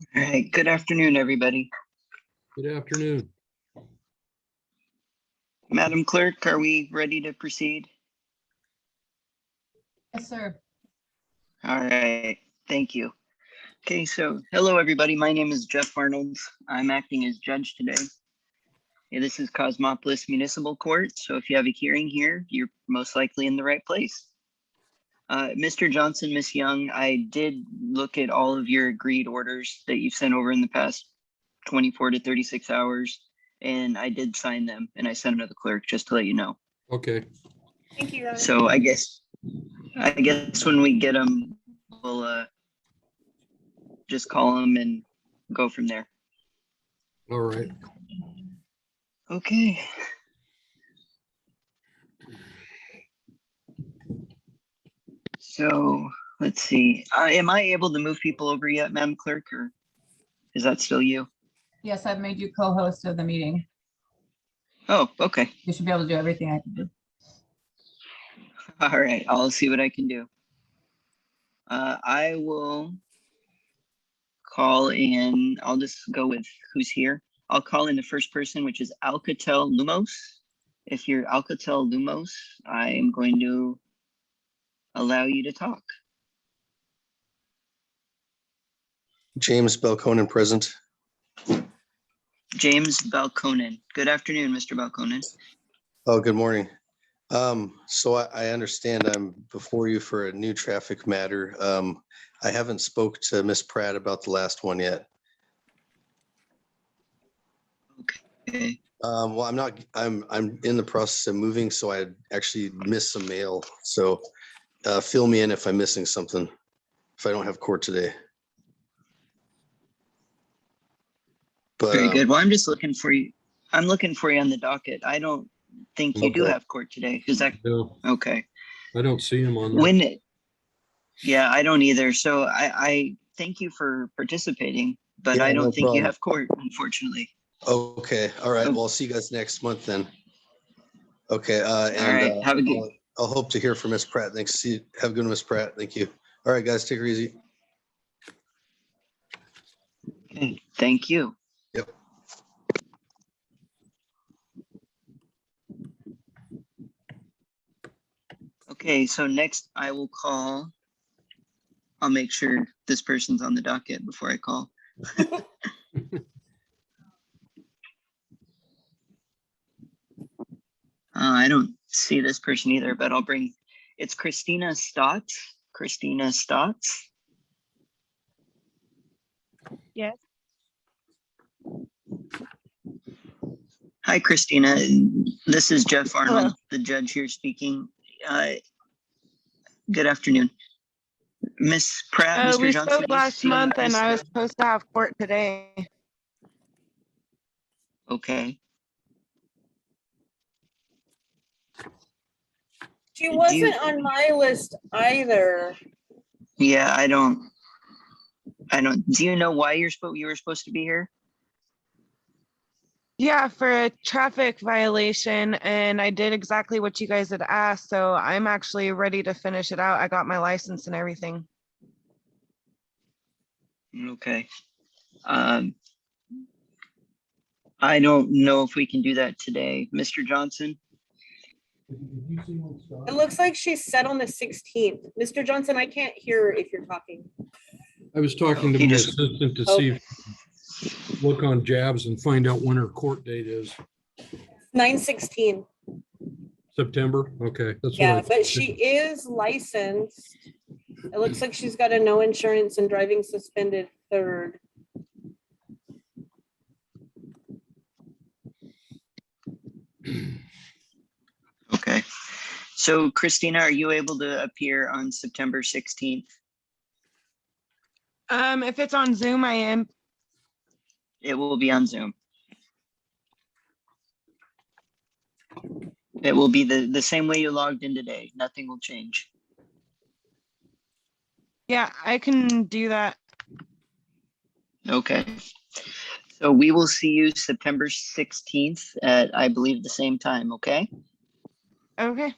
All right, good afternoon, everybody. Good afternoon. Madam Clerk, are we ready to proceed? Yes, sir. All right, thank you. Okay, so hello, everybody. My name is Jeff Arnold. I'm acting as judge today. This is Cosmopolis Municipal Court, so if you have a hearing here, you're most likely in the right place. Mr. Johnson, Ms. Young, I did look at all of your agreed orders that you've sent over in the past 24 to 36 hours, and I did sign them, and I sent them to the clerk just to let you know. Okay. Thank you, guys. So I guess when we get them, we'll just call them and go from there. All right. Okay. So let's see. Am I able to move people over yet, Madam Clerk, or is that still you? Yes, I've made you co-host of the meeting. Oh, okay. You should be able to do everything I can do. All right. I'll see what I can do. I will call in. I'll just go with who's here. I'll call in the first person, which is Alcatel Lumos. If you're Alcatel Lumos, I am going to allow you to talk. James Belconen present. James Balconen. Good afternoon, Mr. Balconen. Oh, good morning. So I understand I'm before you for a new traffic matter. I haven't spoke to Miss Pratt about the last one yet. Okay. Well, I'm in the process of moving, so I actually missed some mail. So fill me in if I'm missing something, if I don't have court today. But Very good. Well, I'm just looking for you. I'm looking for you on the docket. I don't think you do Okay. have court today. Is that No, okay? I don't see him on there. When it, yeah, I don't either. So I thank you for participating, but Yeah, I no don't think you problem. have court, unfortunately. Okay, all right. Oh. Well, I'll see you guys next month then. Okay, All right. Have a good. I'll hope to hear from Miss Pratt. Thanks. Have a good one, Miss Pratt. Thank you. All right, guys, take her easy. Okay. Thank you. Yep. Okay. So next I will call. I'll make sure this person's on the docket before I call. I don't see this person either, but I'll bring, it's Christina Stotts. Christina Stotts. Yes. Hi, Christina. This is Jeff Arnold, the judge here speaking. Good afternoon. Miss Pratt, Mr. We Johnson. spoke last month and I was supposed to have court today. Okay. She wasn't on my list either. Yeah, I don't, do you know why you were supposed to be here? Yeah, for a traffic violation, and I did exactly what you guys had asked, so I'm actually ready to finish it out. I got my license and everything. Okay. I don't know if we can do that today. Mr. Johnson? It looks like she's set on the 16th. Mr. Johnson, I can't hear if you're talking. I was talking to my assistant to see, look on Jabs and find out when her court date is. 9/16. September? Okay. That's Yeah, what but she is licensed. It looks like she's got a no insurance and driving suspended 3rd. Okay. So Christina, are you able to appear on September 16th? If it's on Zoom, I am. It will be on Zoom. It will be the same way you logged in today. Nothing will change. Yeah, I can do that. Okay. So we will see you September 16th at, I believe, the same time, okay? Okay.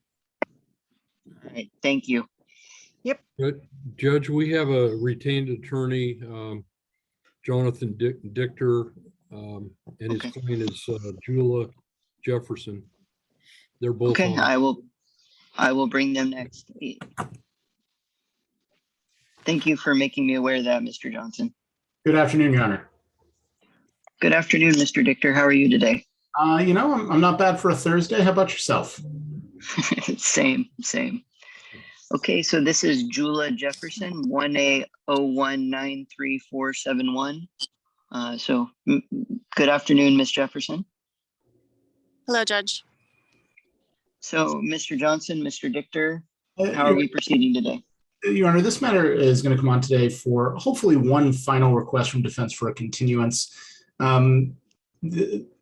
All right, thank you. But Judge, we have a retained attorney Jonathan Dichter, and his Okay. client is Jula Jefferson. They're both Okay, on. I will bring them next. Thank you for making me aware of that, Mr. Johnson. Good afternoon, Your Honor. Good afternoon, Mr. Dichter. How are you today? I'm not bad for a Thursday. How about yourself? Same. Okay, so this is Jula Jefferson, 1A019347. Good afternoon, Ms. Jefferson. Hello, Judge. So, Mr. Johnson, Mr. Dichter, how are we proceeding today? Your Honor, this matter is going to come on today for hopefully one final request from defense for a continuance.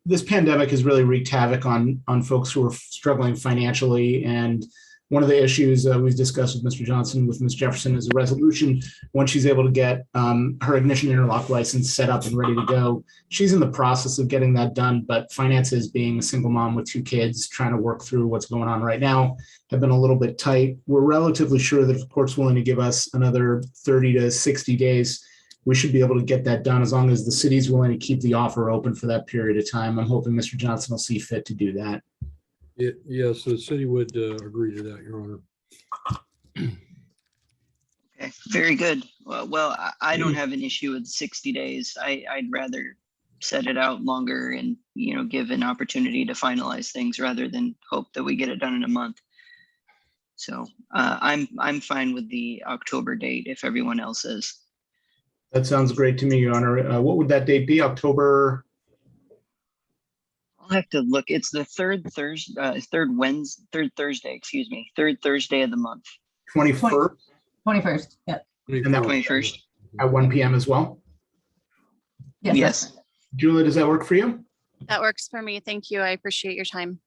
This pandemic has really wreaked havoc on folks who are struggling financially. And one of the issues we've discussed with Mr. Johnson, with Ms. Jefferson, is a resolution once she's able to get her ignition interlock license set up and ready to go. She's in the process of getting that done, but finances, being a single mom with 2 kids, trying to work through what's going on right now, have been a little bit tight. We're relatively sure that if the court's willing to give us another 30 to 60 days, we should be able to get that done as long as the city's willing to keep the offer open for that period of time. I'm hoping Mr. Johnson will see fit to do that. Yes, the city would agree to that, Your Honor. Okay, very good. Well, I don't have an issue with 60 days. I'd rather set it out longer and, give an opportunity to finalize things rather than hope that we get it done in a month. So I'm fine with the October date if everyone else is. That sounds great to me, Your Honor. What would that date be? October? I'll have to look. It's the third Thursday, third Thursday of the month. 21st? 21st, yeah. And that 21st. at 1 p.m. as well? Yes. Julia, does that work for you? That works for me. Thank you. I appreciate your time.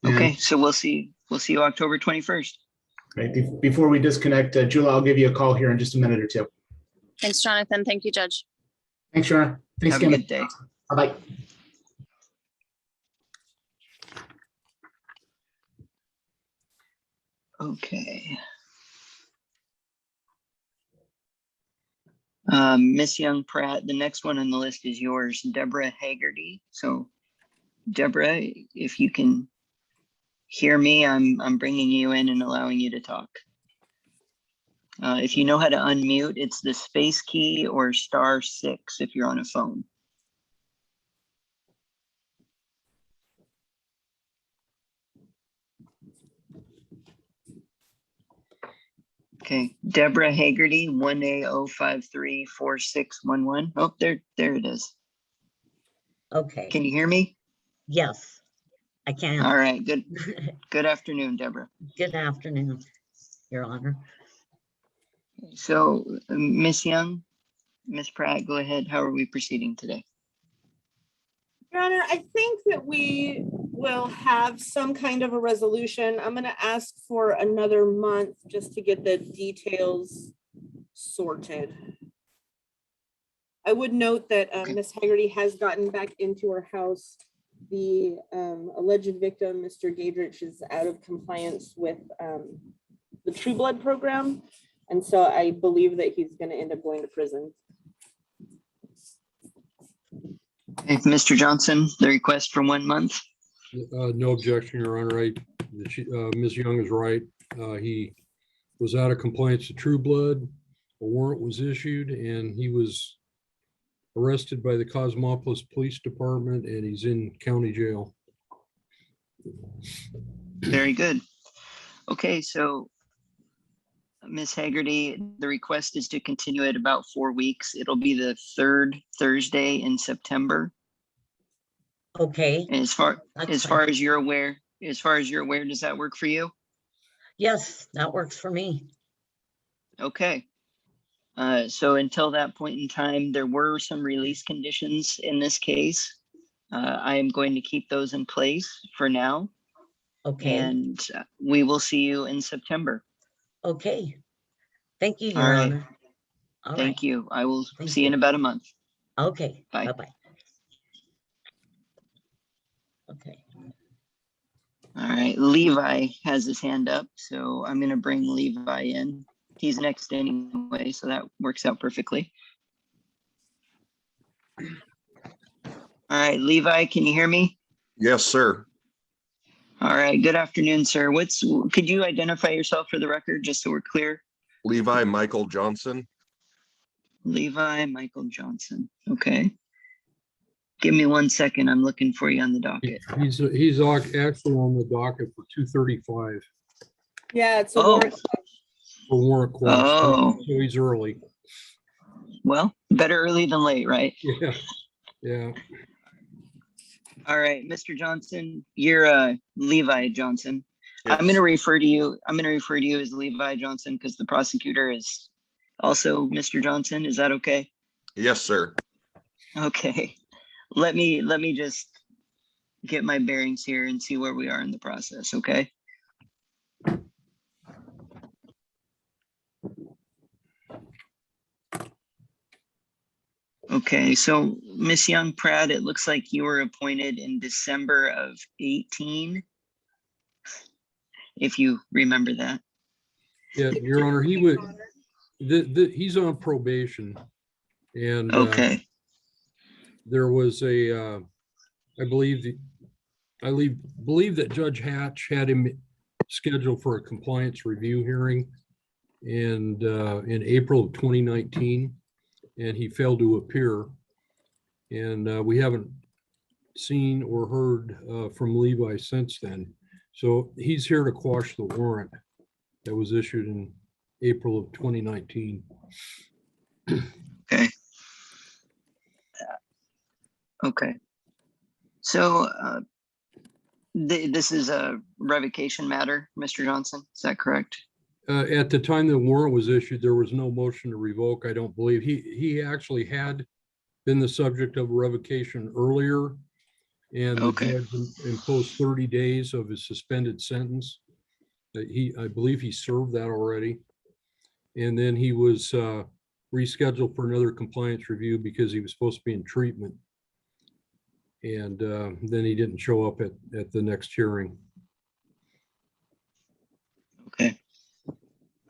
Okay, so we'll see you October 21st. Right. Before we disconnect, Julia, I'll give you a call here in just a minute or two. Thanks, Jonathan. Thank you, Judge. Thanks, Sharon. Thanks Have a again. good day. Bye-bye. Okay. Miss Young Pratt, the next one on the list is yours, Deborah Haggerty. So, Deborah, if you can hear me, I'm bringing you in and allowing you to talk. If you know how to unmute, it's the space key or *6 if you're on a phone. Okay, Deborah Haggerty, 1A0534611. Oh, there it is. Okay. Can you hear me? Yes, I can. All right, good. Good afternoon, Deborah. Good afternoon, Your Honor. So, Miss Young, Miss Pratt, go ahead. How are we proceeding today? Your Honor, I think that we will have some kind of a resolution. I'm going to ask for another month just to get the details sorted. I would note that Ms. Haggerty has gotten back into her house. The alleged victim, Mr. Gadrich, is out of compliance with the True Blood program. And so I believe that he's going to end up going to prison. Okay, Mr. Johnson, the request for 1 month. No objection, Your Honor. Ms. Young is right. He was out of compliance to True Blood. A warrant was issued and he was arrested by the Cosmopolis Police Department and he's in county jail. Very good. Okay, so Ms. Haggerty, the request is to continue it about 4 weeks. It'll be the 3rd Thursday in September. Okay. And as far as you're aware, does that work for you? Yes, that works for me. Okay. So until that point in time, there were some release conditions in this case. I am going to keep those in place for now. Okay. And we will see you in September. Okay. Thank you, Your All right. Honor. All Thank right. you. I will Thank see you in you. about a month. Okay. Bye. Bye-bye. Okay. All right. Levi has his hand up, so I'm going to bring Levi in. He's next anyway, so that works out perfectly. All right, Levi, can you hear me? Yes, sir. All right, good afternoon, sir. Could you identify yourself for the record, just so we're clear? Levi Michael Johnson. Levi Michael Johnson. Okay. Give me 1 second. I'm looking for you on the docket. He's actually on the docket for 235 Yeah, it's a Oh. warrant. for warrant quash. Oh. So he's early. Well, better early than late, right? Yeah, yeah. All right, Mr. Johnson, you're Levi Johnson. Yes. I'm going to refer to you as Levi Johnson because the prosecutor is also Mr. Johnson. Is that okay? Yes, sir. Okay. Let me just get my bearings here and see where we are in the process, okay? Okay, so Miss Young Pratt, it looks like you were appointed in December of 18, if you remember that. Yeah, Your Honor, he's on probation. And Okay, there was I believe that Judge Hatch had him scheduled for a compliance review hearing and in April of 2019, and he failed to appear. And we haven't seen or heard from Levi since then. So he's here to quash the warrant that was issued in April of 2019. okay. Okay. So this is a revocation matter, Mr. Johnson, is that correct? At the time the warrant was issued, there was no motion to revoke. I don't believe he actually had been the subject of revocation earlier, and the Okay. judge imposed 30 days of his suspended sentence. I believe he served that already, and then he was rescheduled for another compliance review because he was supposed to be in treatment, and then he didn't show up at the next hearing. Okay.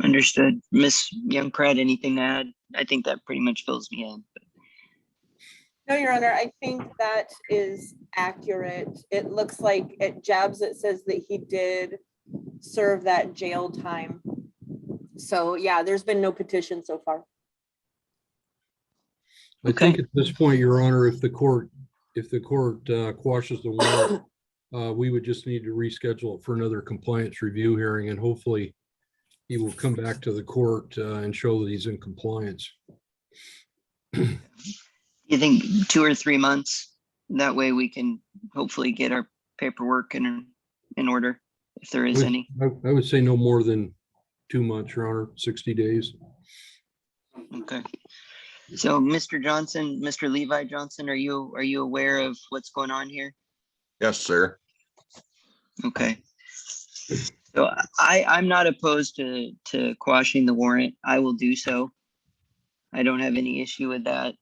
Understood. Miss Young Pratt, anything to add? I think that pretty much fills me in. No, Your Honor, I think that is accurate. It looks like at JABS, it says that he did serve that jail time. So yeah, there's been no petition so far. I think at this point, Your Honor, if the court quashes the warrant, we would just need to reschedule it for another compliance review hearing, and hopefully he will come back to the court and show that he's in compliance. You think 2 or 3 months? That way we can hopefully get our paperwork in order, if there is any. I would say no more than 2 months, Your Honor, 60 days. Okay. So, Mr. Johnson, Mr. Levi Johnson, are you aware of what's going on here? Yes, sir. Okay. So I'm not opposed to quashing the warrant. I will do so. I don't have any issue with that.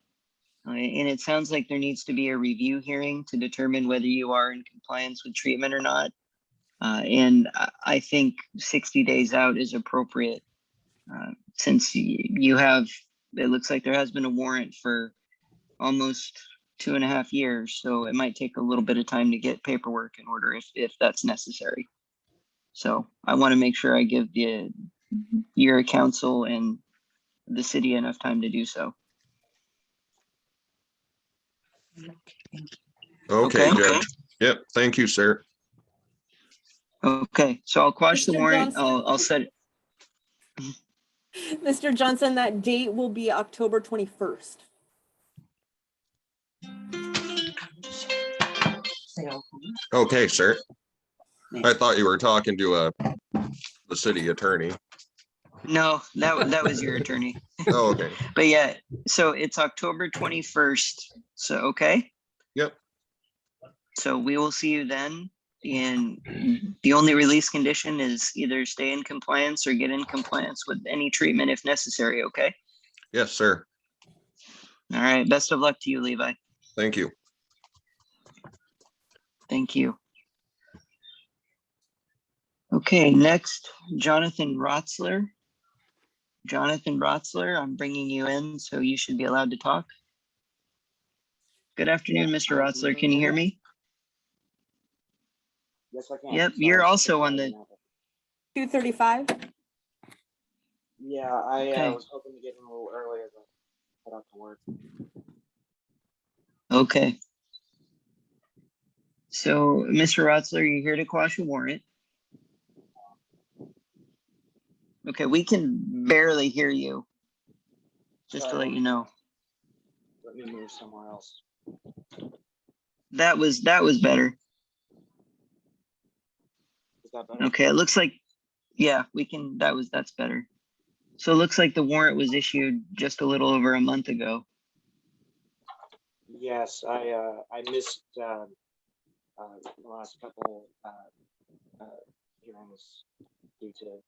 And it sounds like there needs to be a review hearing to determine whether you are in compliance with treatment or not. And I think 60 days out is appropriate since you have, it looks like there has been a warrant for almost 2.5 years. So it might take a little bit of time to get paperwork in order if that's necessary. So I want to make sure I give your council and the city enough time to do so. Okay, Okay. Judge. Yep, thank you, sir. Okay, so I'll quash the Mr. warrant. Johnson? I'll set it. Mr. Johnson, that date will be October 21st. Okay, sir. I thought you were talking to the city attorney. No, that was your attorney. Oh, okay. But yeah, so it's October 21st. So, okay. Yep. So we will see you then. And the only release condition is either stay in compliance or get in compliance with any treatment if necessary. Okay. Yes, sir. All right. Best of luck to you, Levi. Thank you. Thank you. Okay, next, Jonathan Rotzler. Jonathan Rotzler, I'm bringing you in, so you should be allowed to talk. Good afternoon, Mr. Rotzler. Can you hear me? Yes, I can. Yep, Sorry, you're I was also on driving the, out. 2:35. Yeah, I Okay. was hoping to get in a little earlier, but head out to work. okay. So, Mr. Rotzler, you're here to quash a warrant. Okay, we can barely hear you, just to Sorry, let you know. Let me move somewhere else. That was better. Is that better? Okay, it looks like, yeah, we can, that's better. So it looks like the warrant was issued just a little over a month ago. Yes, I missed the last couple hearings due to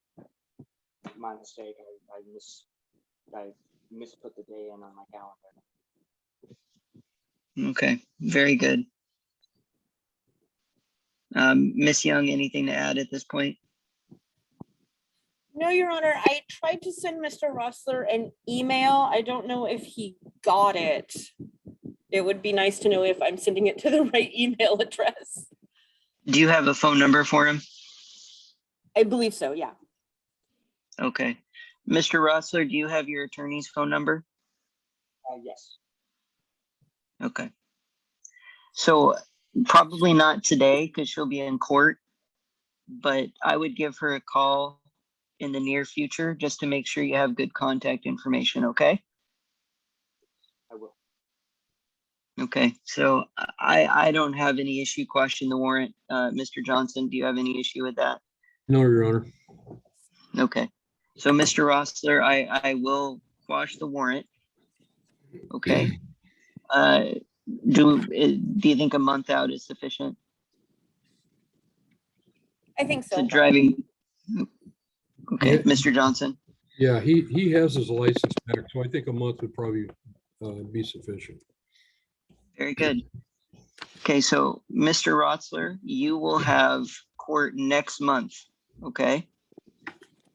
my mistake. I misput the day in on my calendar. Okay, very good. Ms. Young, anything to add at this point? No, Your Honor, I tried to send Mr. Rossler an email. I don't know if he got it. It would be nice to know if I'm sending it to the right email address. Do you have a phone number for him? I believe so, yeah. Okay. Mr. Rossler, do you have your attorney's phone number? Yes. Okay. So probably not today because she'll be in court, but I would give her a call in the near future just to make sure you have good contact information, okay? I will. Okay, so I don't have any issue questioning the warrant. Mr. Johnson, do you have any issue with that? No, Your Honor. Okay, so Mr. Rossler, I will quash the warrant. Okay. Do you think a month out is sufficient I think to so. driving? Okay, Yeah. Mr. Johnson. Yeah, he has his license back, so I think a month would probably be sufficient. Very good. Okay, so Mr. Rotzler, you will have court next month, okay?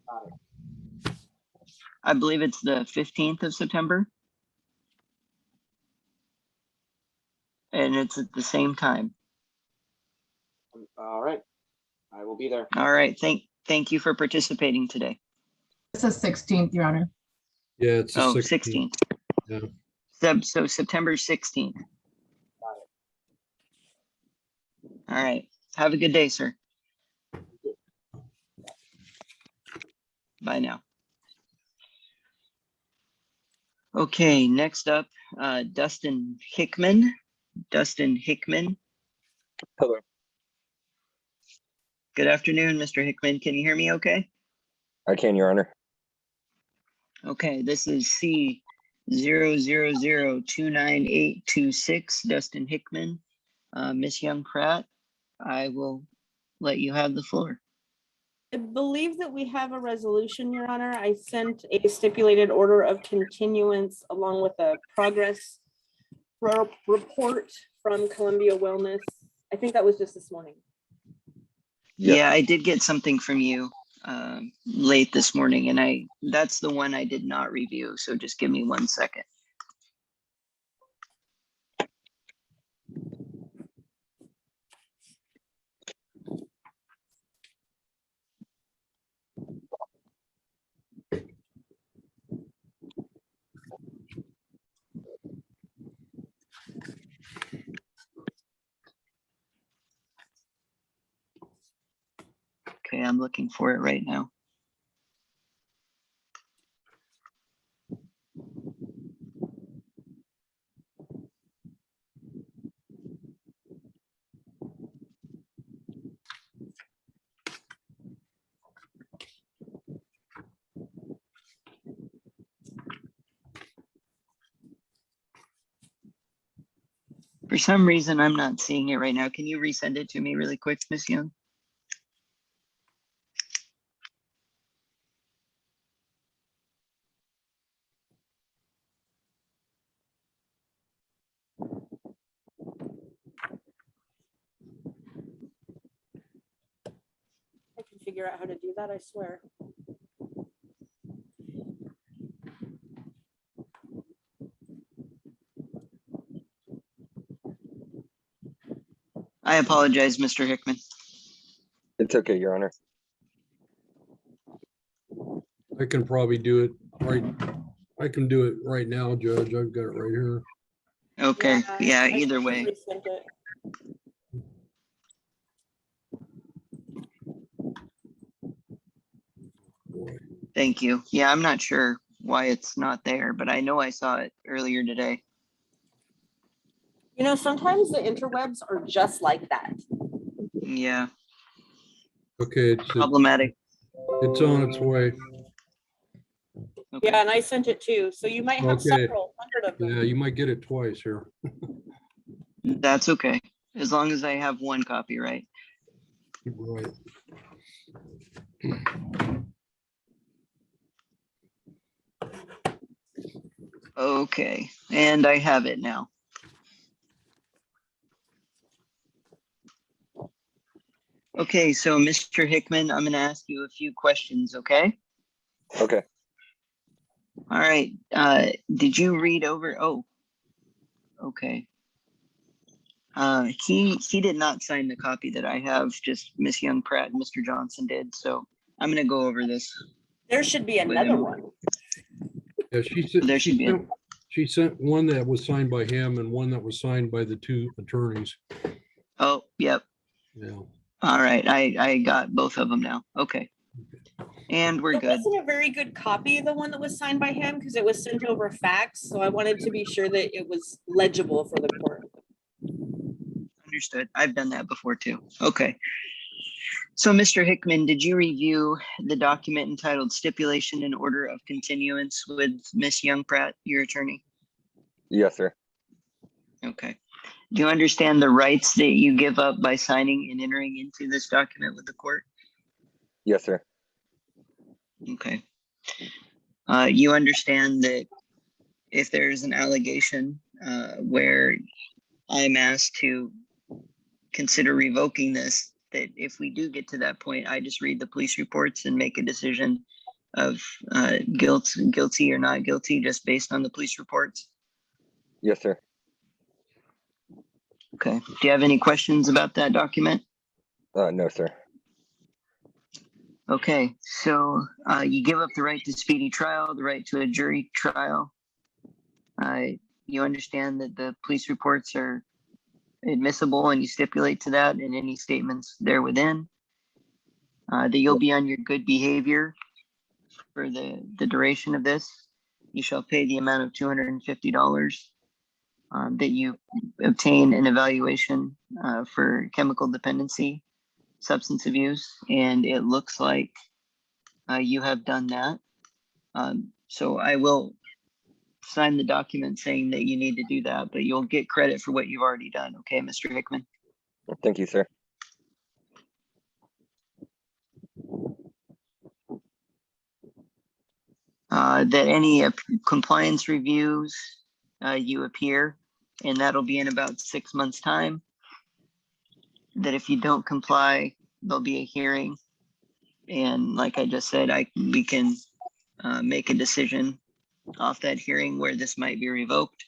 Got it. I believe it's the 15th of September. And it's at the same time. All right. I will be there. All right, thank you for participating today. It's the 16th, Your Honor. Yeah, it's the Oh, 16th. 16th. Yeah. So September 16th. Got it. All right, have a good day, sir. Bye now. Okay, next up, Dustin Hickman. Dustin Hickman. Hello. Good afternoon, Mr. Hickman. Can you hear me okay? I can, Your Honor. Okay, this is C000298826, Dustin Hickman. Miss Young Pratt, I will let you have the floor. I believe that we have a resolution, Your Honor. I sent a stipulated order of continuance along with a progress report from Columbia Wellness. I think that was just this morning. Yeah, I did get something from you late this morning, and that's the one I did not review. So just give me 1 second. Okay, I'm looking for it right now. For some reason, I'm not seeing it right now. Can you resend it to me really quick, Miss Young? I can figure out how to do that, I swear. I apologize, Mr. Hickman. It's okay, Your Honor. I can probably do it right. I can do it right now, Judge. I've got it right here. Okay, yeah, I either way. resent it. Boy. Thank you. Yeah, I'm not sure why it's not there, but I know I saw it earlier today. You know, sometimes the interwebs are just like that. Yeah, Okay, problematic. it's on its way. Okay. Yeah, and I sent it too. So you might have Okay. several hundred of them. Yeah, you might get it twice here. That's okay, as long as I have one copy, right? Right. Okay, and I have it now. Okay, so Mr. Hickman, I'm gonna ask you a few questions, okay? Okay. All right, did you read over, oh, okay. He did not sign the copy that I have, just Miss Young Pratt and Mr. Johnson did, so I'm gonna go over this. There should be with another him. one. Yeah, she said, There should be a- she sent one that was signed by him and one that was signed by the two attorneys. Oh, yep, Yeah. all right, I got both of them now, okay. And we're It good. wasn't a very good copy, the one that was signed by him, because it was sent over fax. So I wanted to be sure that it was legible for the court. Understood. I've done that before too. Okay. So, Mr. Hickman, did you review the document entitled Stipulation in Order of Continuance with Miss Young Pratt, your attorney? Yes, sir. Okay. Do you understand the rights that you give up by signing and entering into this document with the court? Yes, sir. Okay. You understand that if there's an allegation where I'm asked to consider revoking this, that if we do get to that point, I just read the police reports and make a decision of guilty or not guilty just based on the police reports? Yes, sir. Okay. Do you have any questions about that document? No, sir. Okay. So you give up the right to speedy trial, the right to a jury trial. You understand that the police reports are admissible and you stipulate to that in any statements there within. That you'll be on your good behavior for the duration of this. You shall pay the amount of $250 that you obtain an evaluation for chemical dependency, substance abuse, and it looks like you have done that. So I will sign the document saying that you need to do that, but you'll get credit for what you've already done. Okay, Mr. Hickman? Thank you, sir. That any compliance reviews you appear, and that'll be in about 6 months' time. That if you don't comply, there'll be a hearing. And like I just said, we can make a decision off that hearing where this might be revoked.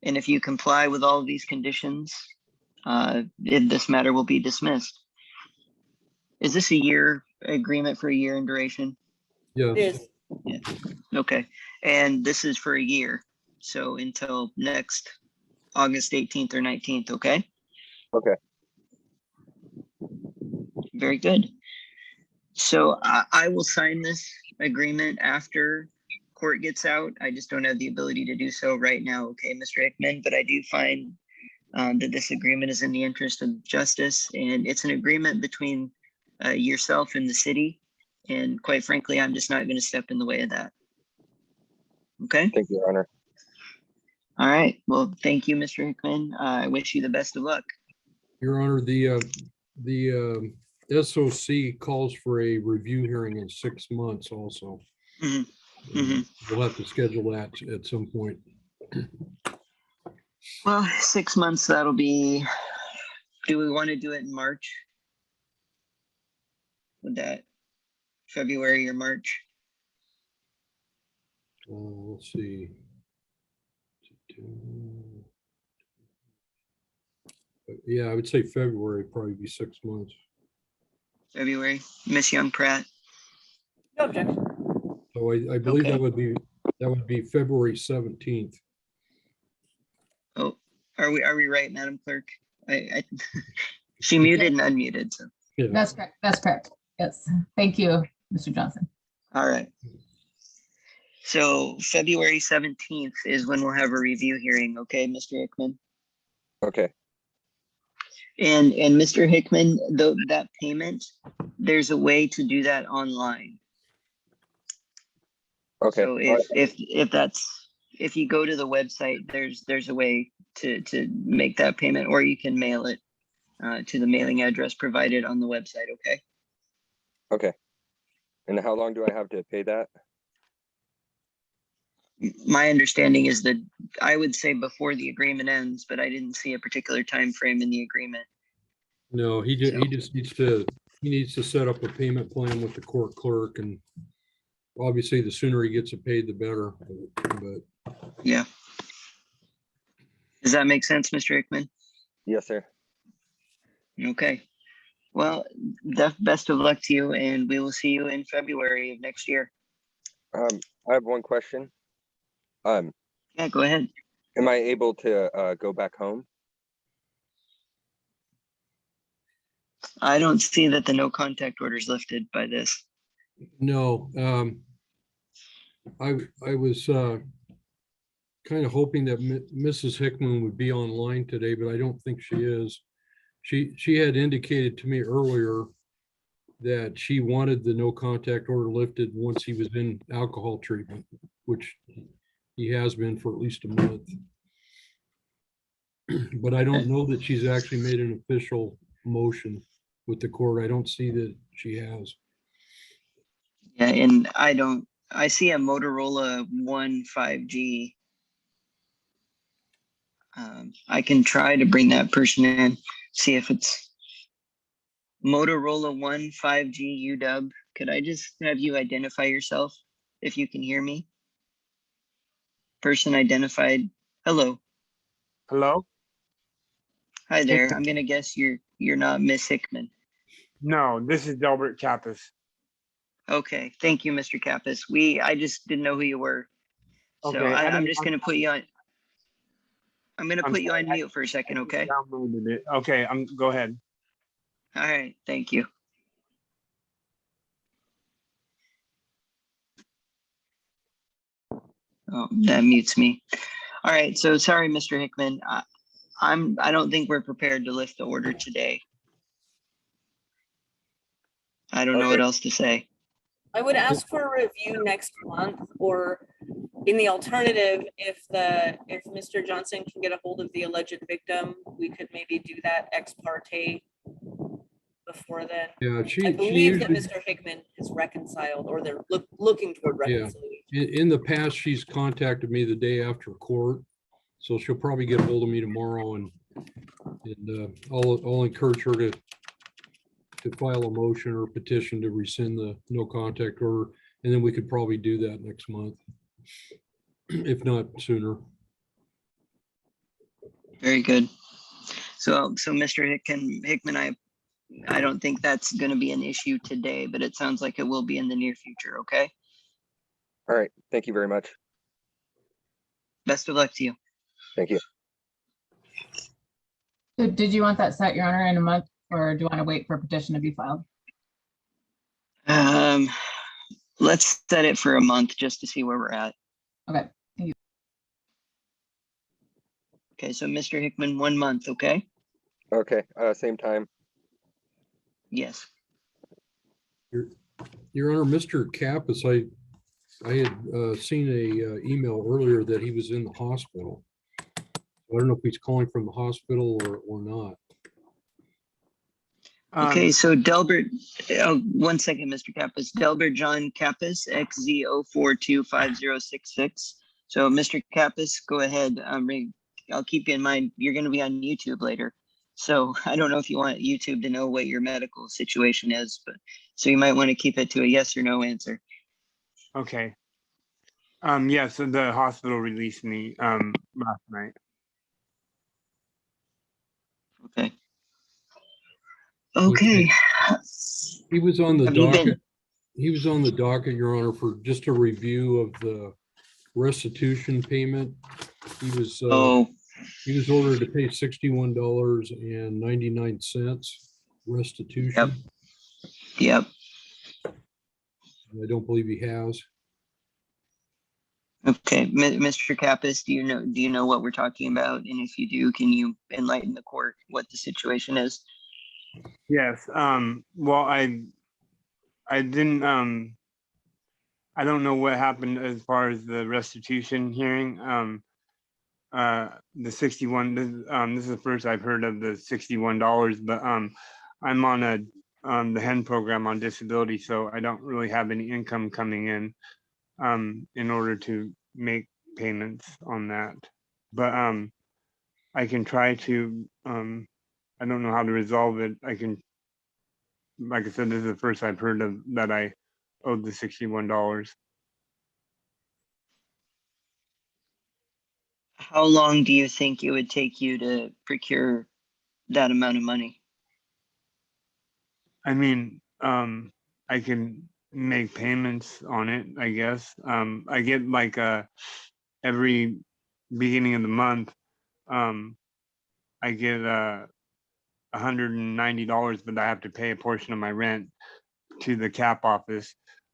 And if you comply with all of these conditions, this matter will be dismissed. Is this a year agreement for a year in duration? Yeah. It is. Yeah. Okay. And this is for a year. So until next August 18th or 19th. Okay. Okay. Very good. So I will sign this agreement after court gets out. I just don't have the ability to do so right now. Okay, Mr. Hickman, but I do find that this agreement is in the interest of justice, and it's an agreement between yourself and the city. And quite frankly, I'm just not going to step in the way of that. Okay. Thank you, Your Honor. All right. Well, thank you, Mr. Hickman. I wish you the best of luck. Your Honor, the SOC calls for a review hearing in 6 months also. Mm-hmm. Mm-hmm. We'll have to schedule that at some point. Well, 6 months, that'll be, do we want to do it in March? Would that February or March? Let's see. Yeah, I would say February, probably be 6 months. February, Miss Young Pratt. No objection. So I believe Okay. that would be February 17th. Oh, are we right, Madam Clerk? I she muted and unmuted, so. Yeah. That's correct. That's correct. Yes. Thank you, Mr. Johnson. All right. So February 17th is when we'll have a review hearing, okay, Mr. Hickman? Okay. And Mr. Hickman, though that payment, there's a way to do that online. Okay. So if you go to the website, there's a way to make that payment, or you can mail it to the mailing address provided on the website, okay? Okay. And how long do I have to pay that? My understanding is that I would say before the agreement ends, but I didn't see a particular time frame in the agreement. No, he just needs to set up a payment plan with the court clerk, and obviously the sooner he gets it paid, the better. But Yeah. Does that make sense, Mr. Hickman? Yes, sir. Okay. Well, best of luck to you, and we will see you in February of next year. I have one question. Yeah, go ahead. Am I able to go back home? I don't see that the no contact order is lifted by this. no, I was kind of hoping that Mrs. Hickman would be online today, but I don't think she is. She had indicated to me earlier that she wanted the no contact order lifted once he was in alcohol treatment, which he has been for at least a month. But I don't know that she's actually made an official motion with the court. I don't see that she has. Yeah, and I see a Motorola One 5G. I can try to bring that person in, see if it's Motorola One 5G UW. Could I just have you identify yourself if you can hear me? Person identified. Hello. Hello? Hi there. I'm gonna guess you're not Miss Hickman. No, this is Delbert Kappas. Okay, thank you, Mr. Kappas. I just didn't know who you were. So Okay, I'm just gonna put you on. I'm gonna I'm put you sorry, on mute for a second, okay? downloaded it. Okay, go ahead. All right, thank you. Oh, that mutes me. All right, so sorry, Mr. Hickman. I don't think we're prepared to lift the order today. I don't know what else to say. I would ask for a review next month, or in the alternative, if Mr. Johnson can get a hold of the alleged victim, we could maybe do that ex parte before then. Yeah, I believe that Mr. Hickman is reconciled, or they're looking toward reconciliation. In the past, she's contacted me the day after court, so she'll probably get a hold of me tomorrow, and I'll encourage her to file a motion or petition to rescind the no contact order, and then we could probably do that next month, if not sooner. Very good. So Mr. Hickman, I don't think that's going to be an issue today, but it sounds like it will be in the near future. Okay. All right. Thank you very much. Best of luck to you. Thank you. So did you want that set, Your Honor, in a month, or do you want to wait for a petition to be filed? Let's set it for a month just to see where we're at. Okay. Thank you. Okay, so Mr. Hickman, 1 month, okay? Okay. Same time. Yes. Your Honor, Mr. Kappas, I had seen a email earlier that he was in the hospital. I don't know if he's calling from the hospital or not. Okay, so Delbert, 1 second, Mr. Kappas. Delbert John Kappas, XZ0425066. So Mr. Kappas, go ahead. I'll keep you in mind, you're going to be on YouTube later. So I don't know if you want YouTube to know what your medical situation is, but so you might want to keep it to a yes or no answer. Okay. Yeah, so the hospital released me last night. Okay. Okay. He was on the Have you been- docket. He was on the docket, Your Honor, for just a review of the restitution payment. He was ordered to pay $61.99 restitution. Yep. I don't believe he has. Okay, Mr. Kappas, do you know what we're talking about? And if you do, can you enlighten the court what the situation is? Yes, well, I didn't, I don't know what happened as far as the restitution hearing. The 61, this is the first I've heard of the $61, but I'm on the HEN program on disability, so I don't really have any income coming in order to make payments on that. But I can try to, I don't know how to resolve it. I can, like I said, this is the first I've heard of that I owed the $61. How long do you think it would take you to procure that amount of money? I mean, I can make payments on it, I guess. I get like every beginning of the month, I get $190, but I have to pay a portion of my rent to the CAP office.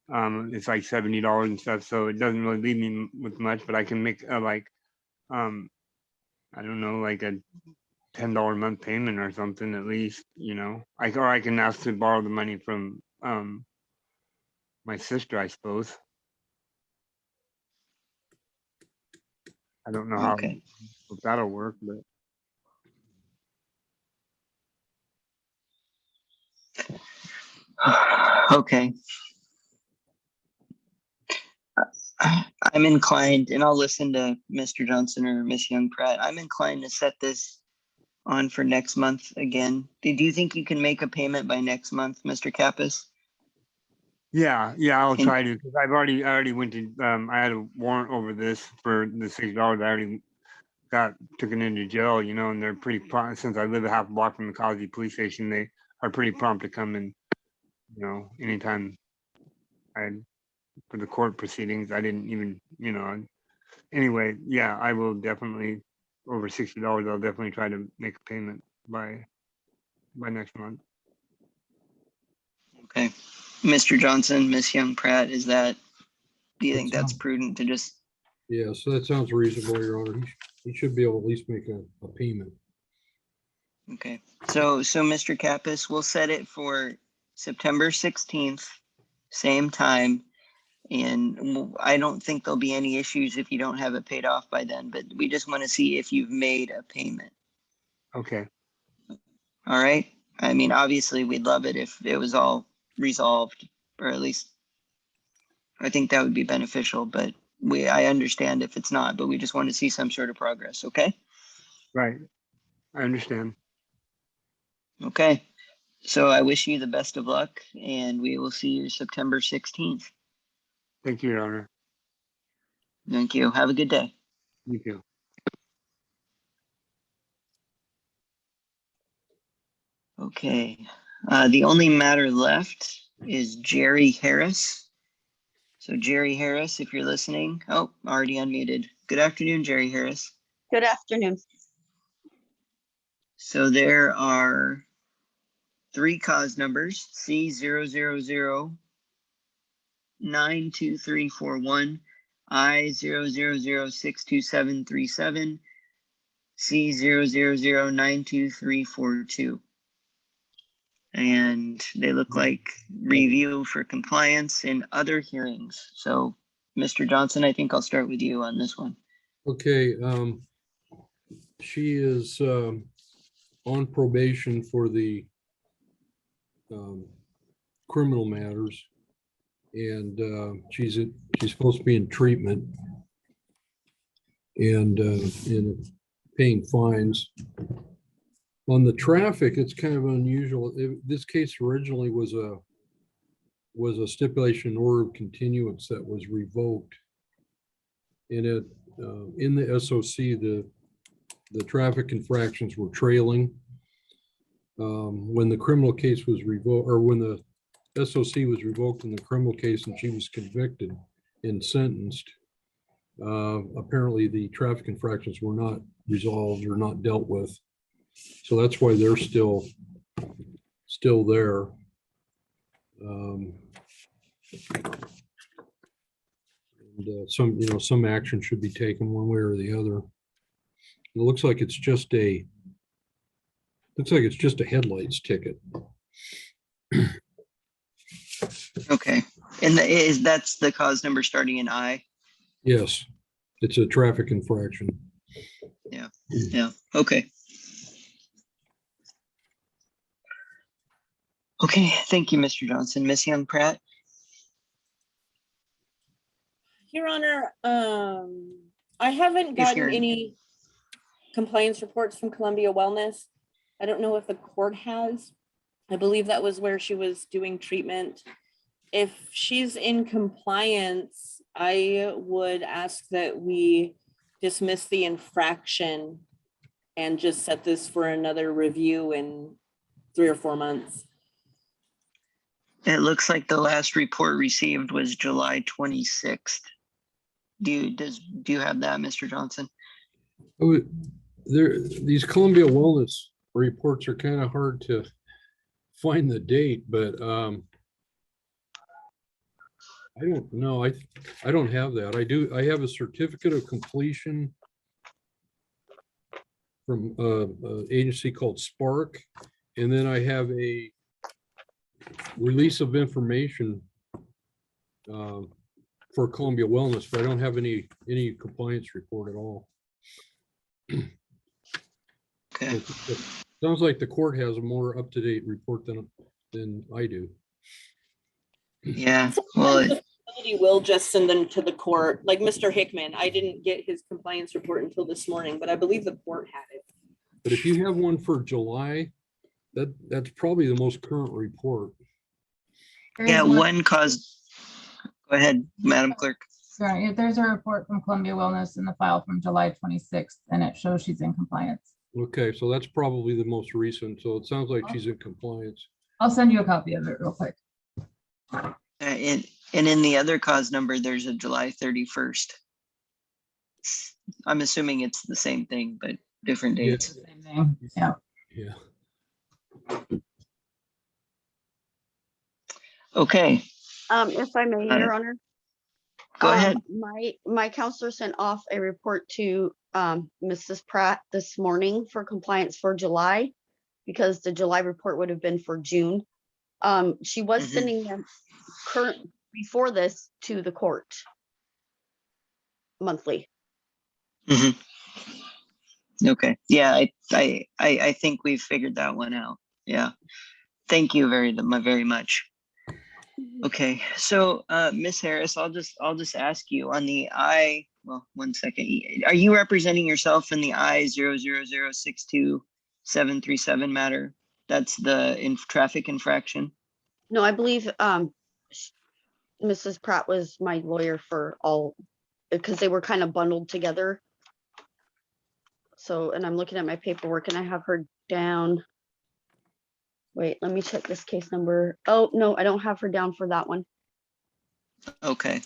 It's like $70 and stuff, so it doesn't really leave me with much, but I can make like I don't know, like a $10 a month payment or something at least, you know. Or I can ask to borrow the money from my sister, I suppose. I don't know how Okay. if that'll work, but Okay. I'm inclined, and I'll listen to Mr. Johnson or Miss Young Pratt. I'm inclined to set this on for next month again. Do you think you can make a payment by next month, Mr. Kappas? yeah, I'll try to, because I already went to I had a warrant over this for the $6. I already got taken into jail, you know, and they're pretty prompt. Since I live a half block from the Cosby police station, they are pretty prompt to come in, you know, anytime for the court proceedings. I didn't even, you know, anyway, yeah, I will definitely, over $60, I'll definitely try to make a payment by next month. Okay. Mr. Johnson, Miss Young Pratt, do you think that's sounds- prudent to just, Yeah, so that sounds reasonable, Your Honor. He should be able to at least make a payment. okay. So Mr. Kappas, we'll set it for September 16th, same time. And I don't think there'll be any issues if you don't have it paid off by then, but we just want to see if you've made a payment. Okay. All right. I mean, obviously we'd love it if it was all resolved, or at least I think that would be beneficial, but I understand if it's not, but we just want to see some sort of progress. Okay. Right. I understand. Okay. So I wish you the best of luck, and we will see you September 16th. Thank you, Your Honor. Thank you. Have a good day. You too. Okay. The only matter left is Jerry Harris. So Jerry Harris, if you're listening, already unmuted. Good afternoon, Jerry Harris. Good afternoon. So there are 3 cause numbers, C000-92341, I000-62737, C000-92342. And they look like review for compliance and other hearings. So, Mr. Johnson, I think I'll start with you on this one. Okay, she is on probation for the criminal matters, and she's supposed to be in treatment and in paying fines. On the traffic, it's kind of unusual. This case originally was a stipulation order of continuance that was revoked. And it in the SOC, the traffic infractions were trailing. when the criminal case was revoked, or when the SOC was revoked in the criminal case and she was convicted and sentenced, apparently the traffic infractions were not resolved or not dealt with. So that's why they're still there. Some action should be taken one way or the other. It looks like it's just a headlights ticket. Okay. And that's the cause number starting in I? Yes, it's a traffic infraction. Yeah. Okay. Okay. Thank you, Mr. Johnson. Miss Young Pratt? Your Honor, I haven't gotten any compliance reports from Columbia Wellness. I don't know if the court has. I believe that was where she was doing treatment. If she's in compliance, I would ask that we dismiss the infraction and just set this for another review in 3 or 4 months. It looks like the last report received was July 26th. Do you have that, Mr. Johnson? Oh, these Columbia Wellness reports are kind of hard to find the date, but I don't know. I don't have that. I have a certificate of completion from an agency called Spark, and then I have a release of information for Columbia Wellness, but I don't have any compliance report at all. Okay. It sounds like the court has a more up-to-date report than I do. Yeah. Well, He will just send them to the court, like Mr. Hickman. I didn't get his compliance report until this morning, but I believe the court had it. But if you have one for July, that's probably the most current report. yeah, one cause. Go ahead, Madam Clerk. Sorry, there's a report from Columbia Wellness in the file from July 26th, and it shows she's in compliance. Okay, so that's probably the most recent. So it sounds like she's in compliance. I'll send you a copy of it real quick. And in the other cause number, there's a July 31st. I'm assuming it's the same thing, but different dates. Same thing. Yeah. Yeah. Okay. If I may, Your Honor. Go ahead. My counselor sent off a report to Mrs. Pratt this morning for compliance for July, because the July report would have been for June. She was sending them current before this to the court monthly. Okay. Yeah, I think we've figured that one out. Yeah. Thank you very much. Okay, so Miss Harris, I'll just ask you on the well, 1 second. Are you representing yourself in the I-00062-737 matter? That's the traffic infraction? No, I believe Mrs. Pratt was my lawyer for all, because they were kind of bundled together. So, and I'm looking at my paperwork and I have her down. Wait, let me check this case number. Oh, no, I don't have her down for that one. Okay.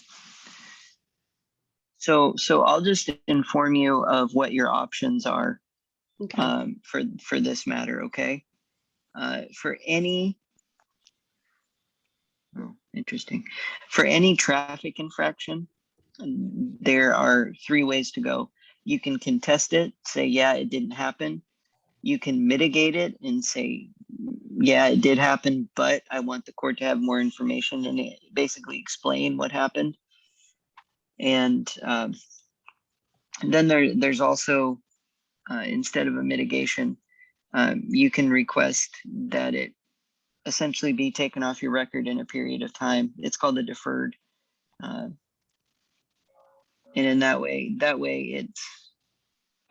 So I'll just inform you of what your options are for this matter, okay? For any traffic infraction, there are 3 ways to go. You can contest it, say, yeah, it didn't happen. You can mitigate it and say, yeah, it did happen, but I want the court to have more information and basically explain what happened. And then there's also, instead of a mitigation, you can request that it essentially be taken off your record in a period of time. It's called a deferred. And in that way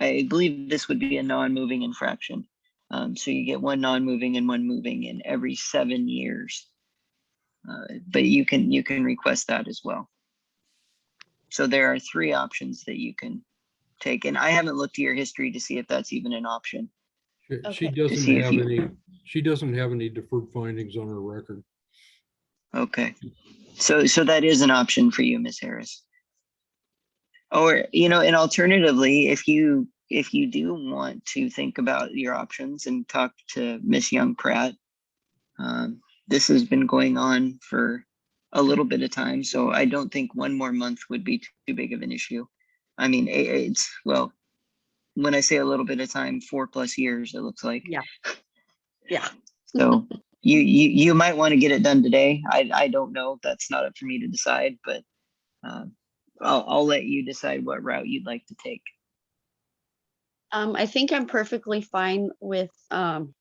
I believe this would be a non-moving infraction. So you get 1 non-moving and 1 moving in every 7 years. But you can request that as well. So there are 3 options that you can take. And I haven't looked at your history to see if that's even an option. She doesn't have any, she doesn't have any deferred findings on her record. Okay. So that is an option for you, Ms. Harris. Or, and alternatively, if you do want to think about your options and talk to Miss Young Pratt, this has been going on for a little bit of time, so I don't think one more month would be too big of an issue. I mean, it's, well, when I say a little bit of time, 4+ years, it looks like. Yeah. Yeah. So you might want to get it done today. I don't know. That's not up for me to decide, but I'll let you decide what route you'd like to take. I think I'm perfectly fine with going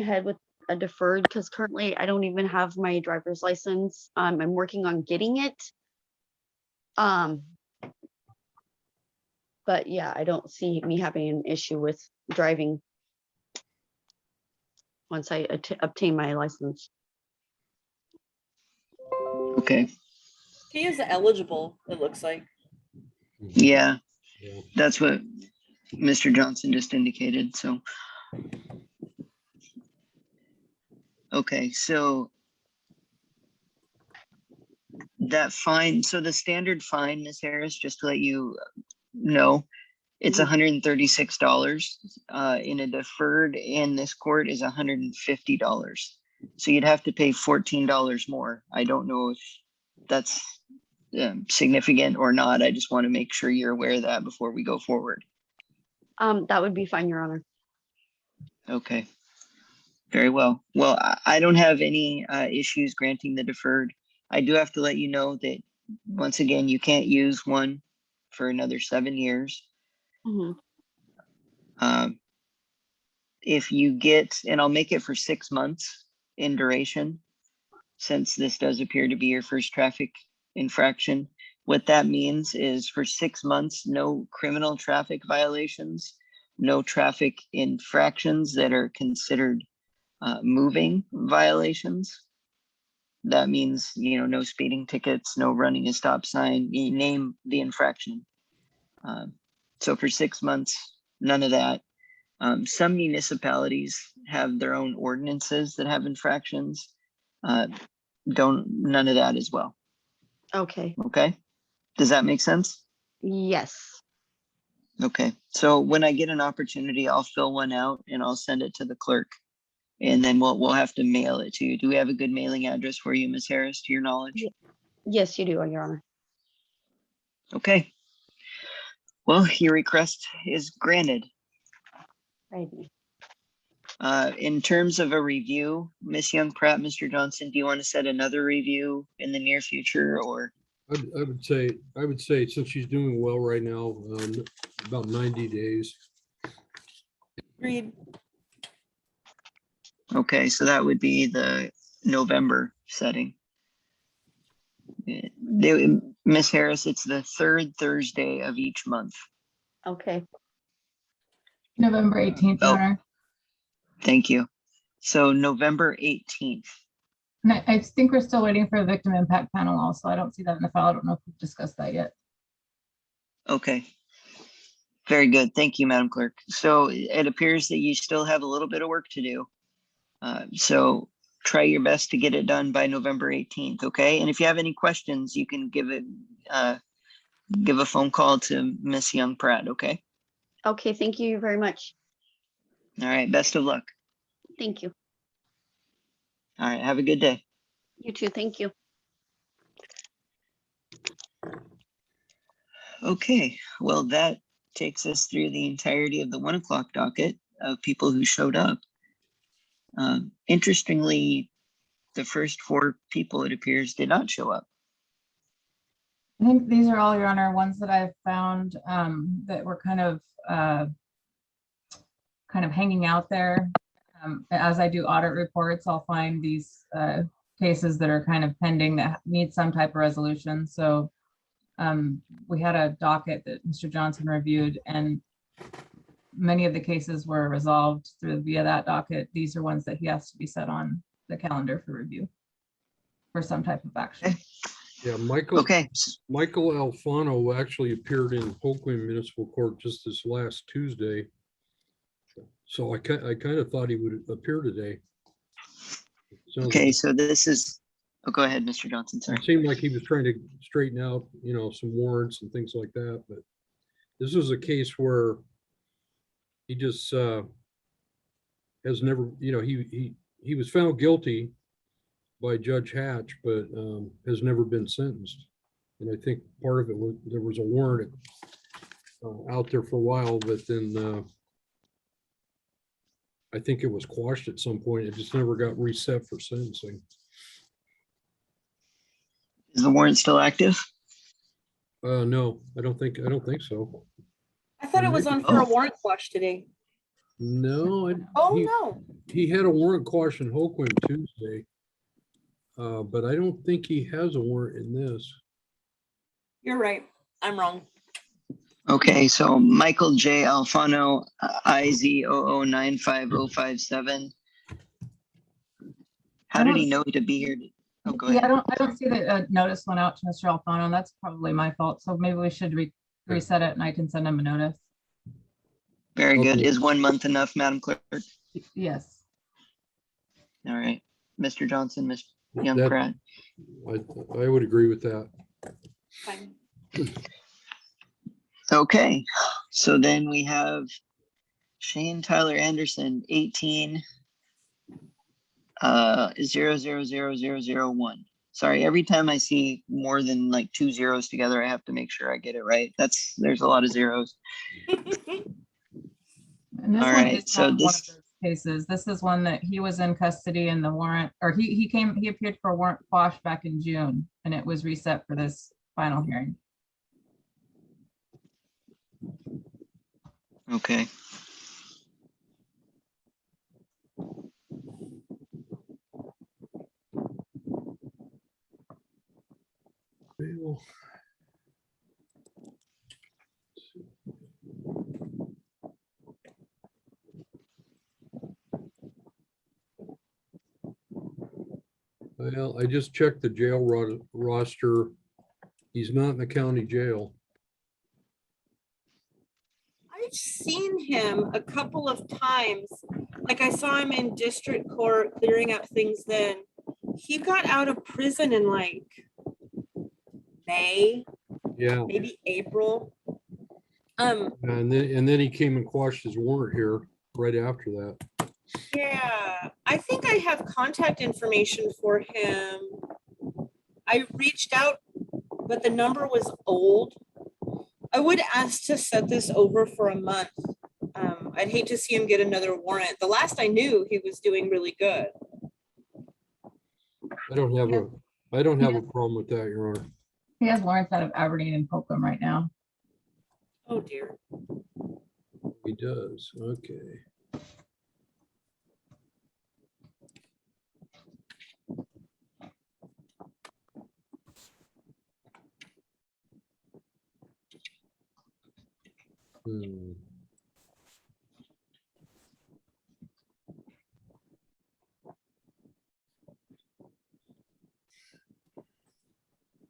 ahead with a deferred because currently I don't even have my driver's license. I'm working on getting it. But yeah, I don't see me having an issue with driving once I obtain my license. Okay. He is eligible, it looks like. Yeah, that's what Mr. Johnson just indicated. So, okay, so that fine, so the standard fine, Ms. Harris, just to let you know, it's $136. In a deferred in this court is $150. So you'd have to pay $14 more. I don't know if that's significant or not. I just want to make sure you're aware of that before we go forward. That would be fine, Your Honor. Okay. Very well. Well, I don't have any issues granting the deferred. I do have to let you know that, once again, you can't use one for another 7 years. If you get, and I'll make it for 6 months in duration, since this does appear to be your first traffic infraction. What that means is for 6 months, no criminal traffic violations, no traffic infractions that are considered moving violations. That means, no speeding tickets, no running a stop sign, you name the infraction. So for 6 months, none of that. Some municipalities have their own ordinances that have infractions. None of that as well. Okay. Okay. Does that make sense? Yes. Okay. So when I get an opportunity, I'll fill one out and I'll send it to the clerk. And then we'll have to mail it to you. Do we have a good mailing address for you, Ms. Harris, to your knowledge? Yes, you do, Your Honor. Okay. Well, your request is granted. Right. In terms of a review, Ms. Young Pratt, Mr. Johnson, do you want to set another review in the near future, or? I would say since she's doing well right now, about 90 days. Agreed. Okay, so that would be the November setting. Ms. Harris, it's the 3rd Thursday of each month. Okay. November 18th, Your Honor. Thank you. So November 18th. And I think we're still waiting for the victim impact panel also. I don't see that in the file. I don't know if we've discussed that yet. Okay. Very good. Thank you, Madam Clerk. So it appears that you still have a little bit of work to do. So try your best to get it done by November 18th, okay? And if you have any questions, you can give a phone call to Miss Young Pratt, okay? Okay, thank you very much. All right, best of luck. Thank you. All right, have a good day. You too, thank you. Okay, well, that takes us through the entirety of the 1 o'clock docket of people who showed up. Interestingly, the first 4 people, it appears, did not show up. I think these are all, Your Honor, ones that I've found that were kind of hanging out there. As I do audit reports, I'll find these cases that are kind of pending that need some type of resolution. So we had a docket that Mr. Johnson reviewed, and many of the cases were resolved via that docket. These are ones that he has to be set on the calendar for review for some type of action. Yeah, Michael Alfano actually appeared in Oakland Municipal Court just this last Tuesday. So I kind of thought he would appear today. Sounds Okay, like- so this is, oh, go ahead, Mr. Johnson, sorry. It seemed like he was trying to straighten out, some warrants and things like that, but this was a case where he just has never, he was found guilty by Judge Hatch, but has never been sentenced. And I think part of it was there was a warrant out there for a while, but then I think it was quashed at some point. It just never got reset for sentencing. Is the warrant still active? No, I don't think so. I thought it was on for a warrant quash today. No. Oh, no. He had a warrant quash in Hoquiam Tuesday. But I don't think he has a warrant in this. You're right. I'm wrong. Okay, so Michael J. Alfano, IZ00950557. How did he know to be here? Oh, go Yeah, ahead. I don't see that notice went out to Mr. Alfano, and that's probably my fault. So maybe we should reset it and I can send him a notice. Very good. Okay. Is 1 month enough, Madam Clerk? Yes. All right, Mr. Johnson, Ms. Young That- Pratt. I would agree with that. Fine. Okay, so then we have Shane Tyler Anderson, 18 000001. Sorry, every time I see more than like 2 zeros together, I have to make sure I get it right. There's a lot of zeros. And this All one right, is so not one of this- those cases. This is one that he was in custody and the warrant, or he appeared for a warrant quash back in June, and it was reset for this final hearing. Okay. Well, I just checked the jail roster. He's not in the county jail. I've seen him a couple of times. Like I saw him in district court clearing up things then. He got out of prison in like May, Yeah, maybe April. and then he came and quashed his warrant here right after that. Yeah, I think I have contact information for him. I reached out, but the number was old. I would ask to set this over for a month. I'd hate to see him get another warrant. The last I knew, he was doing really good. I don't have a problem with that, Your Honor. He has warrants out of Aberdeen and Poquam right now. Oh dear. He does, okay. Hmm.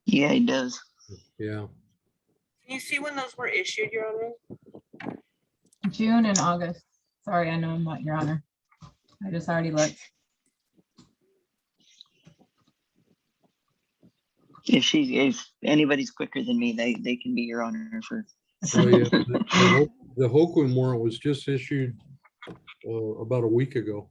Yeah, he does. Yeah, Can you see when those were issued, Your Honor? June and August. Sorry, I know I'm not Your Honor. I just already looked. If anybody's quicker than me, they can be Your Honor for. oh yeah, the Hoquiam warrant was just issued about a week ago.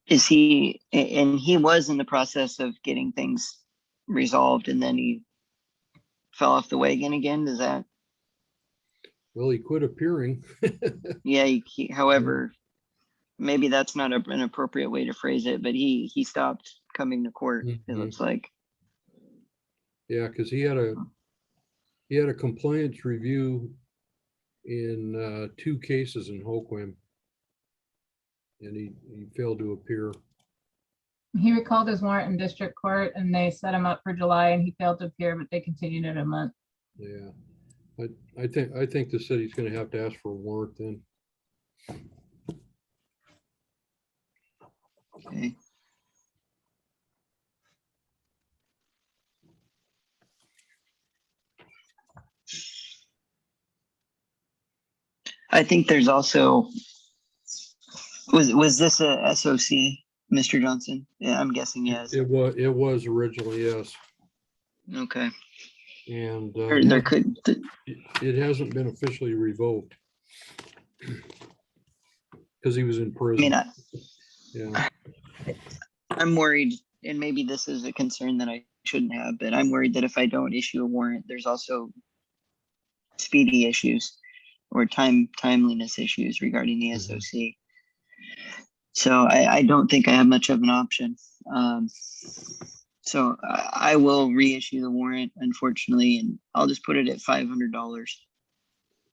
Is he, and he was in the process of getting things resolved and then he fell off the wagon again? Does that? Well, he quit appearing. Yeah, however, maybe that's not an appropriate way to phrase it, but he stopped coming to court, it Mhm. looks like. Yeah, because he had a compliance review in 2 cases in Hoquiam. And he failed to appear. He recalled his warrant in district court and they set him up for July and he failed to appear, but they continued it a month. Yeah. I think the city's gonna have to ask for a warrant then. Okay. I think there's also, was this a SOC, Mr. Johnson? Yeah, I'm guessing yes. It was originally, yes. Okay. And There could, it hasn't been officially revoked. Because he was in I prison. mean, Yeah. I'm worried, and maybe this is a concern that I shouldn't have, but I'm worried that if I don't issue a warrant, there's also speedy issues or timeliness issues regarding the SOC. So I don't think I have much of an option. So I will reissue the warrant, unfortunately, and I'll just put it at $500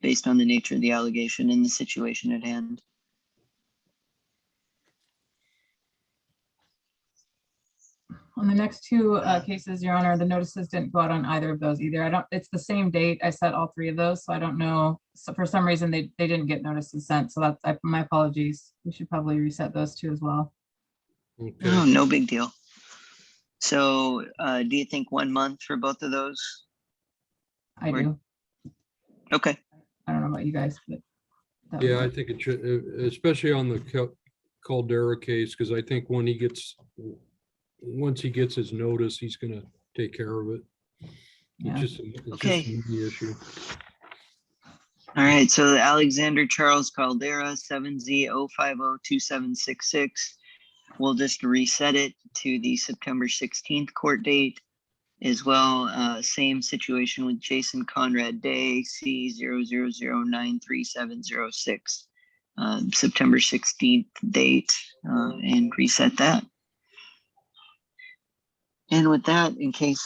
based on the nature of the allegation and the situation at hand. On the next two cases, Your Honor, the notices didn't go out on either of those either. It's the same date. I set all three of those, so I don't know. So for some reason, they didn't get notices sent. So that's my apologies. We should probably reset those two as well. Okay. Oh, no big deal. So do you think 1 month for both of those? I do. Okay. I don't know about you guys, but that Yeah, I was- think it should, especially on the Caldera case, because I think once he gets his notice, he's gonna take care of it. Yeah. It's Okay. just an easy issue. All right, so the Alexander Charles Caldera, 7Z0502766. We'll just reset it to the September 16th court date as well. Same situation with Jason Conrad Day, C000933706. September 16th date, and reset that. And with that, in case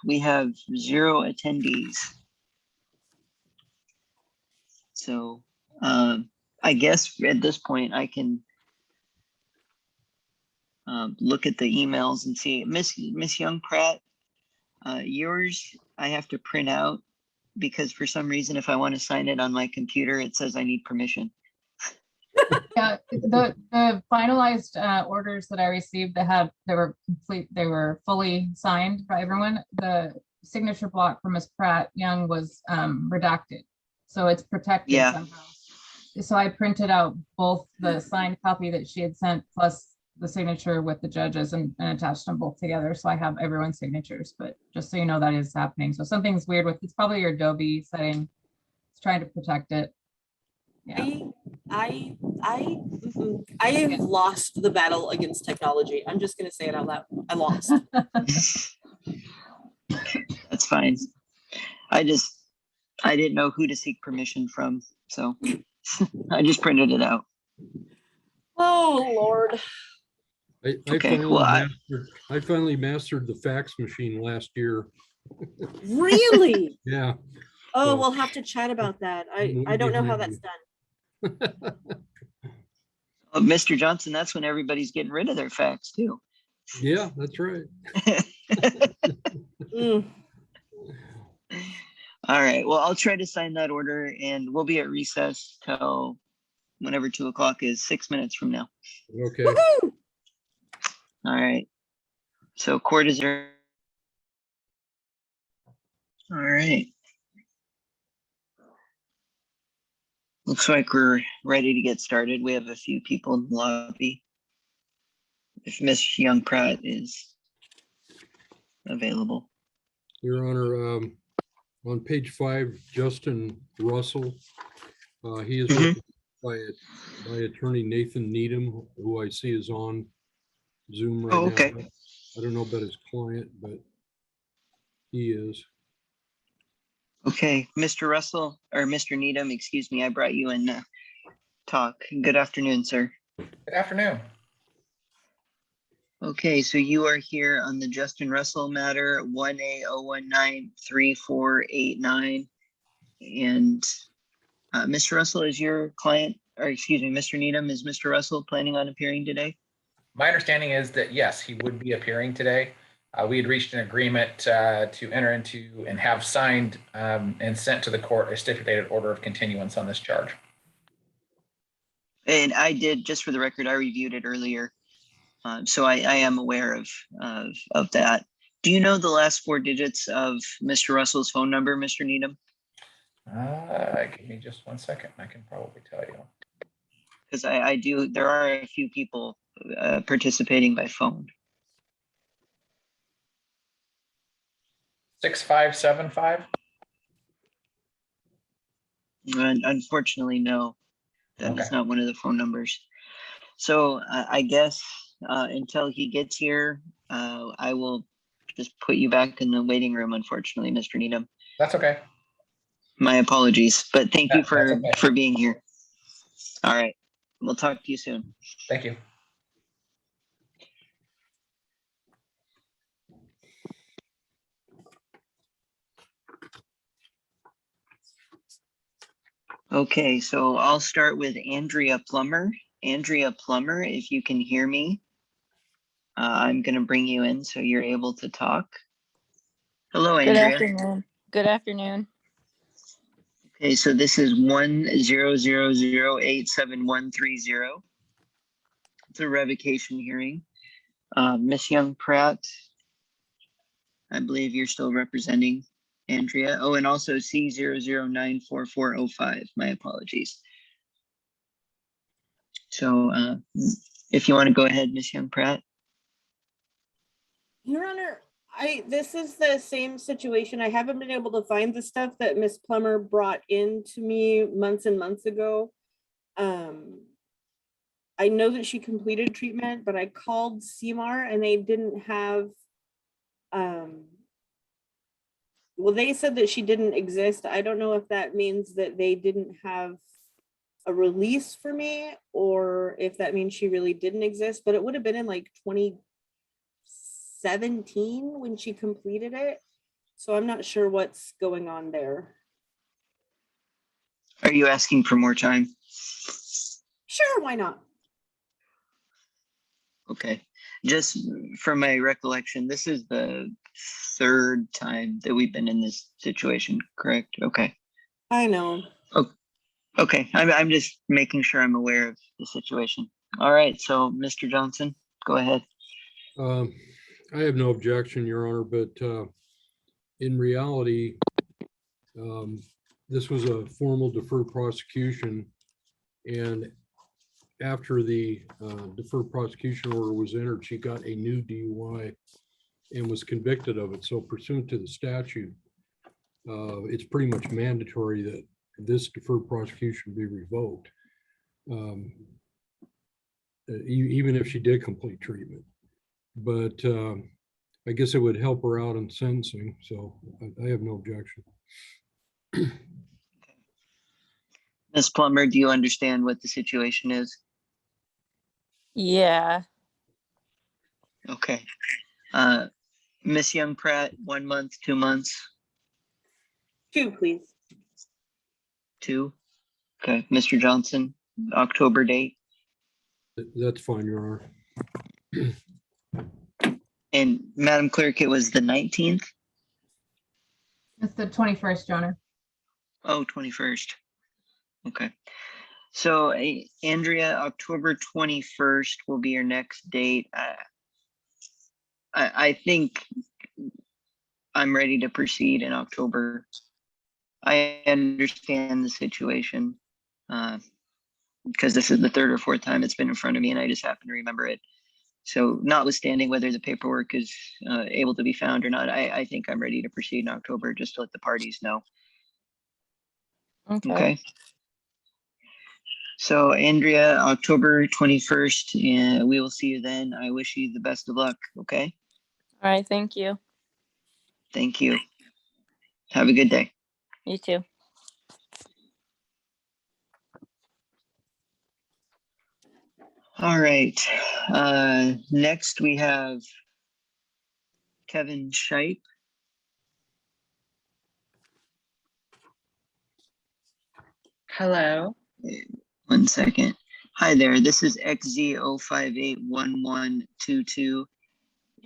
we have 0 attendees. So I guess at this point I can look at the emails and see. Miss Young Pratt, yours I have to print out because for some reason if I want to sign it on my computer, it says I need permission. Yeah, the finalized orders that I received, they were complete, they were fully signed by everyone. The signature block from Ms. Pratt Young was redacted, so it's protected Yeah. somehow. So I printed out both the signed copy that she had sent plus the signature with the judges and attached them both together. So I have everyone's signatures, but just so you know that is happening. So something's weird with, it's probably your Adobe setting. It's trying to protect it. Yeah. I have lost the battle against technology. I'm just gonna say it out loud. I lost. That's fine. I didn't know who to seek permission from, so I just printed it out. Oh, Lord. I Okay, well, finally mastered the fax machine last year. Really? Yeah. Oh, So- we'll have to chat about that. I don't know how that's done. Mr. Johnson, that's when everybody's getting rid of their fax too. Yeah, that's right. Mm. All right, well, I'll try to sign that order and we'll be at recess till whenever 2 o'clock is, 6 minutes from now. Okay. Woohoo! All right. So court is there. All right. Looks like we're ready to get started. We have a few people in the lobby. If Miss Young Pratt is available. Your Honor, on page 5, Justin Russell, he is represented by attorney Nathan Needham, who I see is on Zoom right now. Okay. I don't know about his client, but he is. Okay, Mr. Russell, or Mr. Needham, excuse me, I brought you in to talk. Good afternoon, sir. Good afternoon. Okay, so you are here on the Justin Russell matter, 1A0193489. And Mr. Russell, is your client, or excuse me, Mr. Needham, is Mr. Russell planning on appearing today? My understanding is that, yes, he would be appearing today. We had reached an agreement to enter into and have signed and sent to the court a stipulated order of continuance on this charge. And I did, just for the record, I reviewed it earlier. So I am aware of that. Do you know the last 4 digits of Mr. Russell's phone number, Mr. Needham? Give me just 1 second. I can probably tell you. Because there are a few people participating by phone. 6575. And unfortunately, no, that is not one of the phone numbers. So I guess until he gets here, I will just put you back in the waiting room, unfortunately, Mr. Needham. That's okay. My apologies, but thank you That's okay. for being here. All right, we'll talk to you soon. Thank you. Okay, so I'll start with Andrea Plummer. Andrea Plummer, if you can hear me, I'm going to bring you in so you're able to talk. Hello, Good Andrea. afternoon. Good afternoon. Okay, so this is 100087130. It's a revocation hearing. Miss Young Pratt, I believe you're still representing Andrea. Oh, and also C0094405. My apologies. So if you want to go ahead, Miss Young Pratt. Your Honor, this is the same situation. I haven't been able to find the stuff that Miss Plummer brought in to me months and months ago. I know that she completed treatment, but I called CMAR and they didn't have, well, they said that she didn't exist. I don't know if that means that they didn't have a release for me or if that means she really didn't exist, but it would have been in like 2017 when she completed it. So I'm not sure what's going on there. Are you asking for more time? Sure, why not? Okay, just from my recollection, this is the third time that we've been in this situation, correct? Okay. I know. Oh, okay, I'm just making sure I'm aware of the situation. All right, so Mr. Johnson, go ahead. I have no objection, Your Honor, but in reality, this was a formal deferred prosecution, and after the deferred prosecution order was entered, she got a new DUI and was convicted of it. So pursuant to the statute, it's pretty much mandatory that this deferred prosecution be revoked, even if she did complete treatment. But I guess it would help her out in sentencing, so I have no objection. Ms. Plummer, do you understand what the situation is? Yeah. Okay. Miss Young Pratt, 1 month, 2 months? 2, please. 2? Okay. Mr. Johnson, October date? That's fine, Your Honor. And Madam Clerk, it was the 19th? It's the 21st, Your Honor. Oh, 21st. Okay. So Andrea, October 21st will be your next date. I think I'm ready to proceed in October. I understand the situation because this is the third or fourth time it's been in front of me and I just happen to remember it. So notwithstanding whether the paperwork is able to be found or not, I think I'm ready to proceed in October just to let the parties know. Okay. So Andrea, October 21st, and we will see you then. I wish you the best of luck. Okay. All right. Thank you. Thank you. Have a good day. You too. All right. Next we have Kevin Shipe. Hello. 1 second. Hi there. This is XZ0581122.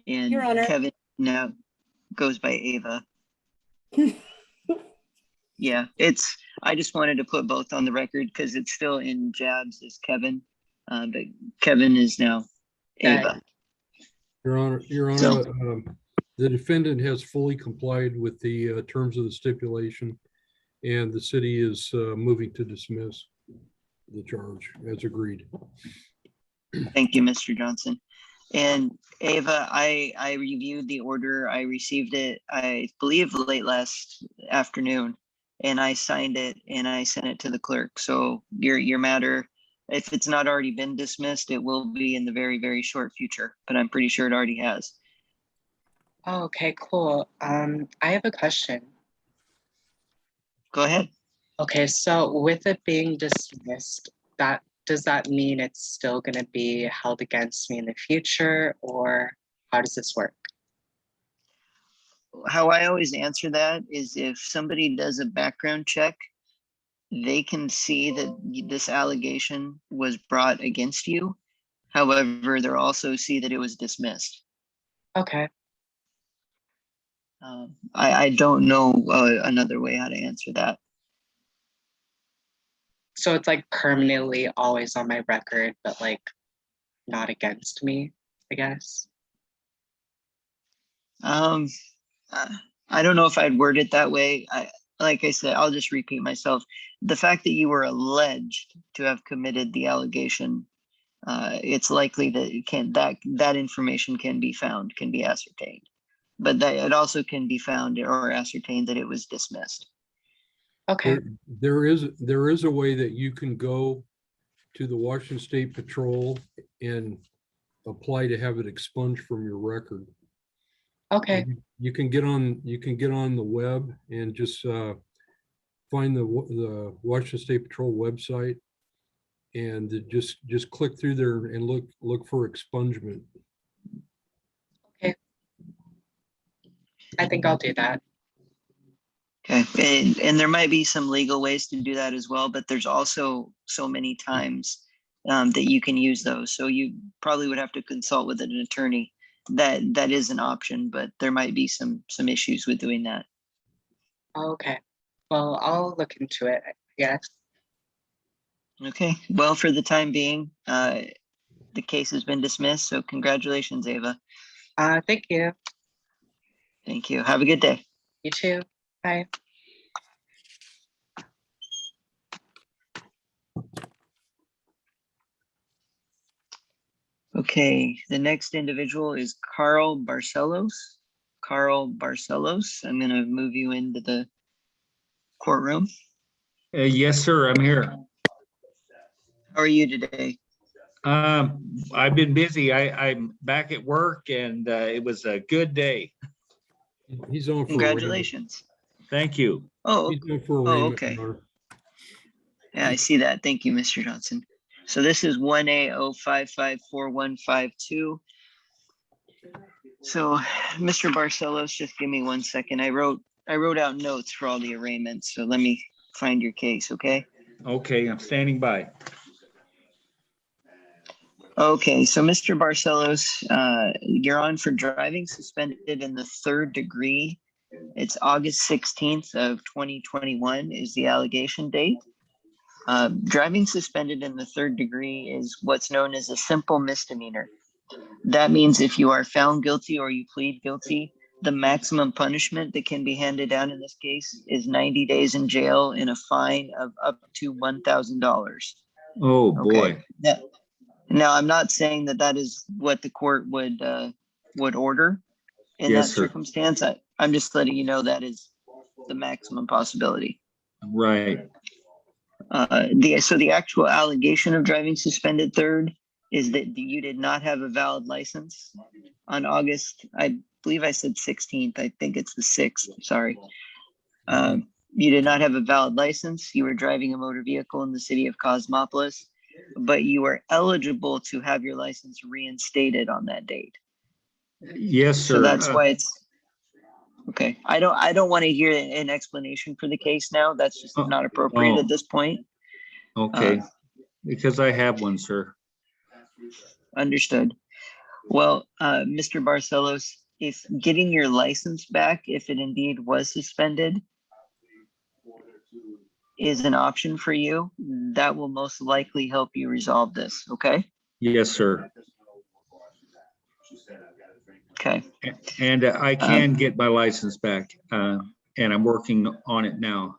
And Your Honor. Kevin now goes by Ava. Yeah, I just wanted to put both on the record because it's still in Jabs as Kevin, but Kevin is now Ava. Your Honor, the defendant has fully complied with the terms of the stipulation, and the city is moving to dismiss the charge as agreed. Thank you, Mr. Johnson. And Ava, I reviewed the order. I received it, I believe, late last afternoon, and I signed it and I sent it to the clerk. So your matter, if it's not already been dismissed, it will be in the very, very short future, but I'm pretty sure it already has. Oh, okay, cool. I have a question. Go ahead. Okay, so with it being dismissed, does that mean it's still going to be held against me in the future, or how does this work? How I always answer that is if somebody does a background check, they can see that this allegation was brought against you. However, they'll also see that it was dismissed. Okay. I don't know another way how to answer that. So it's like permanently always on my record, but like not against me, I guess. I don't know if I'd word it that way. Like I said, I'll just repeat myself. The fact that you were alleged to have committed the allegation, it's likely that that information can be found, can be ascertained, but that it also can be found or ascertained that it was dismissed. Okay. There is a way that you can go to the Washington State Patrol and apply to have it expunged from your record. Okay. You can get on the web and just find the Washington State Patrol website and just click through there and look for expungement. Okay. I think I'll do that. Okay, and there might be some legal ways to do that as well, but there's also so many times that you can use those. So you probably would have to consult with an attorney. That is an option, but there might be some issues with doing that. Okay. Well, I'll look into it, I guess. Okay, well, for the time being, the case has been dismissed, so congratulations, Ava. Thank you. Thank you. Have a good day. You too. Bye. Okay, the next individual is Carl Barcelos. Carl Barcelos, I'm going to move you into the courtroom. Yes, sir, I'm here. How are you today? I've been busy. I'm back at work and it was a good day. He's on for Congratulations. Thank you. Oh, He's on for okay. Yeah, I see that. Thank you, Mr. Johnson. So this is 1A05545152. So, Mr. Barcelos, just give me 1 second. I wrote out notes for all the arraignments. So let me find your case, okay? Okay, I'm standing by. Okay, so Mr. Barcelos, you're on for driving suspended in the 3rd degree. It's August 16th of 2021 is the allegation date. Driving suspended in the 3rd degree is what's known as a simple misdemeanor. That means if you are found guilty or you plead guilty, the maximum punishment that can be handed down in this case is 90 days in jail and a fine of up to $1,000. Oh, boy. Okay. Now, I'm not saying that is what the court would order in that circumstance. I'm just letting you know that is the maximum possibility. Right. So the actual allegation of driving suspended 3rd is that you did not have a valid license on August, I believe I said 16th. I think it's the 6th. Sorry. You did not have a valid license. You were driving a motor vehicle in the city of Cosmopolis, but you were eligible to have your license reinstated on that date. Yes, sir. So that's why it's okay. I don't want to hear an explanation for the case now. That's just not appropriate at this point. Okay, because I have one, sir. Understood. Well, Mr. Barcelos, if getting your license back, if it indeed was suspended, is an option for you, that will most likely help you resolve this, okay? Yes, sir. Okay. And I can get my license back, and I'm working on it now.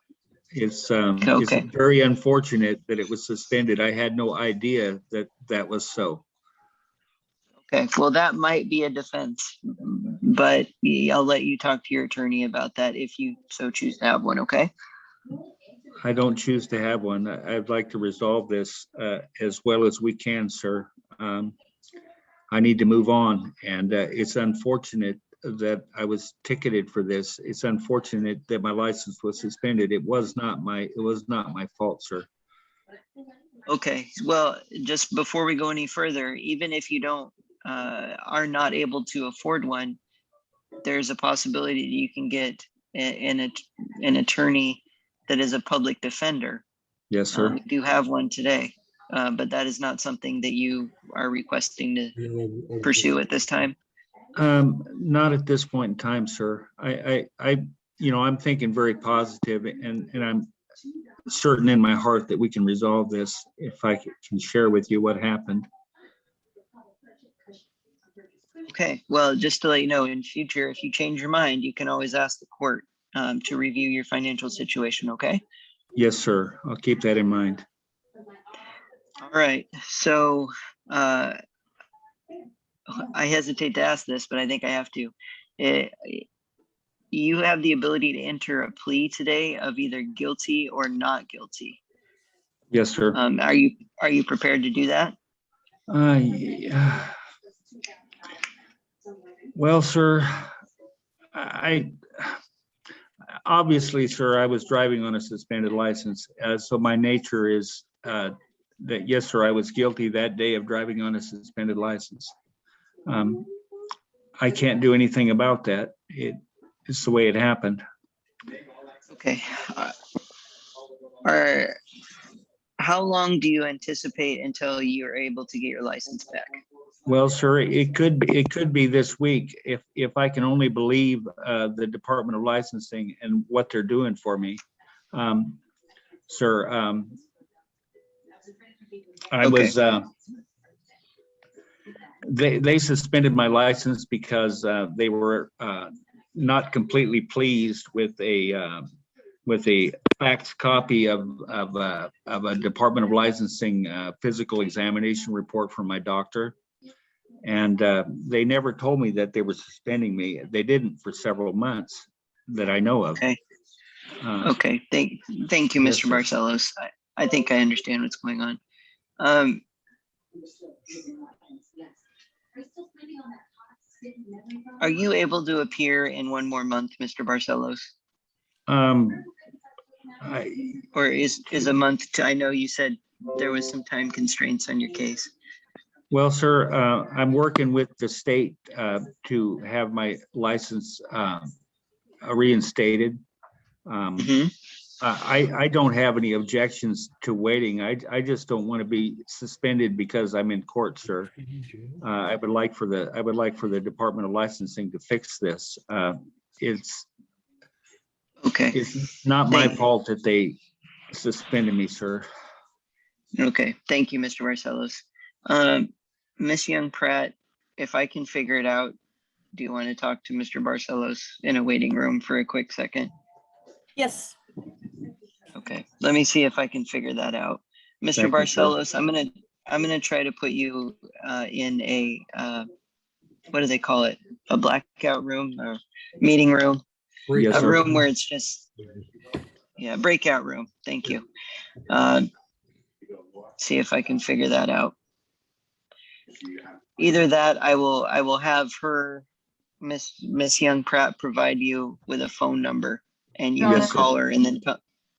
It's Okay. very unfortunate that it was suspended. I had no idea that that was so. Okay, well, that might be a defense, but I'll let you talk to your attorney about that if you so choose to have one, okay? I don't choose to have one. I'd like to resolve this as well as we can, sir. I need to move on, and it's unfortunate that I was ticketed for this. It's unfortunate that my license was suspended. It was not my fault, sir. Okay, well, just before we go any further, even if you don't are not able to afford one, there's a possibility that you can get an attorney that is a public defender. Yes, sir. We do have one today, but that is not something that you are requesting to pursue at this time. Not at this point in time, sir. I'm thinking very positive, and I'm certain in my heart that we can resolve this if I can share with you what happened. Okay, well, just to let you know, in future, if you change your mind, you can always ask the court to review your financial situation, okay? Yes, sir. I'll keep that in mind. All right, so I hesitate to ask this, but I think I have to. You have the ability to enter a plea today of either guilty or not guilty. Yes, sir. Are you prepared to do that? Yeah. Well, sir, I obviously, sir, I was driving on a suspended license. So my nature is that, yes, sir, I was guilty that day of driving on a suspended license. I can't do anything about that. It's the way it happened. Okay. How long do you anticipate until you're able to get your license back? Well, sir, it could be this week if I can only believe the Department of Licensing and what they're doing for me. Sir, I was they suspended my license because they were not completely pleased with a faxed copy of a Department of Licensing physical examination report from my doctor. And they never told me that they were suspending me. They didn't for several months that I know of. Okay. Okay. Thank you, yes, Mr. Barcelos. I think I understand what's going on. Are you able to appear in one more month, Mr. Barcelos? Or is a month I know you said there was some time constraints on your case. Well, sir, I'm working with the state to have my license reinstated. I don't have any objections to waiting. I just don't want to be suspended because I'm in court, sir. I would like for the Department of Licensing to fix this. It's not my fault that they suspended me, sir. Okay, thank you, Mr. Barcelos. Miss Young Pratt, if I can figure it out, do you want to talk to Mr. Barcelos in a waiting room for a quick second? Yes. Okay, let me see if I can figure that out. Mr. Barcelos, I'm gonna try to put you in a what do they call it? A blackout room or meeting room? Yes, a room where it's just breakout room. Thank you. See if I can figure that out. Either that, I will have her, Miss Young Pratt, provide you with a phone number, and you can call her and then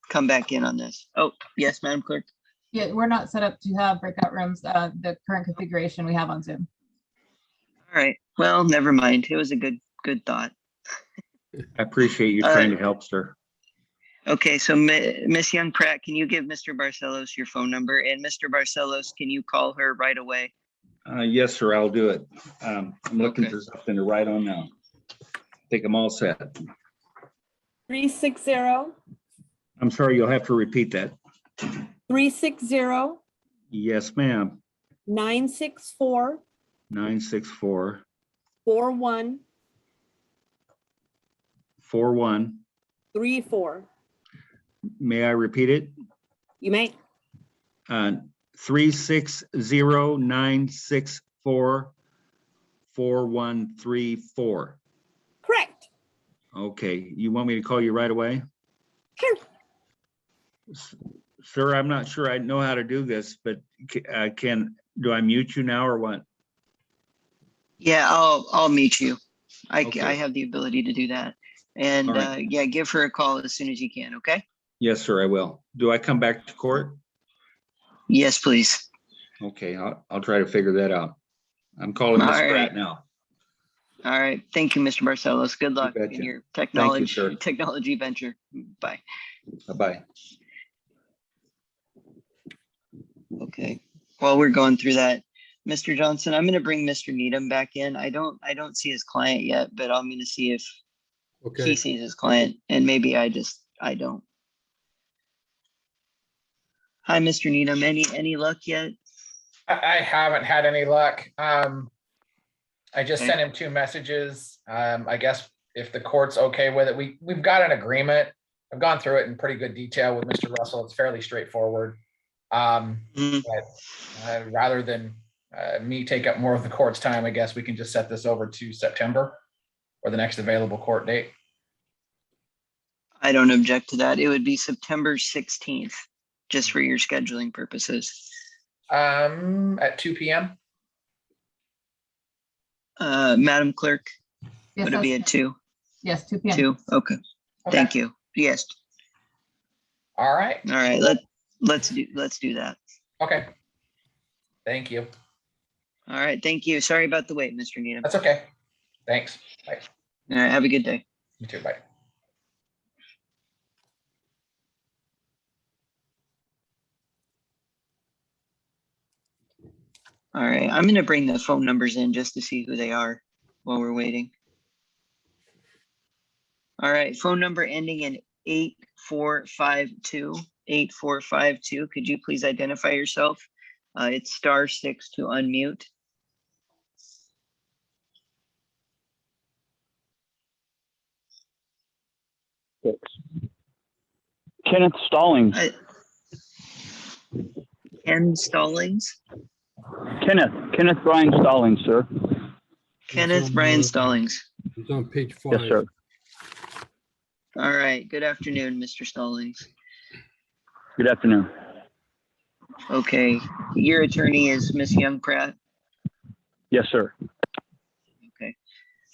come back in on this. Oh, yes, Madam Clerk. Yeah, we're not set up to have breakout rooms. The current configuration we have on Zoom. All right. Well, never mind. It was a good thought. I appreciate you trying to help, sir. Okay, so Miss Young Pratt, can you give Mr. Barcelos your phone number? And Mr. Barcelos, can you call her right away? Yes, sir, I'll do it. I'm looking for something to write on now. I think I'm all set. 360. I'm sorry, you'll have to repeat that. 360. Yes, ma'am. 964. 964. 41. 41. 34. may I repeat it? You may. 360-964-4134. Correct. Okay, you want me to call you right away? Sure. Sir, I'm not sure I know how to do this, but do I mute you now or what? Yeah, I'll meet you. I Okay. have the ability to do that. And All right. yeah, give her a call as soon as you can, okay? Yes, sir, I will. Do I come back to court? Yes, please. Okay, I'll try to figure that out. I'm calling All Miss right. Pratt now. All right. Thank you, Mr. Barcelos. Good luck betcha. in your Thank you, sir. technology venture. Bye. Bye-bye. Okay. While we're going through that, Mr. Johnson, I'm going to bring Mr. Needham back in. I don't see his client yet, but I'm going to see if he sees his client, and maybe I don't. Hi, Mr. Needham. Any luck yet? I haven't had any luck. I just Okay. sent him 2 messages. I guess if the court's okay with it, we've got an agreement. I've gone through it in pretty good detail with Mr. Russell. It's fairly straightforward. But rather than me take up more of the court's time, I guess we can just set this over to September or the next available court date. I don't object to that. It would be September 16th, just for your scheduling purposes. At 2 p.m. Madam Clerk, Yes, would it be at 2? Yes, 2 p.m. 2? Okay. Thank you. Yes. All right. All right. Let's do that. Okay. Thank you. All right. Thank you. Sorry about the wait, Mr. Needham. That's okay. Thanks. Bye. All right. Have a good day. You too. Bye. All right. I'm going to bring the phone numbers in just to see who they are while we're waiting. All right. Phone number ending in 8452. 8452. Could you please identify yourself? It's *6 to unmute. Kenneth Stallings. Ken Stallings. Kenneth Brian Stallings, sir. Kenneth Brian Stallings. It's on page 5. Yes, sir. All right. Good afternoon, Mr. Stallings. Good afternoon. Okay. Your attorney is Miss Young Pratt. Yes, sir. Okay.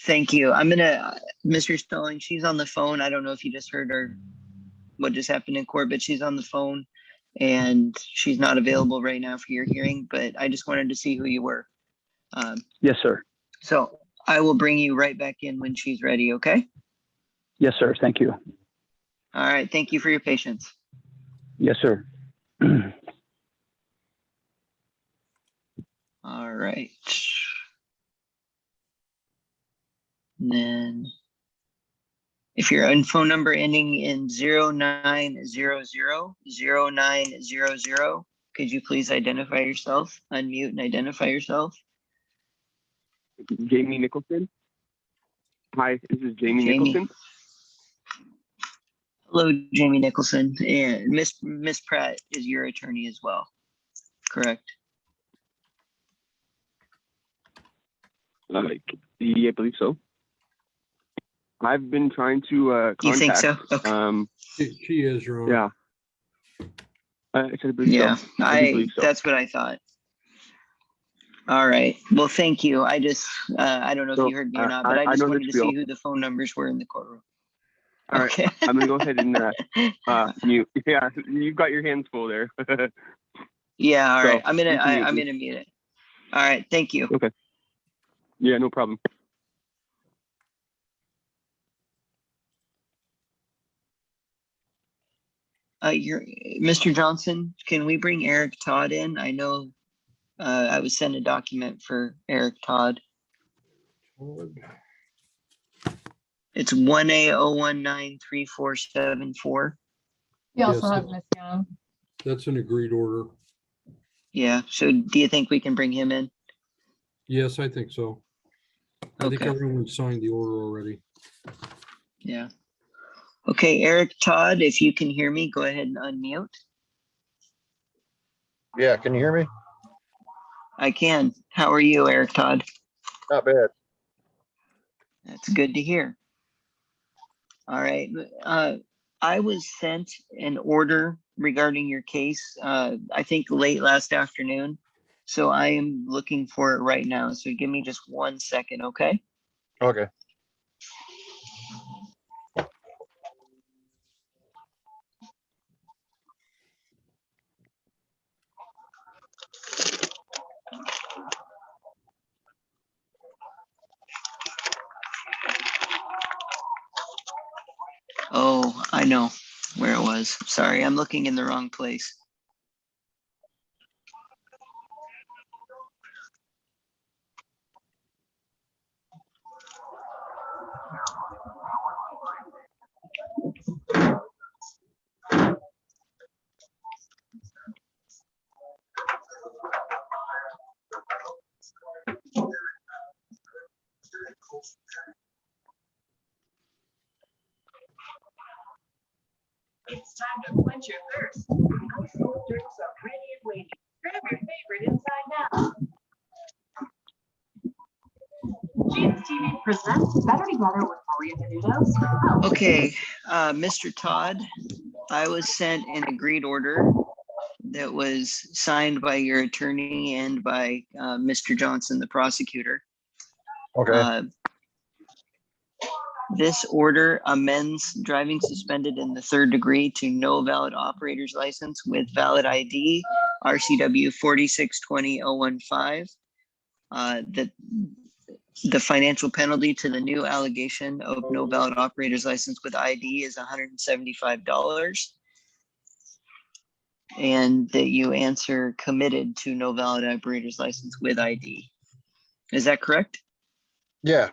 Thank you. I'm gonna, Mr. Stallings, she's on the phone. I don't know if you just heard her, what just happened in court, but she's on the phone and she's not available right now for your hearing, but I just wanted to see who you were. Yes, sir. So I will bring you right back in when she's ready, okay? Yes, sir. Thank you. All right. Thank you for your patience. Yes, sir. All right. And then if your phone number ending in 0900, 0900, could you please identify yourself? Unmute and identify yourself. Jamie Nicholson. Hi, this is Jamie Nicholson. Hello, Jamie Nicholson. And Miss Pratt is your attorney as well, correct? Yeah, I believe so. I've been trying to contact. You think so? Okay. She is, Your Honor. Yeah. I believe Yeah, so. I do believe so. that's what I thought. All right. Well, thank you. I just, I don't know if you heard me or not, but I just wanted to see who the phone numbers were in the courtroom. All right. Okay. I'm gonna go ahead and mute. Yeah, you've got your hands full there. Yeah. All So, right. I'm gonna continue, mute it. All right. Thank you. Okay. Yeah, no problem. Mr. Johnson, can we bring Eric Todd in? I know I was sent a document for Eric Todd. It's 1A0193474. You also Yes, have Miss Young. That's an agreed order. Yeah. So do you think we can bring him in? Yes, I think so. I think Okay. everyone signed the order already. Yeah. Okay, Eric Todd, if you can hear me, go ahead and unmute. Yeah, can you hear me? I can. How are you, Eric Todd? Not bad. That's good to hear. All right. I was sent an order regarding your case, I think late last afternoon. So I am looking for it right now. So give me just 1 second, okay? Okay. Oh, I know where it was. Sorry, I'm looking in the wrong place. It's time to quench your thirst. Ice cold drinks are ready and waiting. Grab your favorite inside now. Jesus TV presents Better Together with Maria Menudo. Okay, Mr. Todd, I was sent an agreed order that was signed by your attorney and by Mr. Johnson, the prosecutor. Okay. This order amends driving suspended in the 3rd degree to no valid operator's license with valid ID, RCW 4620015. The financial penalty to the new allegation of no valid operator's license with ID is $175. And that you answer committed to no valid operator's license with ID. Is that correct? Yeah.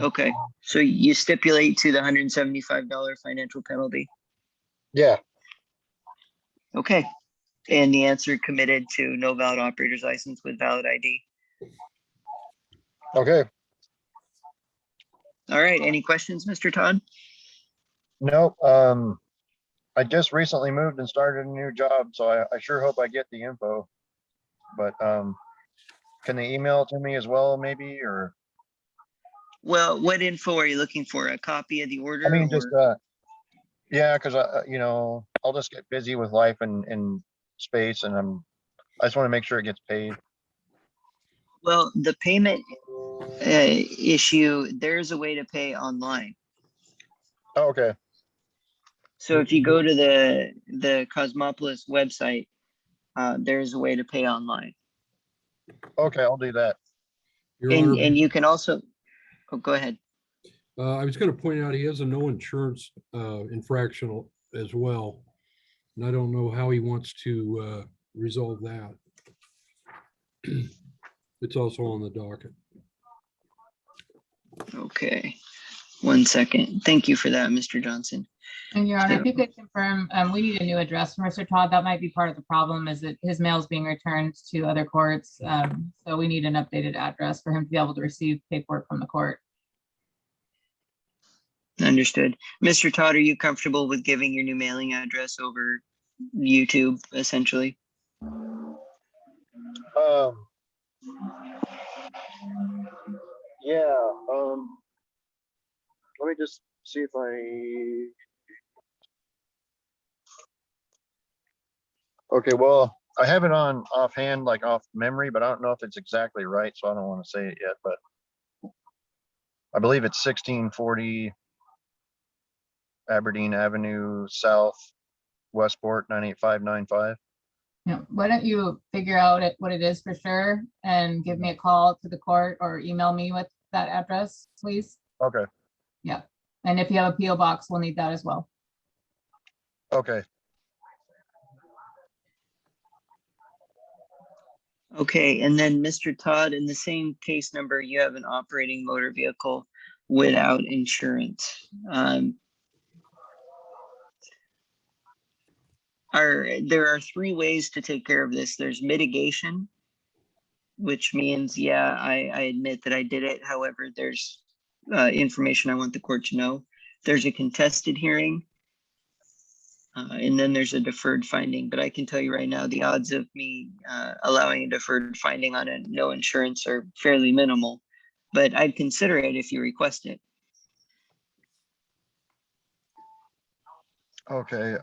Okay, so you stipulate to the $175 financial penalty? Yeah. Okay, and the answer committed to no valid operator's license with valid ID. Okay. All right, any questions, Mr. Todd? No, I just recently moved and started a new job, so I sure hope I get the info. But can they email it to me as well, maybe, or? Well, what info are you looking for? A copy of the order? I mean, just or- yeah, because I'll just get busy with life and space, and I just want to make sure it gets paid. Well, the payment issue, there's a way to pay online. Oh, okay. So if you go to the Cosmopolis website, there's a way to pay online. Okay, I'll do that. Your And Honor, you can also, oh, go ahead. I was going to point out he has a no insurance infraction as well. And I don't know how he wants to resolve that. It's also on the docket. Okay, 1 second. Thank you for that, Mr. Johnson. And Your Honor, if you could confirm, we need a new address for Mr. Todd. That might be part of the problem, is that his mail is being returned to other courts. So we need an updated address for him to be able to receive paperwork from the court. Understood. Mr. Todd, are you comfortable with giving your new mailing address over YouTube, essentially? Yeah, let me just see if okay, well, I have it on offhand, like off memory, but I don't know if it's exactly right, so I don't want to say it yet, but I believe it's 1640 Aberdeen Avenue South, Westport, 98595. Yeah, why don't you figure out what it is for sure and give me a call to the court or email me with that address, please? Okay. Yeah, and if you have a PO box, we'll need that as well. Okay. Okay, and then Mr. Todd, in the same case number, you have an operating motor vehicle without insurance. There are 3 ways to take care of this. There's mitigation, which means, yeah, I admit that I did it. However, there's information I want the court to know. there's a contested hearing. And then there's a deferred finding, but I can tell you right now, the odds of me allowing a deferred finding on a no insurance are fairly minimal, but I'd consider it if you request it. Okay,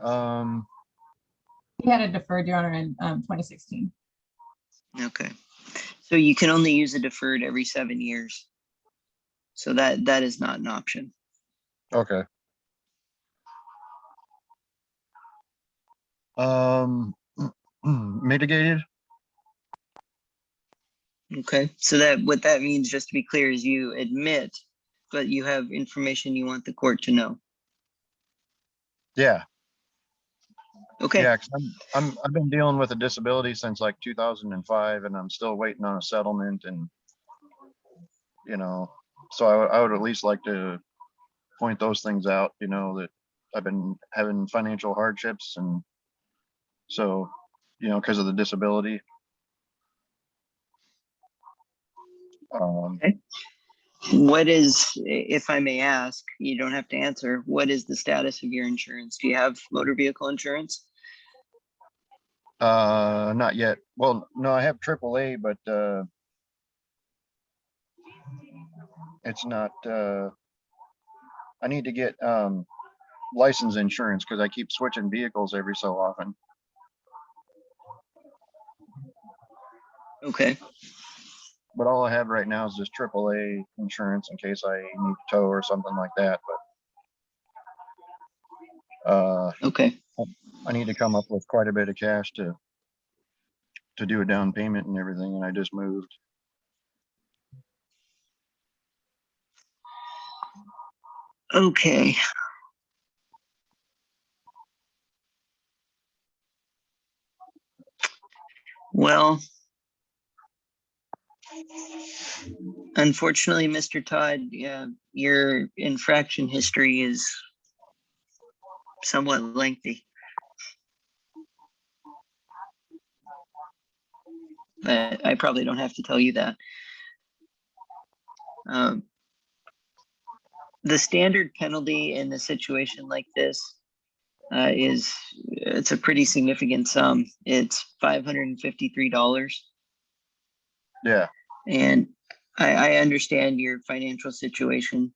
We had it deferred, Your Honor, in 2016. Okay. So you can only use a deferred every 7 years. So that is not an option. okay. Mitigated? Okay. So that what that means, just to be clear, is you admit, but you have information you want the court to know. Yeah. Okay. Yeah, 'cause I've been dealing with a disability since like 2005 and I'm still waiting on a settlement and, you know, so I would at least like to point those things out, you know, that I've been having financial hardships and so, you know, because of the disability. Okay. What is, if I may ask, you don't have to answer, what is the status of your insurance? Do you have motor vehicle insurance? Not yet. Well, no, I have AAA, but it's not, I need to get license insurance because I keep switching vehicles every so often. Okay. But all I have right now is just AAA insurance in case I need to tow or something like that, but okay. I need to come up with quite a bit of cash to do a down payment and everything, and I just moved. Okay. Well, unfortunately, Mr. Todd, your infraction history is somewhat lengthy. I probably don't have to tell you that. The standard penalty in a situation like this it's a pretty significant sum. It's $553. Yeah. And I understand your financial situation,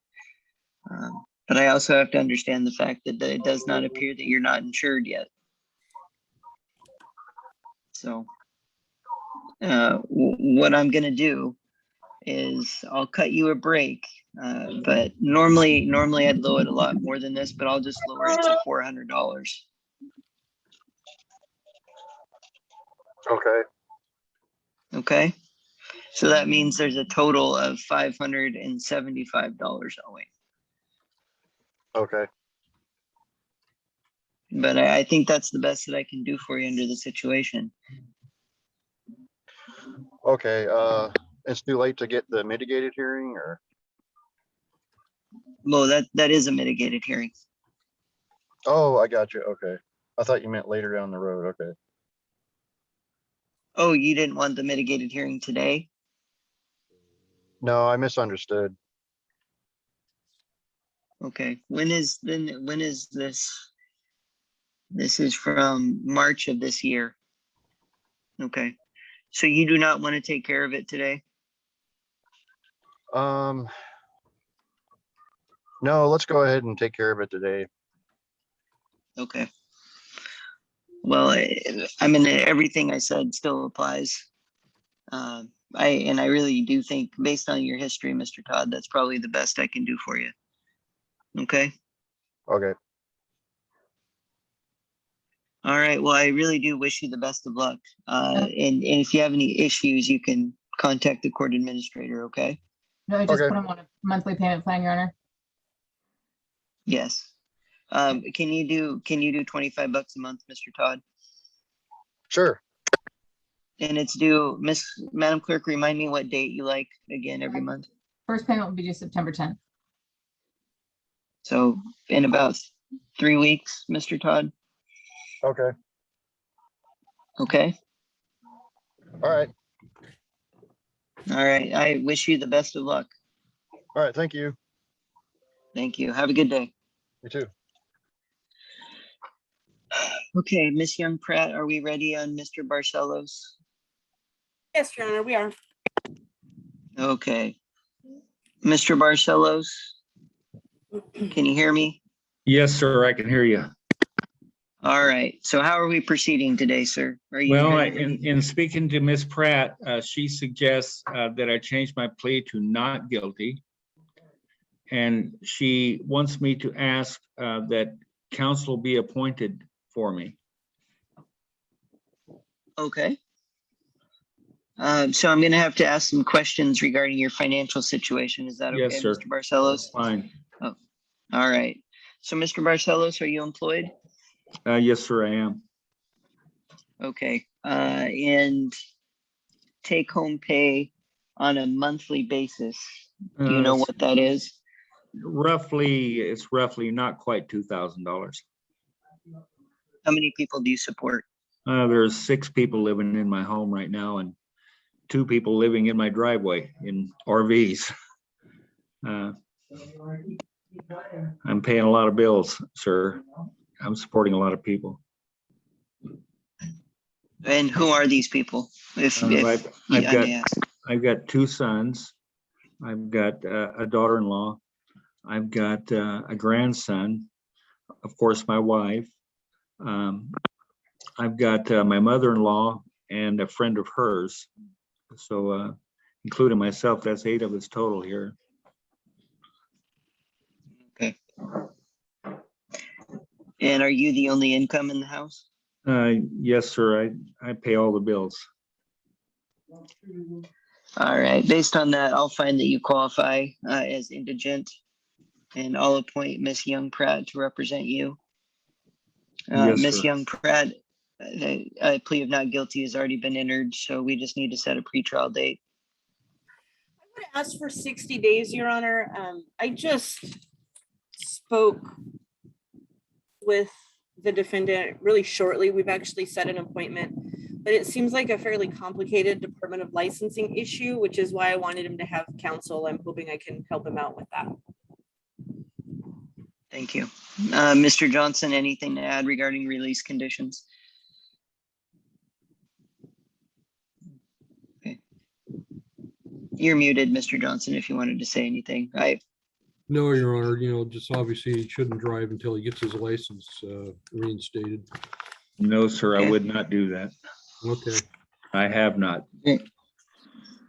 but I also have to understand the fact that it does not appear that you're not insured yet. So what I'm going to do is I'll cut you a break, but normally I'd lower it a lot more than this, but I'll just lower it to $400. Okay. Okay. So that means there's a total of $575 owing. Okay. But I think that's the best that I can do for you under the situation. Okay. It's too late to get the mitigated hearing, or? Well, that is a mitigated hearing. Oh, I got you. Okay. I thought you meant later down the road. Okay. Oh, you didn't want the mitigated hearing today? No, I misunderstood. Okay. When is this? This is from March of this year. Okay. So you do not want to take care of it today? No, let's go ahead and take care of it today. Okay. Well, I mean, everything I said still applies. I really do think, based on your history, Mr. Todd, that's probably the best I can do for you. Okay. Okay. All right. Well, I really do wish you the best of luck. And if you have any issues, you can contact the court administrator. Okay. No, just put them on a monthly payment plan, Your Honor. Yes. Can you do $25 a month, Mr. Todd? Sure. And it's due, Madam Clerk, remind me what date you like again every month. First payment will be due September 10th. So in about 3 weeks, Mr. Todd. Okay. Okay. All right. All right. I wish you the best of luck. All right. Thank you. Thank you. Have a good day. You too. Okay, Miss Young Pratt, are we ready on Mr. Barcelos? Yes, Your Honor, we are. Okay. Mr. Barcelos, can you hear me? Yes, sir, I can hear you. All right, so how are we proceeding today, sir? Are you Well, good? in speaking to Miss Pratt, she suggests that I change my plea to not guilty. And she wants me to ask that counsel be appointed for me. Okay. So I'm gonna have to ask some questions regarding your financial situation. Is that okay, Yes, sir. Mr. Barcelos? Fine. Oh, all right. So Mr. Barcelos, are you employed? Yes, sir, I am. Okay, and take home pay on a monthly basis. Do you know what that is? It's roughly not quite $2,000. How many people do you support? There's 6 people living in my home right now and 2 people living in my driveway in RVs. I'm paying a lot of bills, sir. I'm supporting a lot of people. And who are these people? I've got 2 sons. I've got a daughter-in-law. I've got a grandson, of course, my wife. I've got my mother-in-law and a friend of hers. So including myself, that's 8 of us total here. Okay. And are you the only income in the house? Yes, sir. I pay all the bills. All right. Based on that, I'll find that you qualify as indigent, and I'll appoint Miss Young Pratt to represent you. Yes, Miss sir. Young Pratt, a plea of not guilty has already been entered, so we just need to set a pretrial date. I would ask for 60 days, Your Honor. I just spoke with the defendant really shortly. We've actually set an appointment, but it seems like a fairly complicated Department of Licensing issue, which is why I wanted him to have counsel. I'm hoping I can help him out with that. Thank you. Mr. Johnson, anything to add regarding release conditions? Okay. You're muted, Mr. Johnson, if you wanted to say anything. No, Your Honor, just obviously he shouldn't drive until he gets his license reinstated. No, sir, I would not do that. Okay. I have not.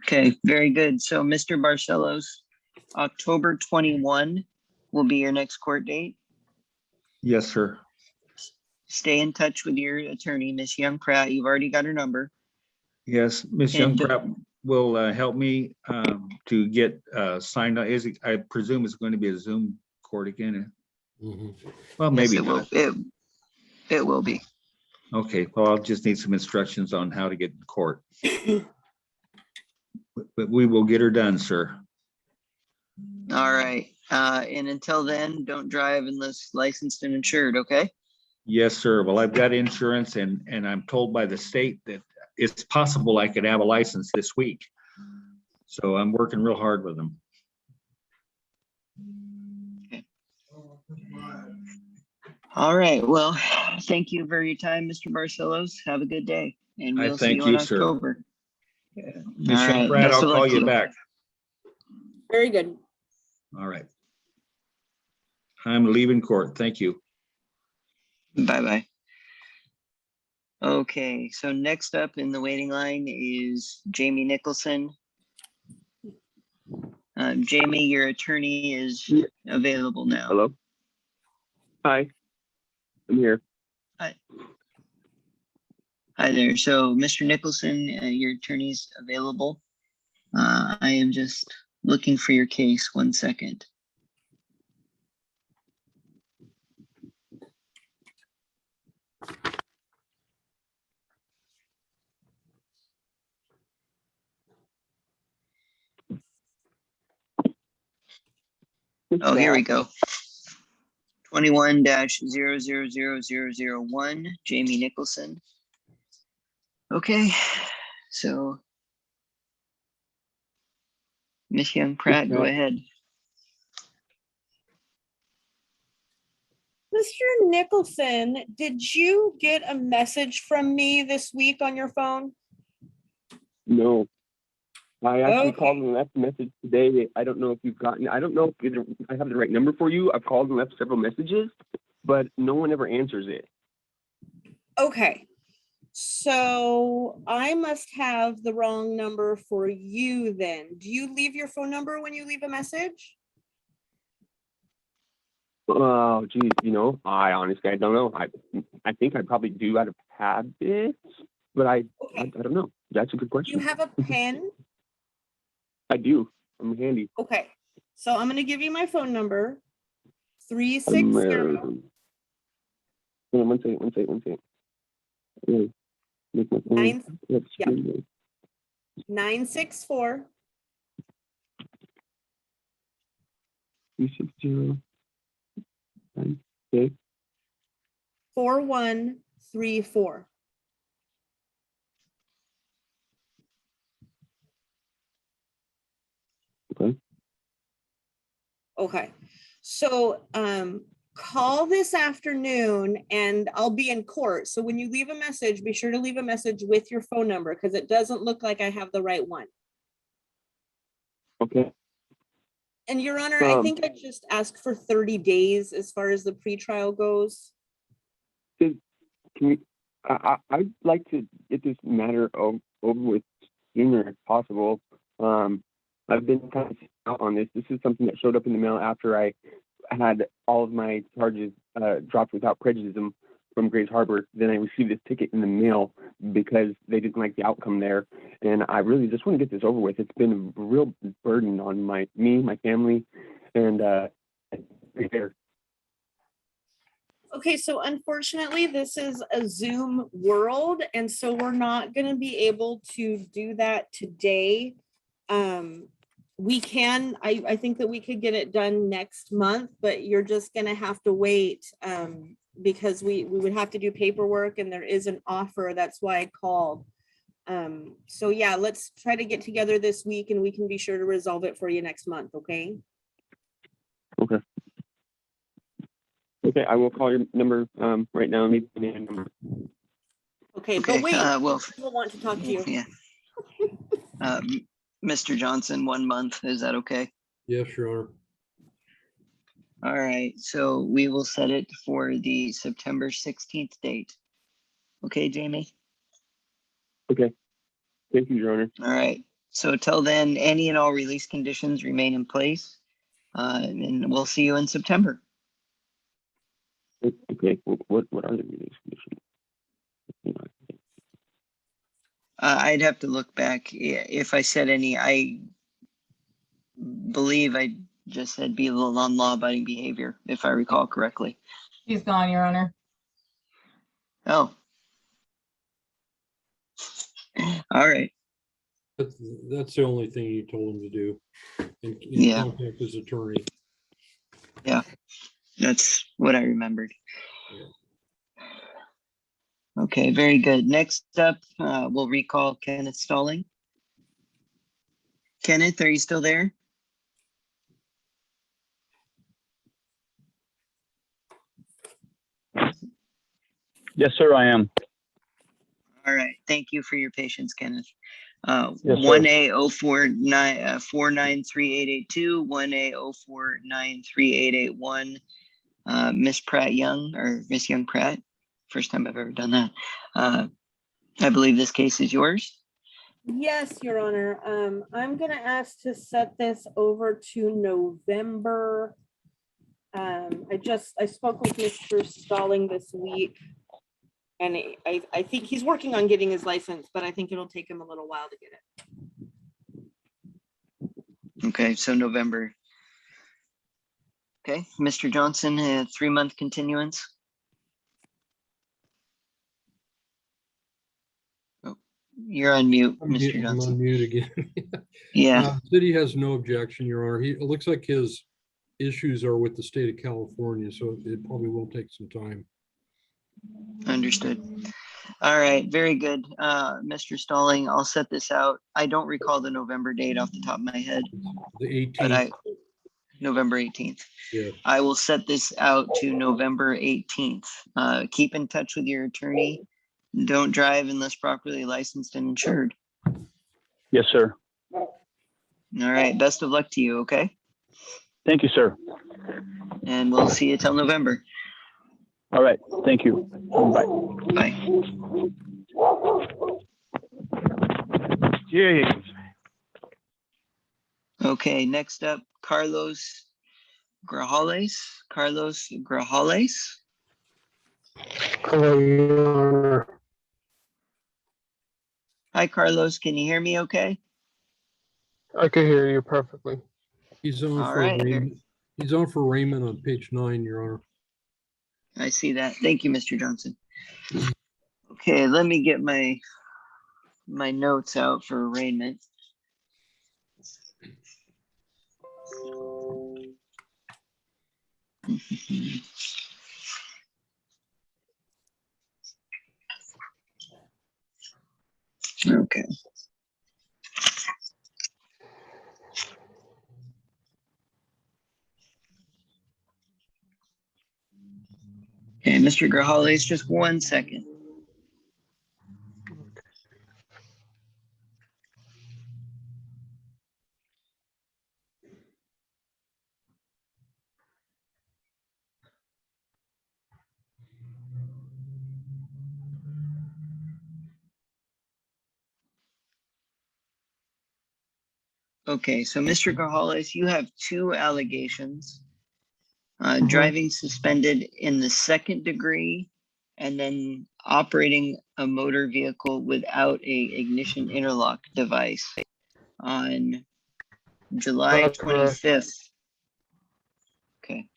Okay, very good. So Mr. Barcelos, October 21 will be your next court date. Yes, sir. Stay in touch with your attorney, Miss Young Pratt. You've already got her number. Yes, Miss Young Pratt will help me to get signed up. I presume it's going to be a Zoom court again. Well, maybe yes, it will be. Okay, well, I'll just need some instructions on how to get in court. But we will get her done, sir. All right. And until then, don't drive unless licensed and insured, okay? Yes, sir. Well, I've got insurance and I'm told by the state that it's possible I could have a license this week. So I'm working real hard with them. Okay. All right. Well, thank you for your time, Mr. Barcelos. Have a good day. And we'll see you in October. Ms. Young Pratt, I'll call you back. Very good. All right. I'm leaving court. Thank you. Bye-bye. Okay, so next up in the waiting line is Jamie Nicholson. Jamie, your attorney is available now. Hello. Hi, I'm here. Hi. Hi there. So Mr. Nicholson, your attorney's available. I am just looking for your case. 1 second. Oh, here we go. 21-000001, Jamie Nicholson. Okay, so Miss Young Pratt, go ahead. Mr. Nicholson, did you get a message from me this week on your phone? No, I actually Okay. called and left a message today. I don't know if you've gotten, I don't know if I have the right number for you. I've called and left several messages, but no one ever answers it. Okay. So I must have the wrong number for you then. Do you leave your phone number when you leave a message? Oh, geez, I honestly, I don't know. I think I probably do out of habit, but I don't know. That's a good Do question. you have a pen? I do. I'm handy. Okay. So I'm going to give you my phone number. I'm, 360 hold on, one second. Yeah, make my phone. Nine- Let's yeah. screen there. 964 360. Okay. 4134. Okay. Okay. So call this afternoon and I'll be in court. So when you leave a message, be sure to leave a message with your phone number because it doesn't look like I have the right one. Okay. And Your Honor, I think I just asked for 30 days as far as the pretrial goes. Can we? I'd like to get this matter over with sooner if possible. I've been kind of out on this. This is something that showed up in the mail after I had all of my charges dropped without prejudice from Grays Harbor. Then I received this ticket in the mail because they didn't like the outcome there. And I really just want to get this over with. It's been a real burden on my family, and there. Okay, so unfortunately, this is a Zoom world, and so we're not going to be able to do that today. We can, I think that we could get it done next month, but you're just going to have to wait because we would have to do paperwork and there is an offer. That's why I called. So yeah, let's try to get together this week and we can be sure to resolve it for you next month, okay? Okay. Okay, I will call your number right now. Maybe the number. Okay, Okay, but wait, well, people want to talk to you. yeah. Mr. Johnson, 1 month, is that okay? Yes, Your Honor. All right, so we will set it for the September 16th date. Okay, Jamie? Okay. Thank you, Your Honor. All right, so till then, any and all release conditions remain in place. And we'll see you in September. Okay, what are the release conditions? I'd have to look back. If I said any, I believe I just said be on law-abiding behavior, if I recall correctly. He's gone, Your Honor. Oh. All right. That's the only thing you told him to do. And Yeah. contact his attorney. Yeah, that's what I remembered. Okay, very good. Next up, we'll recall Kenneth Stalling. Kenneth, are you still there? Yes, sir, I am. All right, thank you for your patience, Kenneth. Yes, sir. 1A049393882, 1A0493881. Miss Pratt Young, or Miss Young Pratt, first time I've ever done that. I believe this case is yours. Yes, Your Honor. I'm going to ask to set this over to November. I spoke with Mr. Stalling this week, and I think he's working on getting his license, but I think it'll take him a little while to get it. Okay, so November. Okay, Mr. Johnson, a 3-month continuance. Oh, you're on mute, Mr. I'm Johnson. on mute again. Yeah. City has no objection, Your Honor. It looks like his issues are with the state of California, so it probably will take some time. Understood. All right, very good. Mr. Stalling, I'll set this out. I don't recall the November date off the top of my head. The But 18th. November 18th. Yeah. I will set this out to November 18th. Keep in touch with your attorney. Don't drive unless properly licensed and insured. Yes, sir. All right. Best of luck to you. Okay. Thank you, sir. And we'll see you till November. All right. Thank you. Bye. Bye. Jeez. Okay. Next up, Carlos Grajales. Carlos Grajales. Hello, Your Honor. Hi, Carlos. Can you hear me okay? I can hear you perfectly. He's on All for right. Raymond. He's on for Raymond on page 9, Your Honor. I see that. Thank you, Mr. Johnson. Okay, let me get my notes out for arraignment. Okay. Okay, Mr. Grajales, just 1 second. Okay, so Mr. Grajales, you have 2 allegations. Driving suspended in the 2nd degree, and then operating a motor vehicle without a ignition interlock device on July That's correct. 25th. Okay.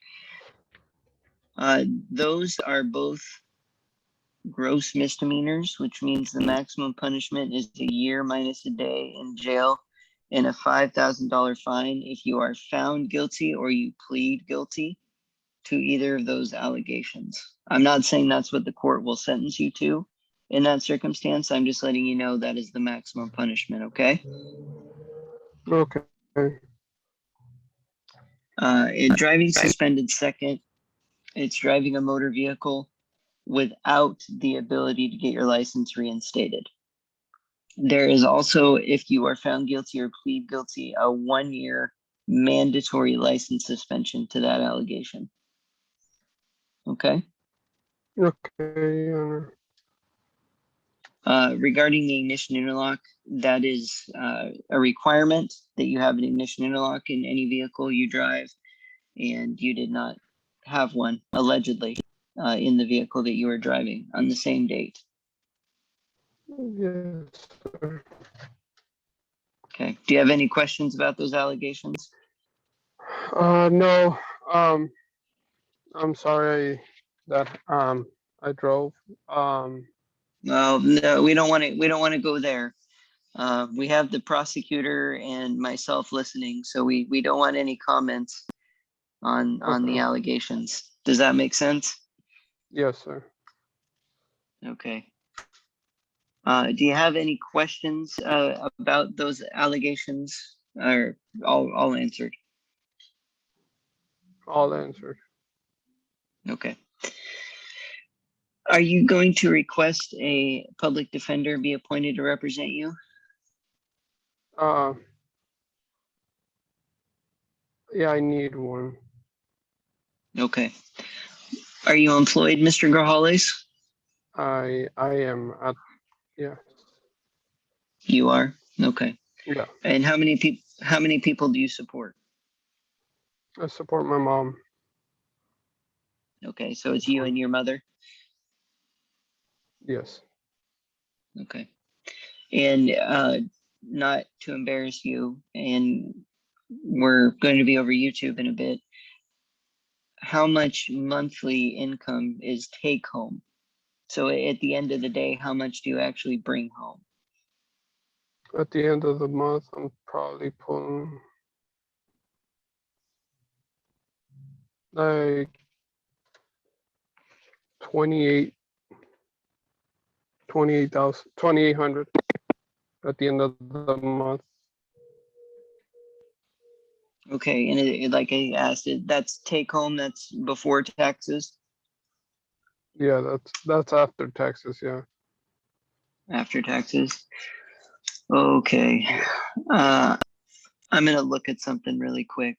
Those are both gross misdemeanors, which means the maximum punishment is a year minus a day in jail and a $5,000 fine if you are found guilty or you plead guilty to either of those allegations. I'm not saying that's what the court will sentence you to in that circumstance. I'm just letting you know that is the maximum punishment, okay? Okay. Driving suspended 2nd, it's driving a motor vehicle without the ability to get your license reinstated. There is also, if you are found guilty or plead guilty, a 1-year mandatory license suspension to that allegation. Okay. Okay, Your Honor. Regarding the ignition interlock, that is a requirement that you have an ignition interlock in any vehicle you drive, and you did not have one, allegedly, in the vehicle that you were driving on the same date. Yes, sir. Okay. Do you have any questions about those allegations? No. I'm sorry that I drove. Well, no, we don't want to. We don't want to go there. We have the prosecutor and myself listening, so we don't want any comments on the allegations. Does that make sense? Yes, sir. Okay. Do you have any questions about those allegations, or all answered? All answered. Okay. Are you going to request a public defender be appointed to represent you? Yeah, I need one. Okay. Are you employed, Mr. Grajales? I am at, yeah. You are? Okay. Yeah. And how many people do you support? I support my mom. Okay, so it's you and your mother? Yes. Okay. And not to embarrass you, and we're going to be over YouTube in a bit, how much monthly income is take home? So at the end of the day, how much do you actually bring home? At the end of the month, I'm probably pulling like 2,800 at the end of the month. Okay, and like I asked, that's take home, that's before taxes, Yeah, that's after taxes, yeah. after taxes? Okay. I'm gonna look at something really quick.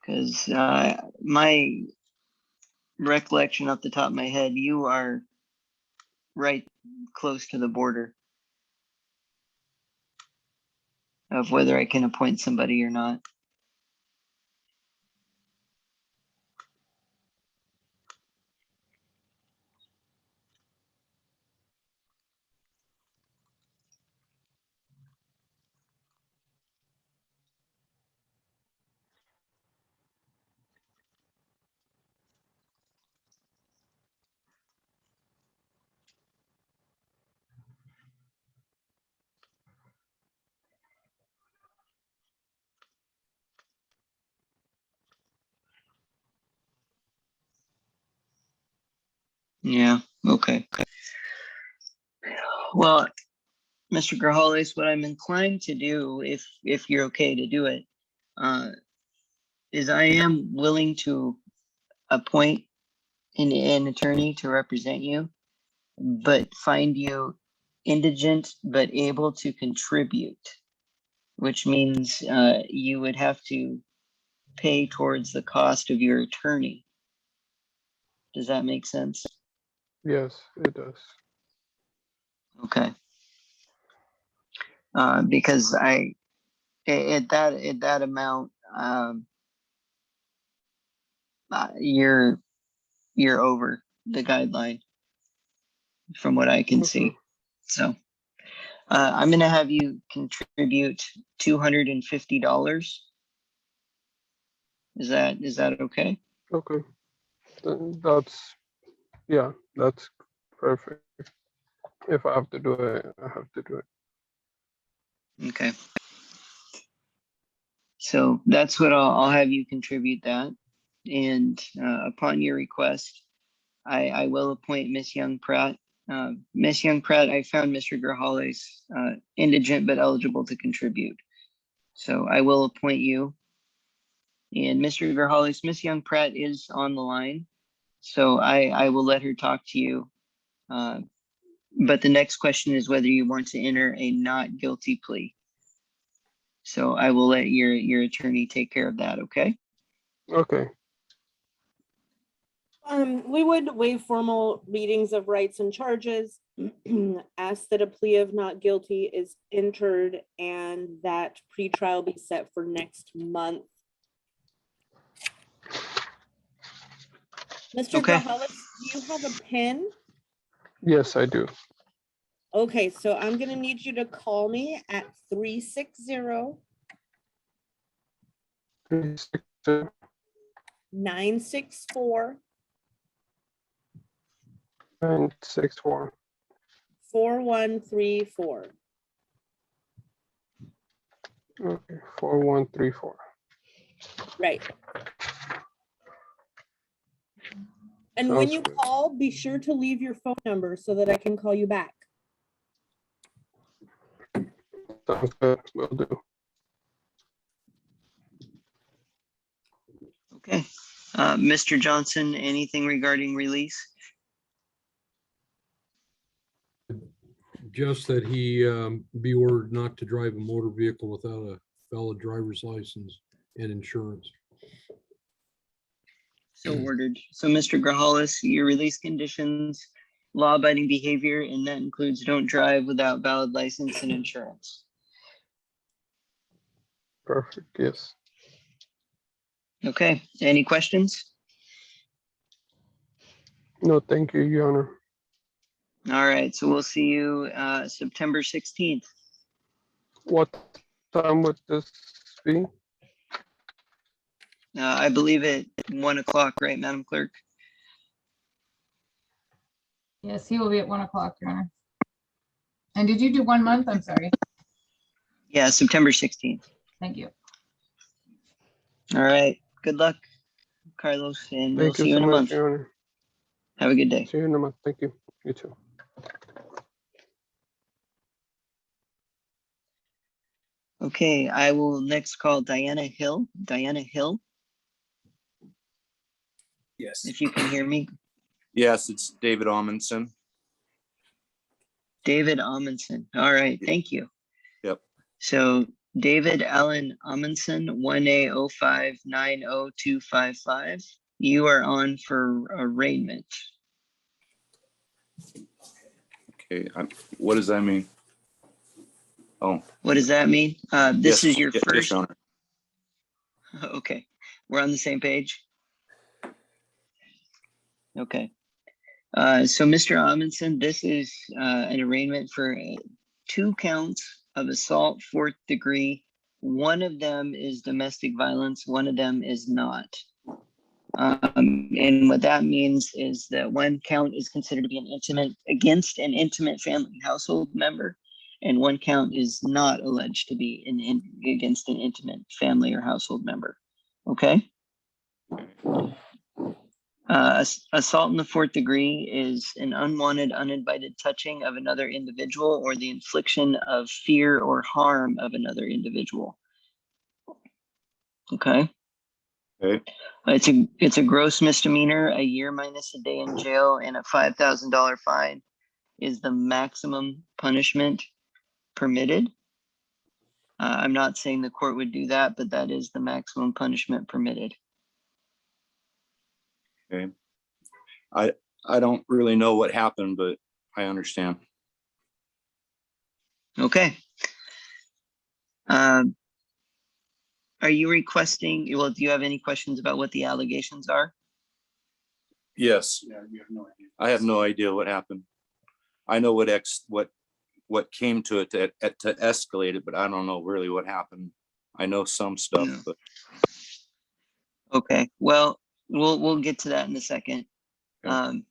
Because my recollection off the top of my head, you are right close to the border of whether I can appoint somebody or not. Yeah, okay. Well, Mr. Grajales, what I'm inclined to do, if you're okay to do it, is I am willing to appoint an attorney to represent you, but find you indigent but able to contribute, which means you would have to pay towards the cost of your attorney. Does that make sense? Yes, it does. Okay. Because at that amount, you're over the guideline from what I can see. So I'm gonna have you contribute $250. Is that okay? Okay. Then that's perfect. If I have to do it, I have to do it. Okay. So that's what I'll have you contribute that. And upon your request, I will appoint Miss Young Pratt. Miss Young Pratt, I found Mr. Grajales indigent but eligible to contribute. So I will appoint you. And Mr. Grajales, Miss Young Pratt is on the line. So I will let her talk to you. But the next question is whether you want to enter a not guilty plea. So I will let your attorney take care of that, okay? Okay. We would waive formal readings of rights and charges, ask that a plea of not guilty is entered and that pretrial be set for next month. Mr. Okay. Grajales, do you have a pen? Yes, I do. Okay, so I'm gonna need you to call me at 360 964 964 4134. Okay, 4134. Right. And when Sounds you good. call, be sure to leave your phone number so that I can call you back. Sounds good. Will do. Okay. Mr. Johnson, anything regarding release? Just that he be ordered not to drive a motor vehicle without a valid driver's license and insurance. So ordered. So Mr. Grajales, your release conditions, law-abiding behavior, and that includes don't drive without valid license and insurance. Perfect. Yes. Okay. Any questions? No, thank you, Your Honor. All right. So we'll see you September 16th. What time would this be? I believe at 1 o'clock, right, Madam Clerk? Yes, he will be at 1 o'clock, Your Honor. And did you do 1 month? I'm sorry. Yeah, September 16th. Thank you. All right. Good luck. Carlos, and we'll Thank you see you so in a much, month. Your Honor. Have a good day. See you in a month. Thank you. You too. Okay, I will next call Diana Hill. Diana Hill, Yes. if you can hear me. Yes, it's David Amundson. David Amundson. All right, thank you. Yep. So David Allen Amundson, 1A05900255. You are on for arraignment. Okay, what does that mean? Oh. What does that mean? This is your yes, first. Your Honor. Okay, we're on the same page. Okay. So Mr. Amundson, this is an arraignment for 2 counts of assault 4th degree. One of them is domestic violence, one of them is not. And what that means is that 1 count is considered to be against an intimate family household member, and 1 count is not alleged to be against an intimate family or household member. Okay? Assault in the 4th degree is an unwanted, uninvited touching of another individual or the infliction of fear or harm of another individual. Okay. Okay. It's a gross misdemeanor. A year minus a day in jail and a $5,000 fine is the maximum punishment permitted. I'm not saying the court would do that, but that is the maximum punishment permitted. Okay. I don't really know what happened, but I understand. Okay. Are you requesting, well, do you have any questions about what the allegations are? Yes. I have no idea what happened. I know what came to it to escalate it, but I don't know really what happened. I know some stuff, but okay. Well, we'll get to that in a second. Okay.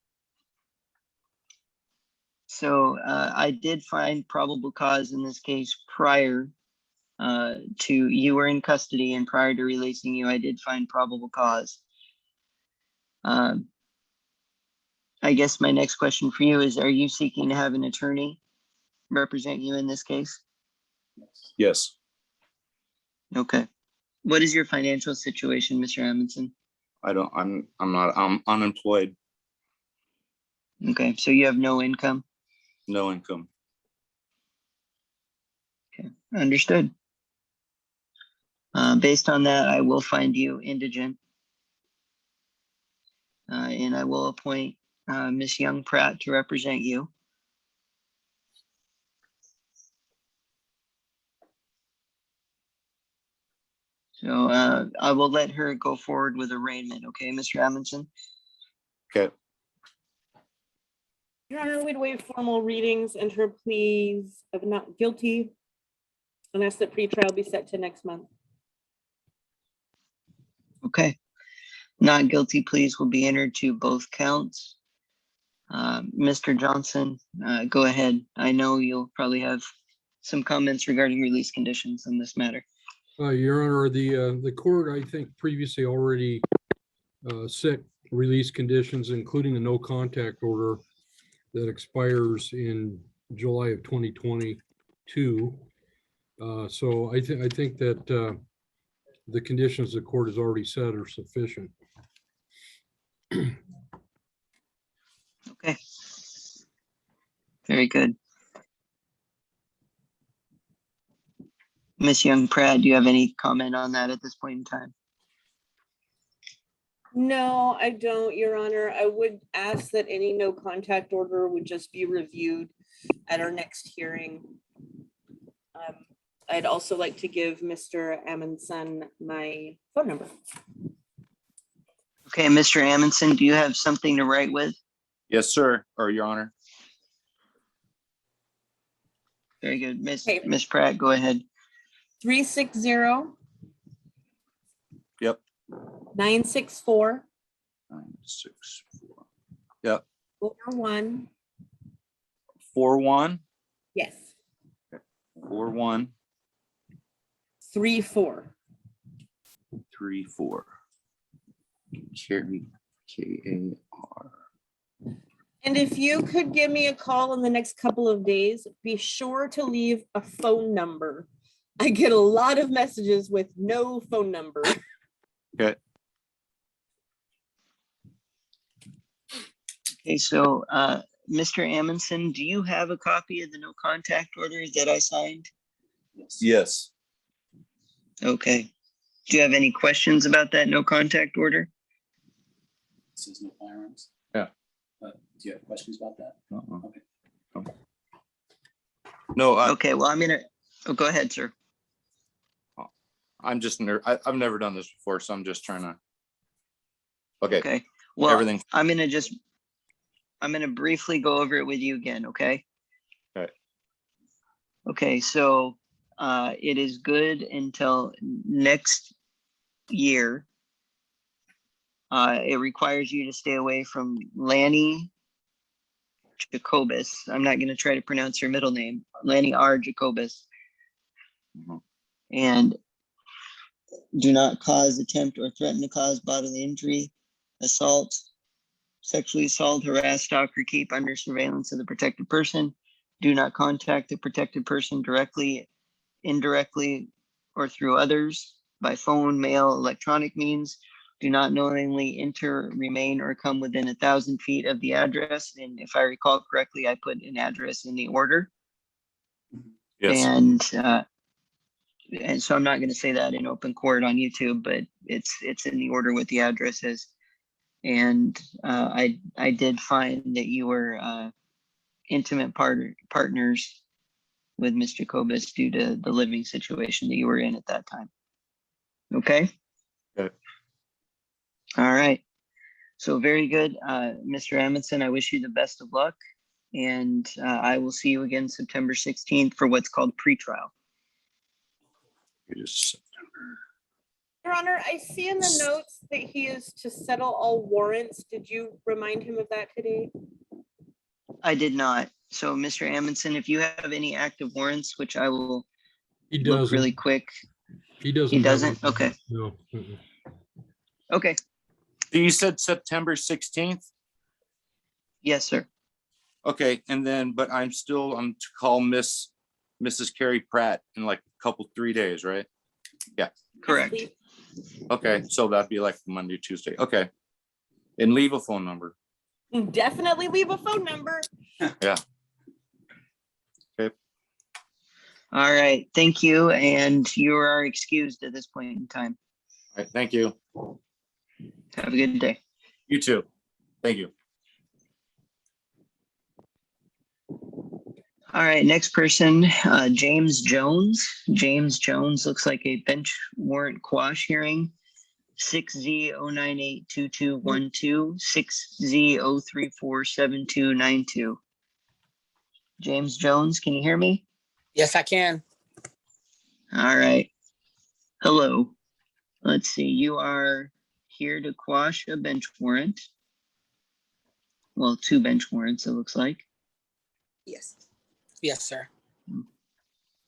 So I did find probable cause in this case prior to you were in custody, and prior to releasing you, I did find probable cause. I guess my next question for you is, are you seeking to have an attorney represent you in this case? yes. Okay. What is your financial situation, Mr. Amundson? I'm unemployed. Okay, so you have no income? No income. Okay, understood. Based on that, I will find you indigent. And I will appoint Ms. Young Pratt to represent you. So I will let her go forward with arraignment, okay, Mr. Amundson? Okay. Your Honor, we'd waive formal readings, enter pleas of not guilty, and ask that pretrial be set to next month. Okay. Not guilty pleas will be entered to both counts. Mr. Johnson, go ahead. I know you'll probably have some comments regarding release conditions on this matter. Your Honor, the court, I think, previously already set release conditions, including the no contact order that expires in July of 2022. So I think that the conditions the court has already set are sufficient. Okay. Very good. Ms. Young Pratt, do you have any comment on that at this point in time? No, I don't, Your Honor. I would ask that any no contact order would just be reviewed at our next hearing. I'd also like to give Mr. Amundson my phone number. Okay, Mr. Amundson, do you have something to write with? Yes, sir, or Your Honor. Very good. Ms. Pratt, go ahead. 360. Yep. 964. 964. Yep. 41. 41. Yes. 41. 34. 34. Carrie, K-A-R. And if you could give me a call in the next couple of days, be sure to leave a phone number. I get a lot of messages with no phone number. Okay. Okay, so Mr. Amundson, do you have a copy of the no contact order that I signed? Yes. Okay. Do you have any questions about that no contact order? Says no firearms. Yeah. Do you have questions about that? Okay. No, Okay, well, I'm gonna, oh, go ahead, sir. I'm just, I've never done this before, so I'm just trying to. Okay. Okay, well, Everything. I'm gonna briefly go over it with you again, okay? Okay. Okay, so it is good until next year. It requires you to stay away from Lanny Jacobus. I'm not gonna try to pronounce her middle name, Lanny R. Jacobus. And do not cause, attempt, or threaten to cause bodily injury, assault, sexually assault, harass, stalk, or keep under surveillance of the protected person. Do not contact the protected person directly, indirectly, or through others by phone, mail, electronic means. Do not knowingly enter, remain, or come within 1,000 feet of the address. And if I recall correctly, I put an address in the order. Yes. And so I'm not going to say that in open court on YouTube, but it's in the order with the addresses. And I did find that you were intimate partners with Mr. Jacobus due to the living situation that you were in at that time. Okay. Okay. All right. So very good, Mr. Amundson. I wish you the best of luck, and I will see you again September 16th for what's called pretrial. It is September. Your Honor, I see in the notes that he is to settle all warrants. Did you remind him of that today? I did not. So, Mr. Amundson, if you have any active warrants, which I will He look doesn't. really quick. He doesn't. He have doesn't? any- Okay. No. Mm-mm. Okay. You said September 16th? Yes, sir. Okay, and then, but I'm to call Mrs. Carrie Pratt in like a couple, 3 days, right? Yeah. Correct. Okay, so that'd be like Monday, Tuesday. Okay. And leave a phone number. Definitely leave a phone number. Yeah. Okay. All right. Thank you. And you are excused at this point in time. All right, thank you. Have a good day. You too. Thank you. All right. Next person, James Jones. James Jones looks like a bench warrant quash hearing. 6Z0982212, 6Z0347292. James Jones, can you hear me? Yes, I can. All right. Hello. Let's see. You are here to quash a bench warrant. Well, 2 bench warrants, it looks like. Yes. Yes, sir.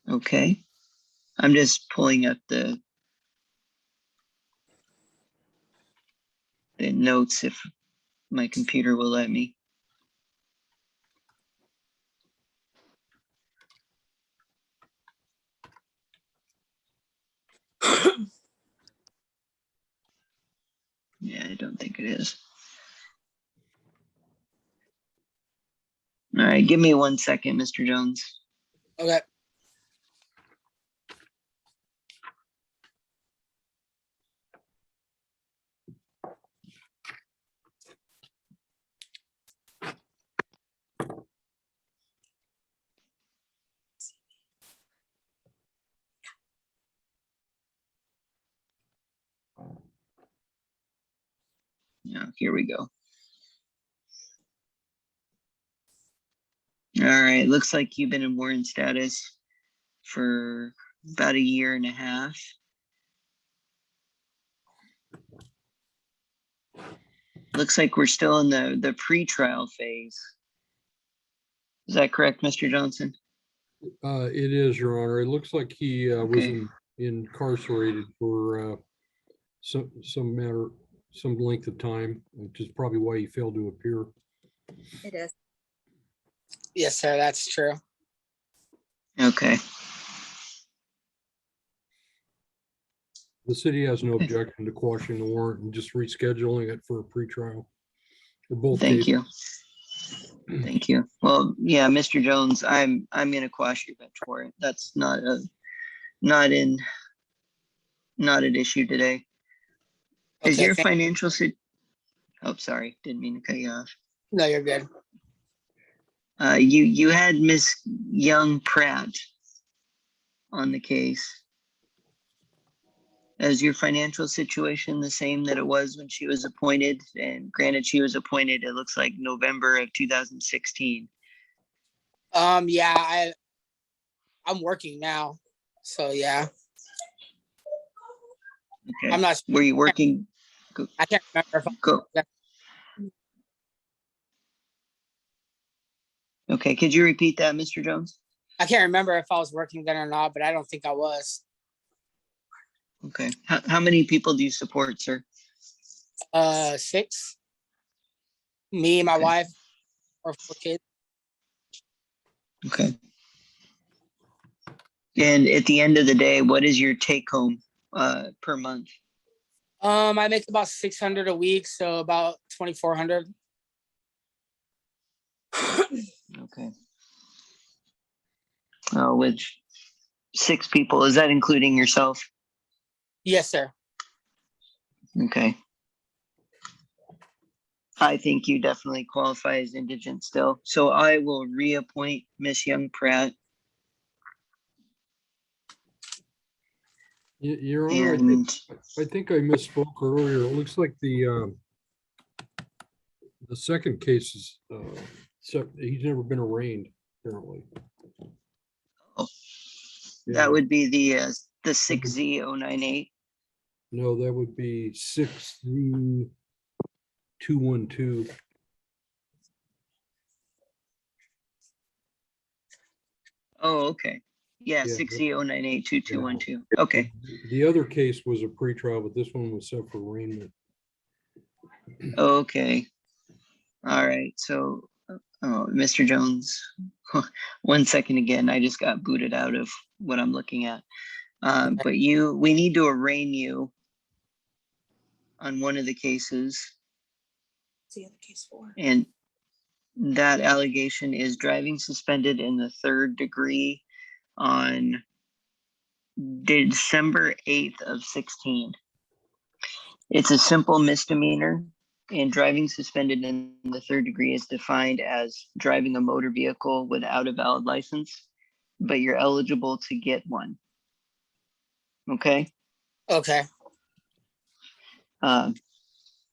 Okay. I'm just pulling up the notes if my computer will let me. Yeah, I don't think it is. All right, give me 1 second, Mr. Jones. Okay. Yeah, here we go. All right, looks like you've been in warrant status for about 1.5 years. Looks like we're still in the pre-trial phase. Is that correct, Mr. Johnson? It is, Your Honor. It looks like he was Okay. incarcerated for some matter some length of time, which is probably why he failed to appear. It is. Yes, sir, that's true. Okay. The city has no objection to quashing the warrant and just rescheduling it for a pretrial. For both Thank cases. you. Thank you. Well, yeah, Mr. Jones, I'm gonna quash your bench warrant. That's not an issue today. Is Okay, your financial oh, sorry, didn't mean to cut you off. No, you're good. You had Miss Young Pratt on the case. Is your financial situation the same that it was when she was appointed? And granted, she was appointed, it looks like November of 2016. Yeah, I'm working now, so yeah. Okay. I'm not. Were you working? I can't remember if Go. Okay, could you repeat that, Mr. Jones? I can't remember if I was working then or not, but I don't think I was. Okay. How many people do you support, sir? 6. Me and my wife, or 4 kids. Okay. And at the end of the day, what is your take home per month? I make about 600 a week, so about 2,400. Okay. With 6 people, is that including yourself? Yes, sir. Okay. I think you definitely qualify as indigent still. So I will reappoint Miss Young Pratt. Your Honor, I think I misspoke earlier. It looks like the second case is, so he's never been arraigned, apparently. Oh, Yeah. that would be the 6Z098. No, that would be 6Z212. Oh, okay. Yeah, Yeah. 6Z0982212. Okay. The other case was a pretrial, but this one was set for arraignment. Okay. All right. So, Mr. Jones, 1 second again. I just got booted out of what I'm looking at. But we need to arraign you on one of the cases. What's the other case for? And that allegation is driving suspended in the 3rd degree on December 8th of 16. It's a simple misdemeanor, and driving suspended in the 3rd degree is defined as driving a motor vehicle without a valid license, but you're eligible to get one. Okay? Okay.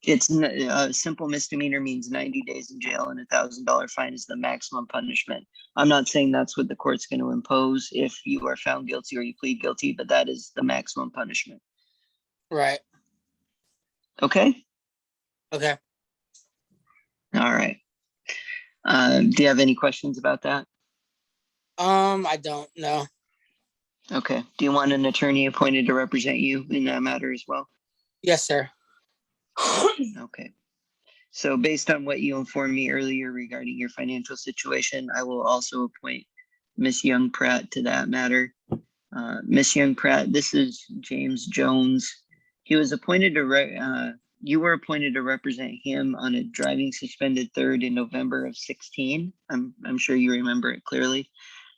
It's a simple misdemeanor means 90 days in jail and $1,000 fine is the maximum punishment. I'm not saying that's what the court's going to impose if you are found guilty or you plead guilty, but that is the maximum punishment. Right. Okay? Okay. All right. Do you have any questions about that? I don't know. Okay. Do you want an attorney appointed to represent you in that matter as well? Yes, sir. Okay. So based on what you informed me earlier regarding your financial situation, I will also appoint Miss Young Pratt to that matter. Miss Young Pratt, this is James Jones. He was appointed to you were appointed to represent him on a driving suspended 3rd in November of 16. I'm sure you remember it clearly.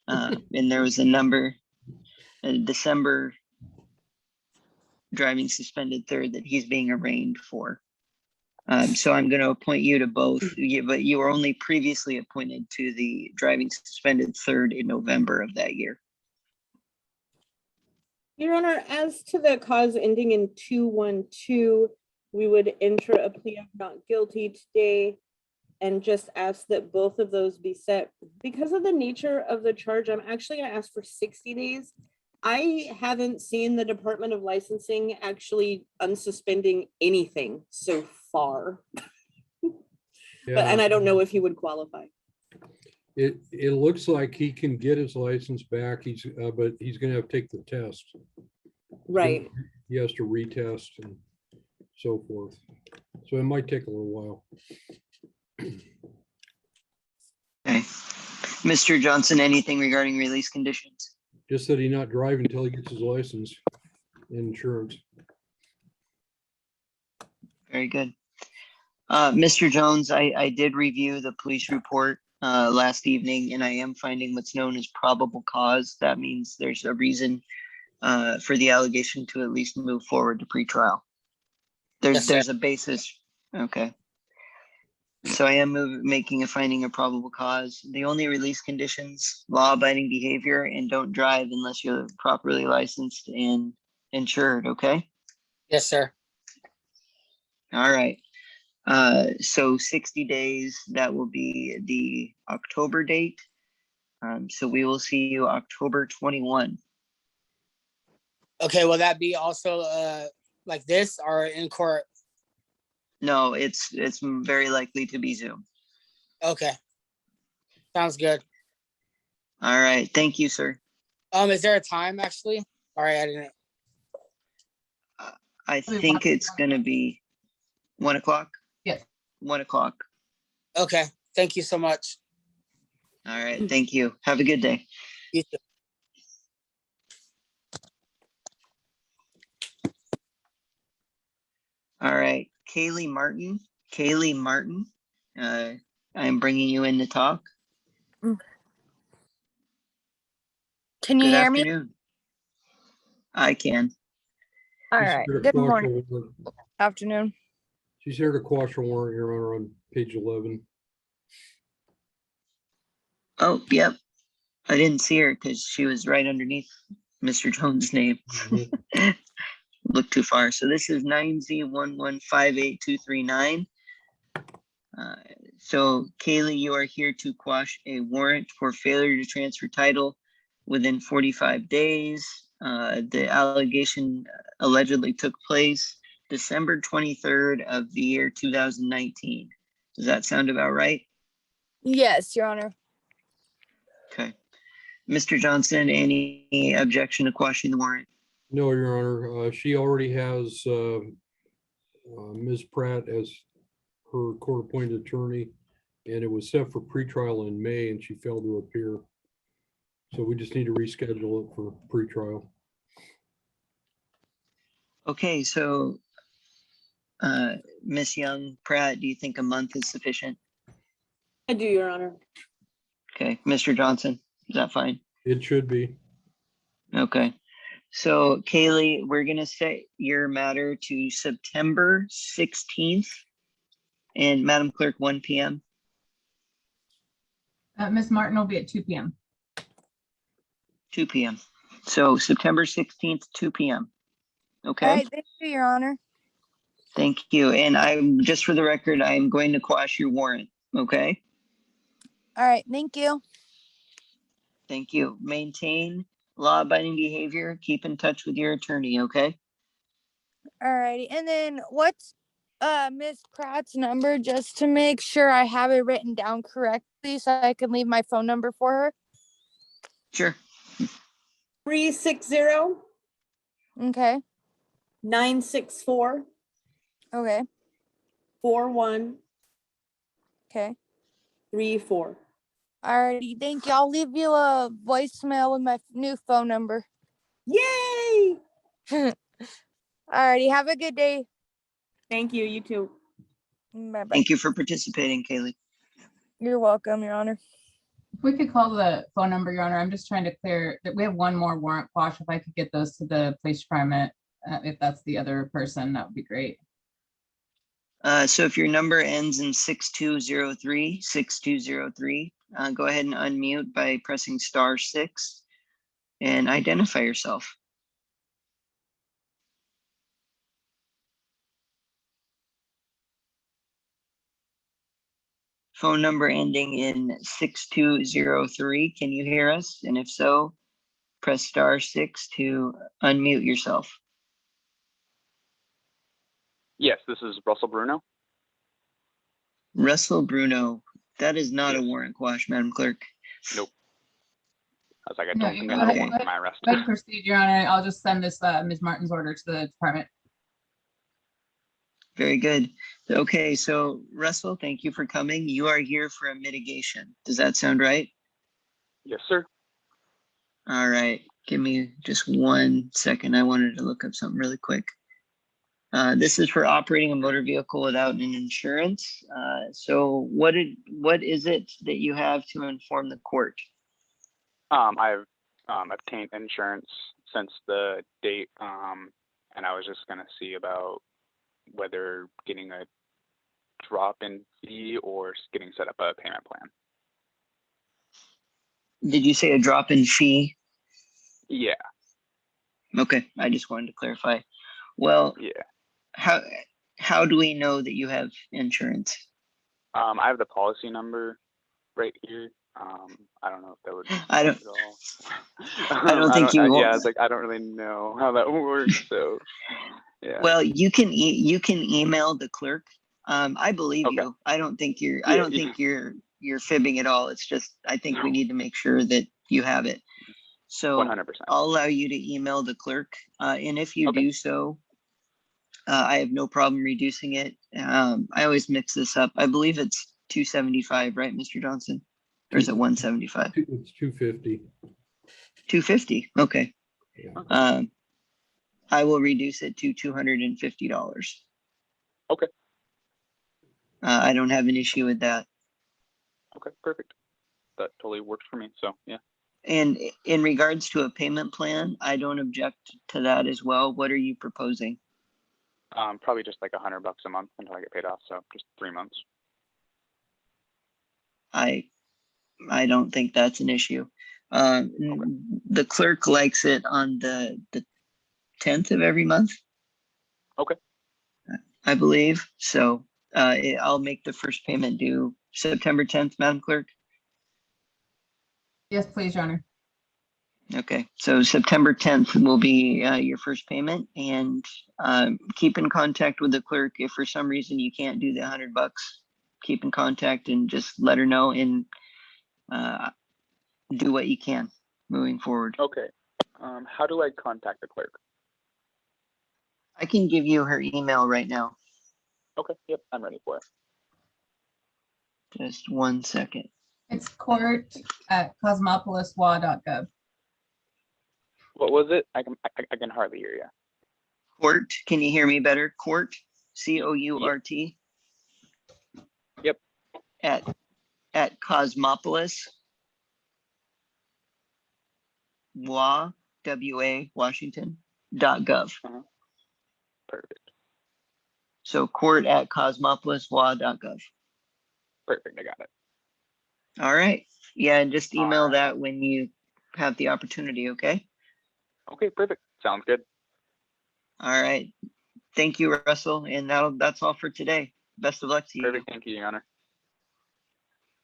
And there was a number, December driving suspended 3rd that he's being arraigned for. So I'm going to appoint you to both, but you were only previously appointed to the driving suspended 3rd in November of that year. Your Honor, as to the cause ending in 212, we would enter a plea of not guilty today and just ask that both of those be set. Because of the nature of the charge, I'm actually going to ask for 60 days. I haven't seen the Department of Licensing actually unsuspending anything so far. And I don't know if he would qualify. It looks like he can get his license back. But he's going to have to take the test. Right. He has to retest, and so forth. So it might take a little while. Okay. Mr. Johnson, anything regarding release conditions? Just that he not drive until he gets his license and insurance. Very good. Mr. Jones, I did review the police report last evening, and I am finding what's known as probable cause. That means there's a reason for the allegation to at least move forward to pretrial. Yes, sir. There's a basis. Okay. So I am making a finding of probable cause. The only release conditions, law-abiding behavior, and don't drive unless you're properly licensed and insured, okay? Yes, sir. All right. So 60 days, that will be the October date. So we will see you October 21. Okay, will that be also like this or in court? No, it's very likely to be Zoom. Okay. Sounds good. All right. Thank you, sir. Is there a time actually? All right, I didn't. I think it's going to be 1 o'clock. Yes. 1 o'clock. Okay. Thank you so much. All right. Thank you. Have a good day. You too. All right. Kaylee Martin. Kaylee Martin. I'm bringing you in to talk. Can you Good hear me? afternoon. I can. All She's right. here to Good quash a morning. warrant. Afternoon. She's here to quash a warrant, Your Honor, on page 11. Oh, yep. I didn't see her because she was right underneath Mr. Jones' name. Look too far. So this is 9Z1158239. So Kaylee, you are here to quash a warrant for failure to transfer title within 45 days. The allegation allegedly took place December 23rd of the year 2019. Does that sound about right? Yes, Your Honor. Okay. Mr. Johnson, any objection to quashing the warrant? No, Your Honor. She already has Ms. Pratt as her court-appointed attorney, and it was set for pretrial in May, and she failed to appear. So we just need to reschedule it for pretrial. Okay, so Ms. Young Pratt, do you think a month is sufficient? I do, Your Honor. Okay, Mr. Johnson, is that fine? It should be. Okay, so Kaylee, we're gonna set your matter to September 16th. And Madam Clerk, 1 p.m. Ms. Martin will be at 2 p.m. 2 p.m. So September 16th, 2 p.m. Okay. All right. Thank you, Your Honor. Thank you. And I'm just for the record, I'm going to quash your warrant. Okay. All right. Thank you. Thank you. Maintain law-abiding behavior. Keep in touch with your attorney. Okay. All righty. And then what's Miss Pratt's number, just to make sure I have it written down correctly so I can leave my phone number for her? Sure. 360. Okay. 964. Okay. 41. Okay. 34. Alrighty, thank you. I'll leave you a voicemail with my new phone number. Yay! Alrighty, have a good day. Thank you. You too. Bye-bye. Thank you for participating, Kaylee. You're welcome, Your Honor. If we could call the phone number, Your Honor, I'm just trying to clear that we have one more warrant quash. If I could get those to the police department, if that's the other person, that would be great. So if your number ends in 6203, go ahead and unmute by pressing *6 and identify yourself. Phone number ending in 6203. Can you hear us? And if so, press *6 to unmute yourself. Yes, this is Russell Bruno. Russell Bruno, that is not a warrant quash, Madam Clerk. Nope. I was like, I No, don't you think go I have a ahead. warrant for my arrest. Go ahead and proceed, Your Honor. I'll just send this Ms. Martin's order to the department. Very good. Okay, so Russell, thank you for coming. You are here for a mitigation. Does that sound right? Yes, sir. All right, give me just 1 second. I wanted to look up something really quick. This is for operating a motor vehicle without an insurance. So what is it that you have to inform the court? I've obtained insurance since the date, and I was just gonna see about whether getting a drop-in fee or getting set up a payment plan. Did you say a drop-in fee? Yeah, Okay, I just wanted to clarify. Well, yeah. how do we know that you have insurance? I have the policy number right here. I don't know if that would I don't. help at all. I don't think you. Yeah, it's like I don't really know how that works. So, yeah. Well, you can email the clerk. I believe Okay. you. I don't think you're. I Yeah, don't think you're fibbing at all. It's just I think we need to make sure that you have it. So 100%. I'll allow you to email the clerk, and if you Okay. do so, I have no problem reducing it. I always mix this up. I believe it's 275, right, Mr. Johnson? Or is it 175? It's 250. 250. Okay. Yeah. I will reduce it to $250. Okay. I don't have an issue with that. Okay, perfect. That totally works for me. So, yeah. And in regards to a payment plan, I don't object to that as well. What are you proposing? Probably just like $100 a month until I get paid off. So just 3 months. I don't think that's an issue. The clerk likes it on the 10th of every month. Okay. I believe. So I'll make the first payment due September 10th, Madam Clerk. Yes, please, Your Honor. Okay, so September 10th will be your first payment, and keep in contact with the clerk. If for some reason you can't do the $100, keep in contact and just let her know, and do what you can moving forward. Okay. How do I contact the clerk? I can give you her email right now. Okay. Yep, I'm ready for it. Just 1 second. It's court@cosmopoliswa.gov. What was it? I can hardly hear you. Court, can you hear me better? Court, COURT. Yep. At Cosmopolis WA Washington.gov. Perfect. So court@cosmopoliswa.gov. Perfect. I got it. All right. Yeah, and just email that when you have the opportunity, okay? Okay, perfect. Sounds good. All right. Thank you, Russell. And that's all for today. Best of luck to you. Perfect. Thank you, Your Honor.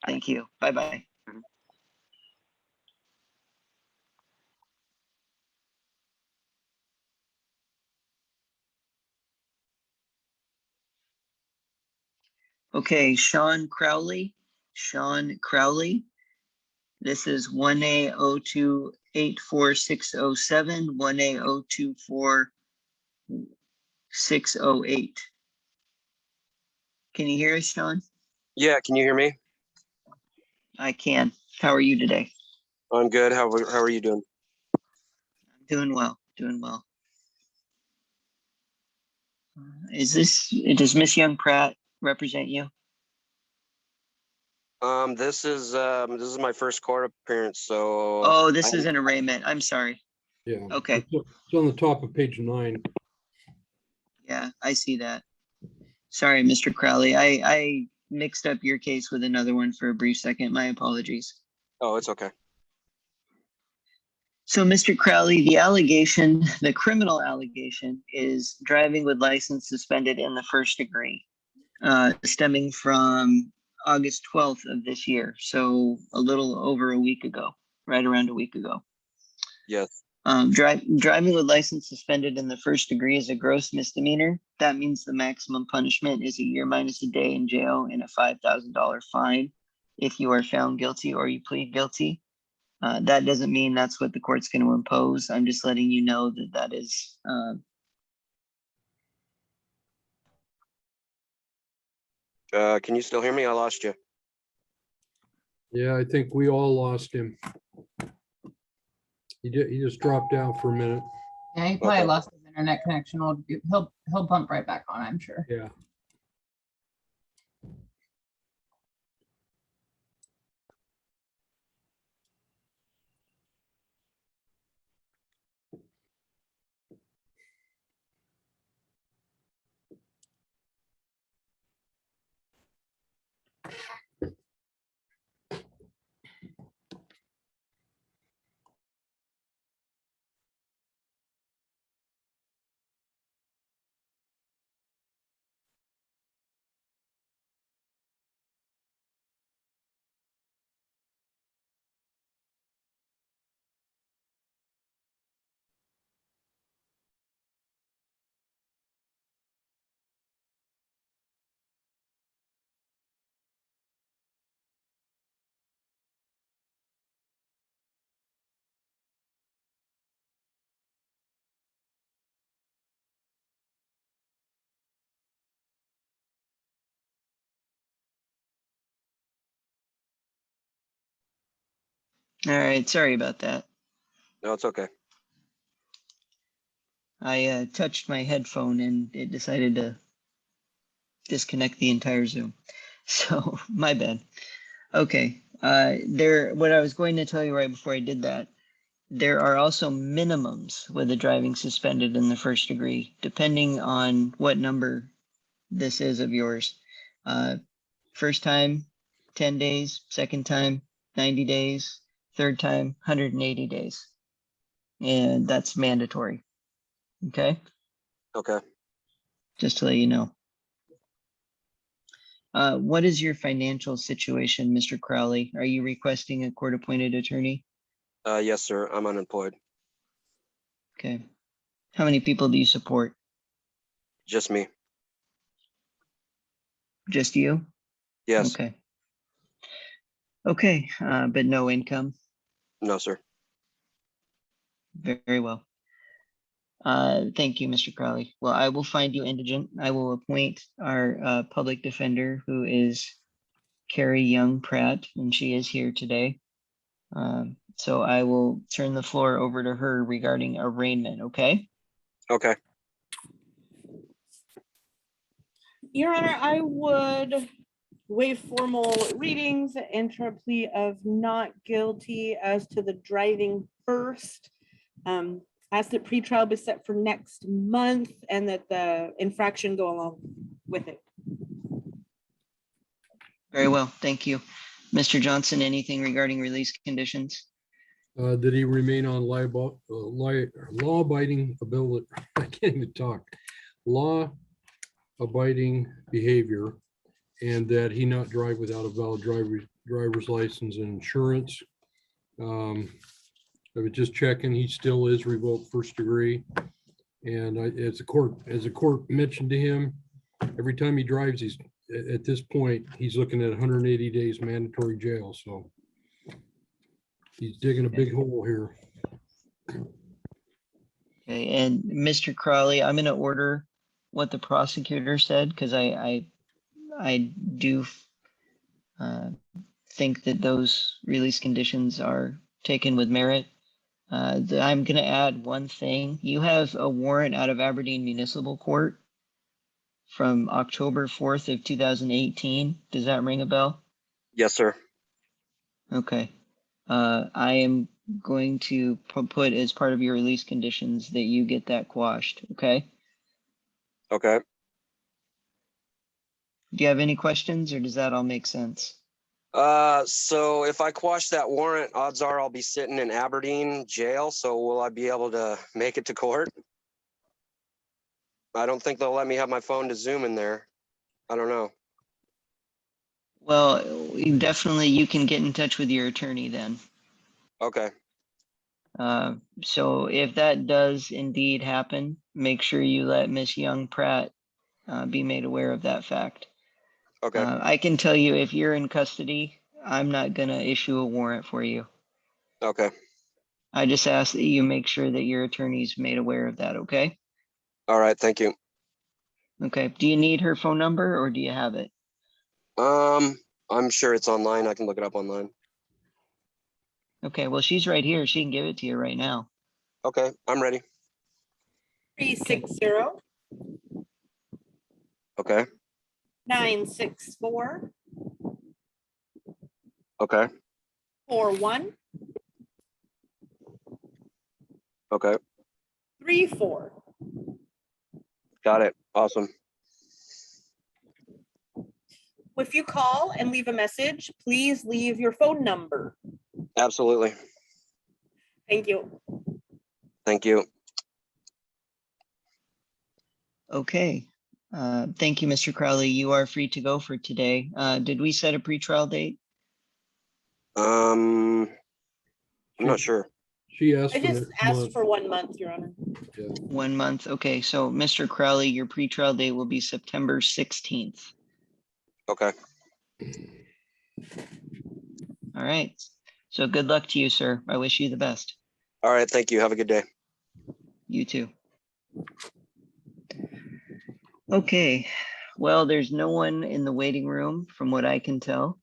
Thank you. Bye-bye. Okay, Sean Crowley. This is 1A028467, 1A024608. Can you hear us, Sean? Yeah, can you hear me? I can. How are you today? I'm good. How are you doing? I'm doing well. Does Miss Young Pratt represent you? This is my first court appearance, so. Oh, this is an arraignment. I'm sorry. Yeah. Okay. It's on the top of page 9. Yeah, I see that. Sorry, Mr. Crowley. I mixed up your case with another one for a brief second. My apologies. Oh, it's okay. So, Mr. Crowley, the criminal allegation is driving with license suspended in the first degree, stemming from August 12th of this year. So a little over a week ago, right around a week ago. Yes. Driving with license suspended in the first degree is a gross misdemeanor. That means the maximum punishment is a year minus a day in jail and a $5,000 fine if you are found guilty or you plead guilty. That doesn't mean that's what the court's going to impose. I'm just letting you know that is Can you still hear me? I lost you. Yeah, I think we all lost him. He just dropped out for a minute. Yeah, he probably lost his internet connection. He'll bump right back on, I'm sure. Yeah. All right, sorry about that. No, it's okay. I touched my headphone and it decided to disconnect the entire Zoom. So my bad. Okay. What I was going to tell you right before I did that, there are also minimums with the driving suspended in the first degree, depending on what number this is of yours. First time, 10 days, second time, 90 days, third time, 180 days. And that's mandatory. Okay. Okay. Just to let you know. What is your financial situation, Mr. Crowley? Are you requesting a court-appointed attorney? Yes, sir. I'm unemployed. Okay. How many people do you support? Just me. Just you? Yes. Okay. Okay, but no income? No, sir. Very well. Thank you, Mr. Crowley. Well, I will find you indigent. I will appoint our public defender, who is Carrie Young Pratt, and she is here today. So I will turn the floor over to her regarding arraignment, okay? Okay. Your Honor, I would waive formal readings, enter a plea of not guilty as to the driving first. Ask that pretrial be set for next month and that the infraction go along with it. Very well, thank you. Mr. Johnson, anything regarding release conditions? Did he remain on law-abiding ability? I can't even talk. Law-abiding behavior, and that he not drive without a valid driver's license and insurance. I was just checking, he still is revoked first degree. And as the court mentioned to him, every time he drives, he's at this point, he's looking at 180 days mandatory jail. So he's digging a big hole here. Okay, and Mr. Crowley, I'm going to order what the prosecutor said, because I do think that those release conditions are taken with merit. I'm going to add one thing. You have a warrant out of Aberdeen Municipal Court from October 4th of 2018. Does that ring a bell? Yes, sir. Okay. I am going to put as part of your release conditions that you get that quashed, okay? Okay. Do you have any questions, or does that all make sense? So if I quash that warrant, odds are I'll be sitting in Aberdeen jail. So will I be able to make it to court? I don't think they'll let me have my phone to Zoom in there. I don't know. Well, definitely you can get in touch with your attorney then. Okay. So if that does indeed happen, make sure you let Miss Young Pratt be made aware of that fact. Okay. I can tell you, if you're in custody, I'm not going to issue a warrant for you. Okay. I just ask that you make sure that your attorney's made aware of that, okay? All right. Thank you. Okay. Do you need her phone number, or do you have it? I'm sure it's online. I can look it up online. Okay, well, she's right here. She can give it to you right now. Okay, I'm ready. 360 Okay, 964 okay, 41 okay. 34. Got it. Awesome. If you call and leave a message, please leave your phone number. Absolutely. Thank you. Thank you. Okay. Thank you, Mr. Crowley. You are free to go for today. Did we set a pretrial date? I'm not sure. She asked I for just next asked month. for 1 month, Your Honor. Yeah. 1 month. Okay, so Mr. Crowley, your pretrial date will be September 16th. Okay. All right. So good luck to you, sir. I wish you the best. All right. Thank you. Have a good day. You too. Okay. Well, there's no one in the waiting room from what I can tell.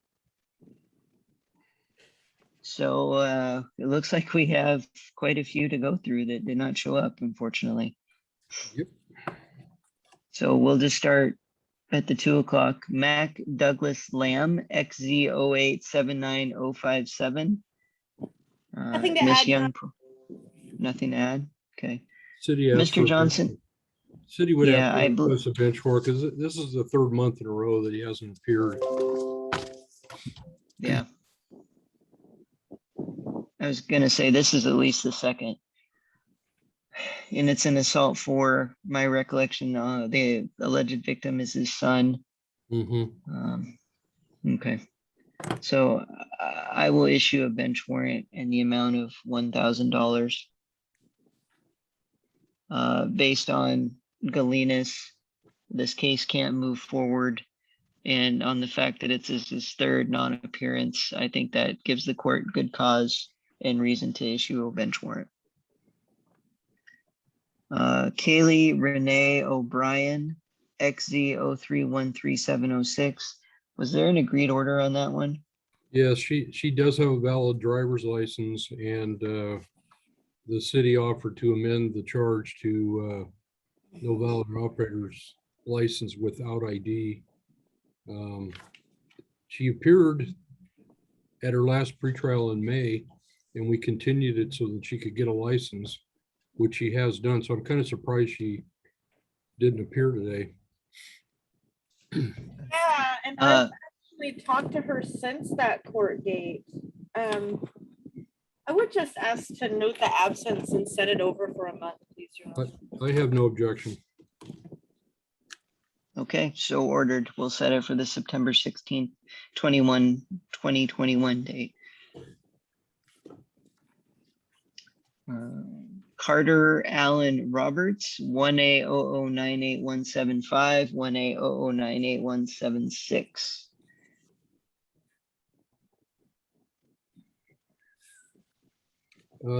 So it looks like we have quite a few to go through that did not show up, unfortunately. Yep. So we'll just start at the 2 o'clock. Mac Douglas Lamb, XZ0879057. Nothing to Miss add, Your Young, nothing to add. Okay. City asked for Mr. a Johnson. bench- City would Yeah, have to request a bench warrant because this is the 3rd month in a row that he hasn't appeared. Yeah. I was gonna say this is at least the 2nd. And it's an assault for my recollection. The alleged victim is his son. Okay. So I will issue a bench warrant in the amount of $1,000. Based on Galenas, this case can't move forward. And on the fact that it's his 3rd non-appearance, I think that gives the court good cause and reason to issue a bench warrant. Kaylee Renee O'Brien, XZ0313706. Was there an agreed order on that one? Yes, she does have a valid driver's license, and the city offered to amend the charge to no valid operator's license without ID. She appeared at her last pretrial in May, and we continued it so that she could get a license, which she has done. So I'm kind of surprised she didn't appear today. Yeah, and I've actually talked to her since that court date. I would just ask to note the absence and set it over for a month, please, Your Honor. I have no objection. Okay, so ordered. We'll set it for the September 16th, 2021 date. Carter Allen Roberts, 1A0098175, 1A0098176.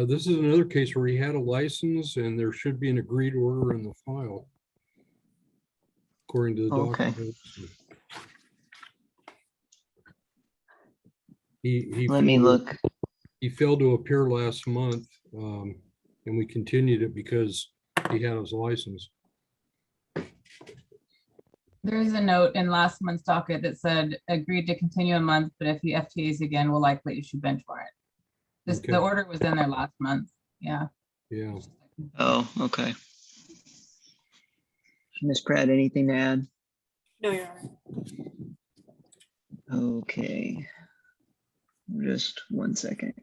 This is another case where he had a license and there should be an agreed order in the file, according to the documents. Let me look. He failed to appear last month, and we continued it because he had his license. There is a note in last month's docket that said agreed to continue a month, but if he FTAs again, we'll likely issue bench warrant. The order was in there last month. Yeah. Yeah. Oh, okay. Ms. Pratt, anything to add? No, Your Honor. Okay. Just 1 second.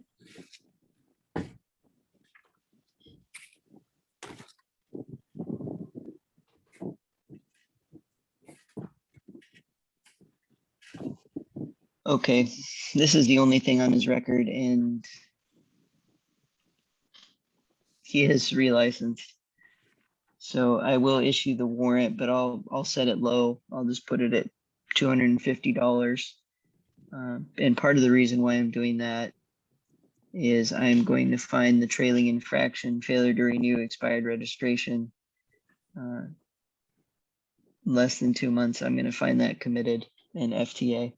Okay, this is the only thing on his record, and he is relicensed. So I will issue the warrant, but I'll set it low. I'll just put it at $250. And part of the reason why I'm doing that is I'm going to find the trailing infraction, failure to renew expired registration. Less than 2 months, I'm going to find that committed. an FTA.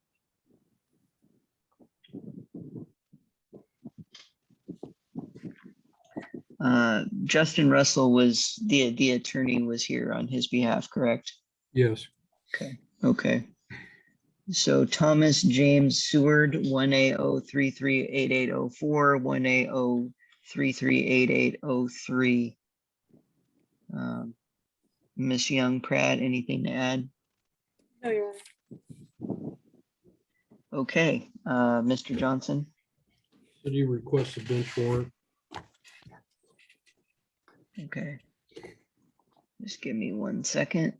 Justin Russell was the attorney was here on his behalf, correct? Yes. Okay. Okay. So Thomas James Seward, 1A0338804, 1A0338803. Miss Young Pratt, anything to add? No, Your Honor. Okay, Mr. Johnson. City requests a bench warrant. Okay. Just give me 1 second.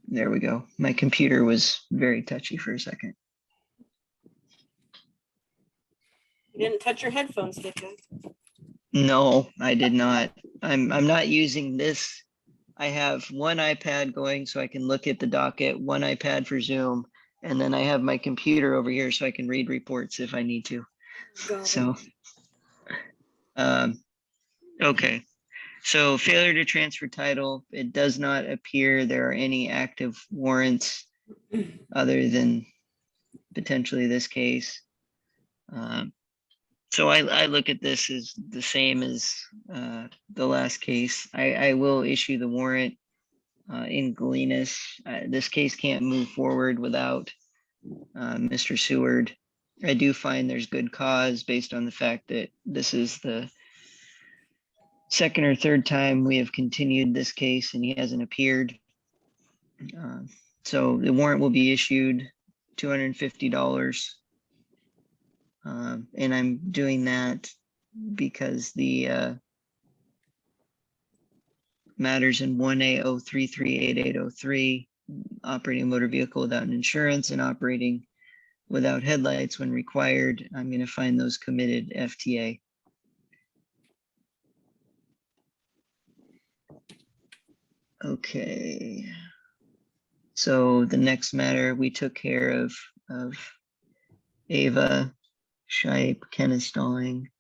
There we go. My computer was very touchy for a second. You didn't touch your headphones, did you? No, I did not. I'm not using this. I have one iPad going so I can look at the docket, one iPad for Zoom, and then I have my computer over here so I can read reports if I need to. So, okay. So failure to transfer title, it does not appear there are any active warrants other than potentially this case. So I look at this as the same as the last case. I will issue the warrant in Galenas. This case can't move forward without Mr. Seward. I do find there's good cause based on the fact that this is the second or third time we have continued this case and he hasn't appeared. So the warrant will be issued, $250. And I'm doing that because the matters in 1A0338803, operating a motor vehicle without an insurance and operating without headlights when required, I'm going to find those committed FTA. Okay. So the next matter we took care of Ava Shipe, Kenneth Stalling.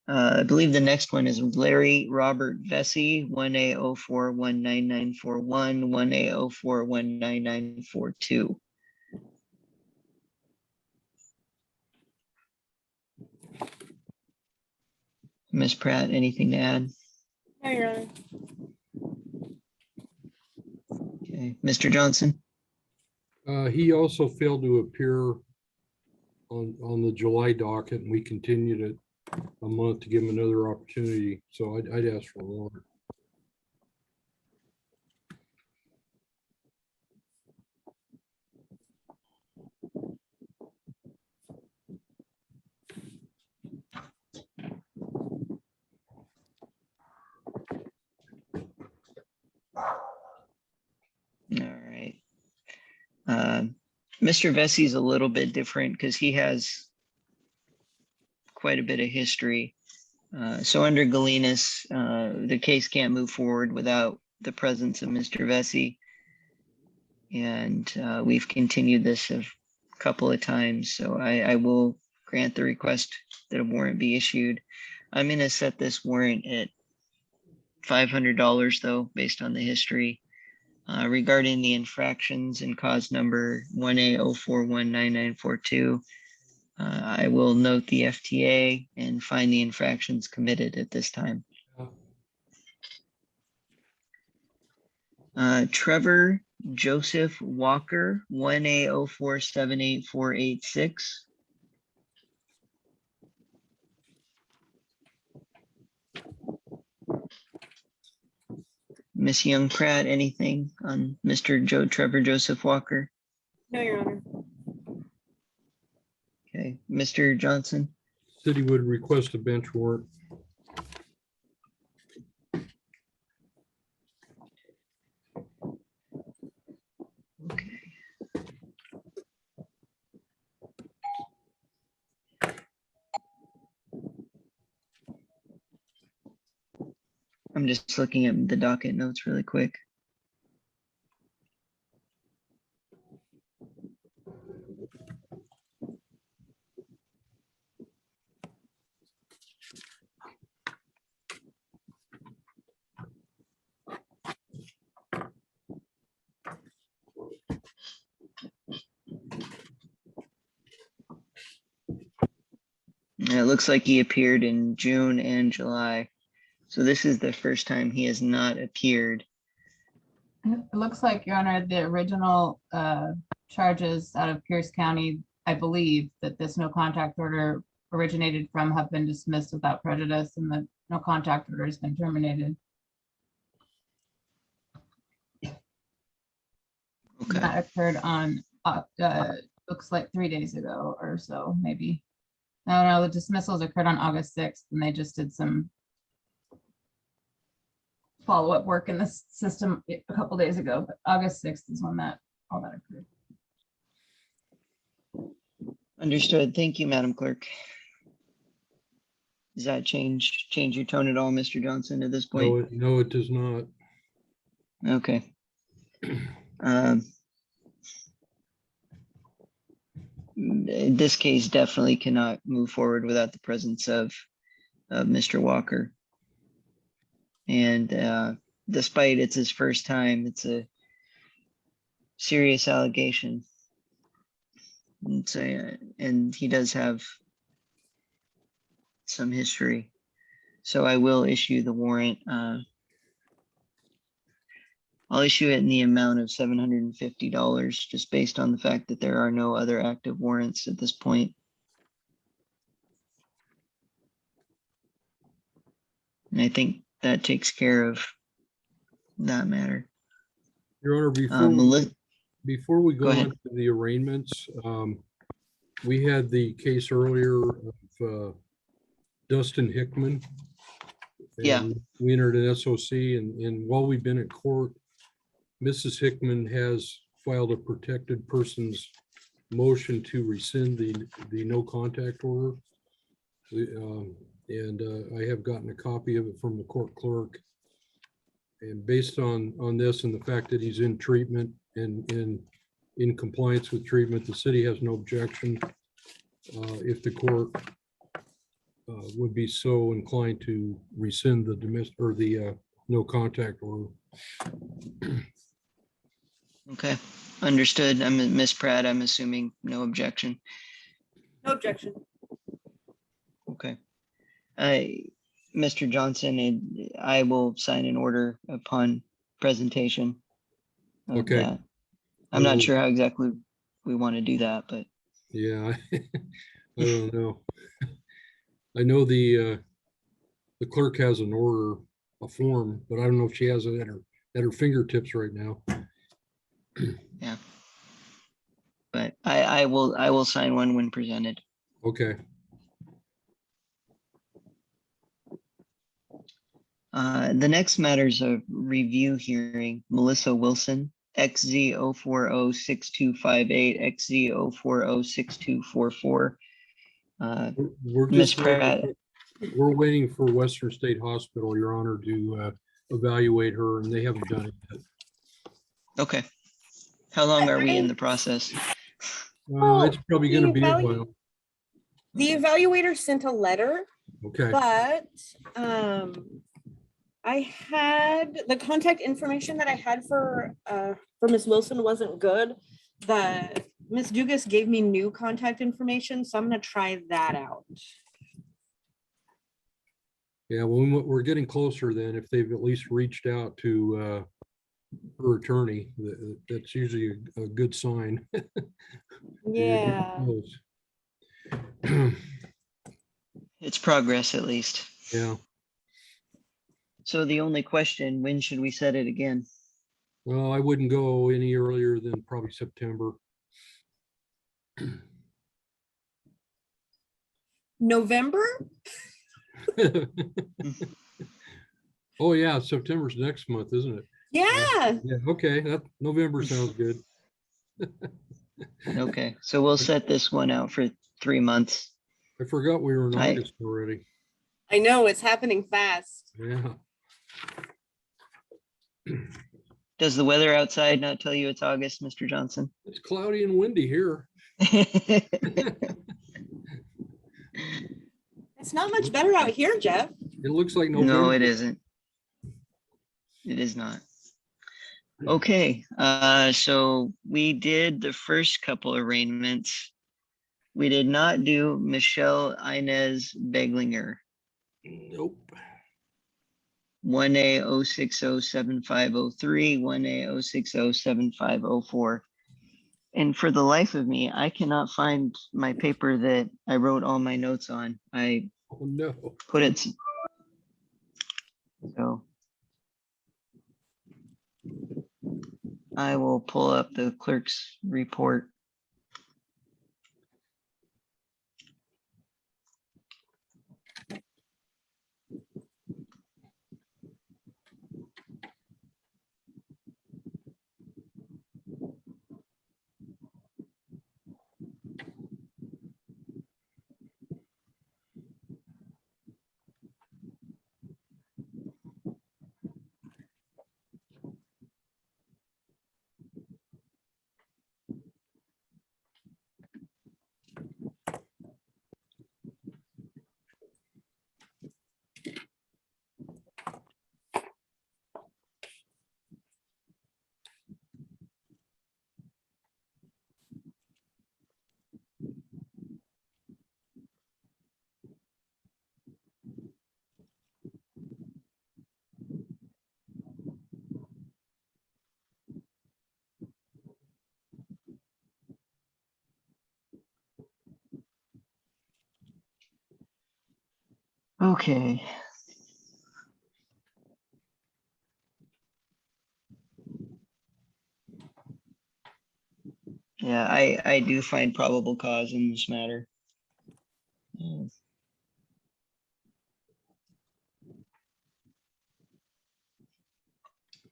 I believe the next one is Larry Robert Vesey, 1A04199941, 1A04199942. Ms. Pratt, anything to add? No, Your Honor. Okay, Mr. Johnson. He also failed to appear on the July docket, and we continued it a month to give him another opportunity. So I'd ask for a warrant. All right. Mr. Vesey's a little bit different because he has quite a bit of history. So under Galenas, the case can't move forward without the presence of Mr. Vesey. And we've continued this a couple of times. So I will grant the request that a warrant be issued. I'm going to set this warrant at $500 though, based on the history. Regarding the infractions and cause number 1A0419942, I will note the FTA and find the infractions committed at this time. Trevor Joseph Walker, 1A0478486. Miss Young Pratt, anything on Mr. Trevor Joseph Walker? No, Your Honor. Okay, Mr. Johnson. City would request a bench warrant. Okay. I'm just looking at the docket notes really quick. And it looks like he appeared in June and July. So this is the first time he has not appeared. It looks like, Your Honor, the original charges out of Pierce County, I believe that this no contact order originated from have been dismissed without prejudice, and the no contact order has been terminated. Okay. That occurred on, looks like 3 days ago or so, maybe. No, the dismissals occurred on August 6th, and they just did some follow-up work in the system a couple days ago, but August 6th is when all that occurred. Understood. Thank you, Madam Clerk. Does that change your tone at all, Mr. Johnson, at this point? No, it does not. Okay. This case definitely cannot move forward without the presence of Mr. Walker. And despite it's his first time, it's a serious allegation. And he does have some history. So I will issue the warrant. I'll issue it in the amount of $750, just based on the fact that there are no other active warrants at this point. And I think that takes care of that matter. Your Honor, before we go on to the arraignments, we had the case earlier of Dustin Hickman. Yeah. We entered an SOC, and while we've been at court, Mrs. Hickman has filed a protected person's motion to rescind the no contact order. I have gotten a copy of it from the court clerk. And based on this and the fact that he's in treatment and in compliance with treatment, the city has no objection if the court would be so inclined to rescind the domestic or the no contact order. Okay, understood. I'm Miss Pratt. I'm assuming no objection. No objection. Okay. Mr. Johnson, I will sign an order upon presentation of Okay. that. I'm not sure how exactly we want to do that, but yeah, I don't know. I know the clerk has an order, a form, but I don't know if she has it at her fingertips right now. Yeah. But I will sign one when presented. Okay. The next matters of review hearing, Melissa Wilson, XZ0406258, XZ0406244. Ms. Pratt. We're waiting for Western State Hospital, Your Honor, to evaluate her, and they haven't done it yet. Okay. How long are we in the process? It's probably going to be a while. The evaluator sent a letter. Okay. But I had the contact information that I had for Ms. Wilson wasn't good. That Ms. Dugas gave me new contact information, so I'm gonna try that out. Yeah, well, we're getting closer then. If they've at least reached out to her attorney, that's usually a good sign. Yeah. It's progress at least. Yeah. So the only question, when should we set it again? Well, I wouldn't go any earlier than probably September. November? Oh yeah, September's next month, isn't it? Yeah. Yeah, okay, that November sounds good. Okay, so we'll set this one out for 3 months. I forgot we were in August already. I know, it's happening fast. Yeah. Does the weather outside not tell you it's August, Mr. Johnson? It's cloudy and windy here. It's not much better out here, Jeff. It looks like No, November. it isn't. It is not. Okay, so we did the first couple arraignments. We did not do Michelle Inez Beglinger. Nope. 1A 0607503, 1A 0607504. And for the life of me, I cannot find my paper that I wrote all my notes on. I Oh, no. put it. So I will pull up the clerk's report. Okay. Yeah, I do find probable cause in this matter.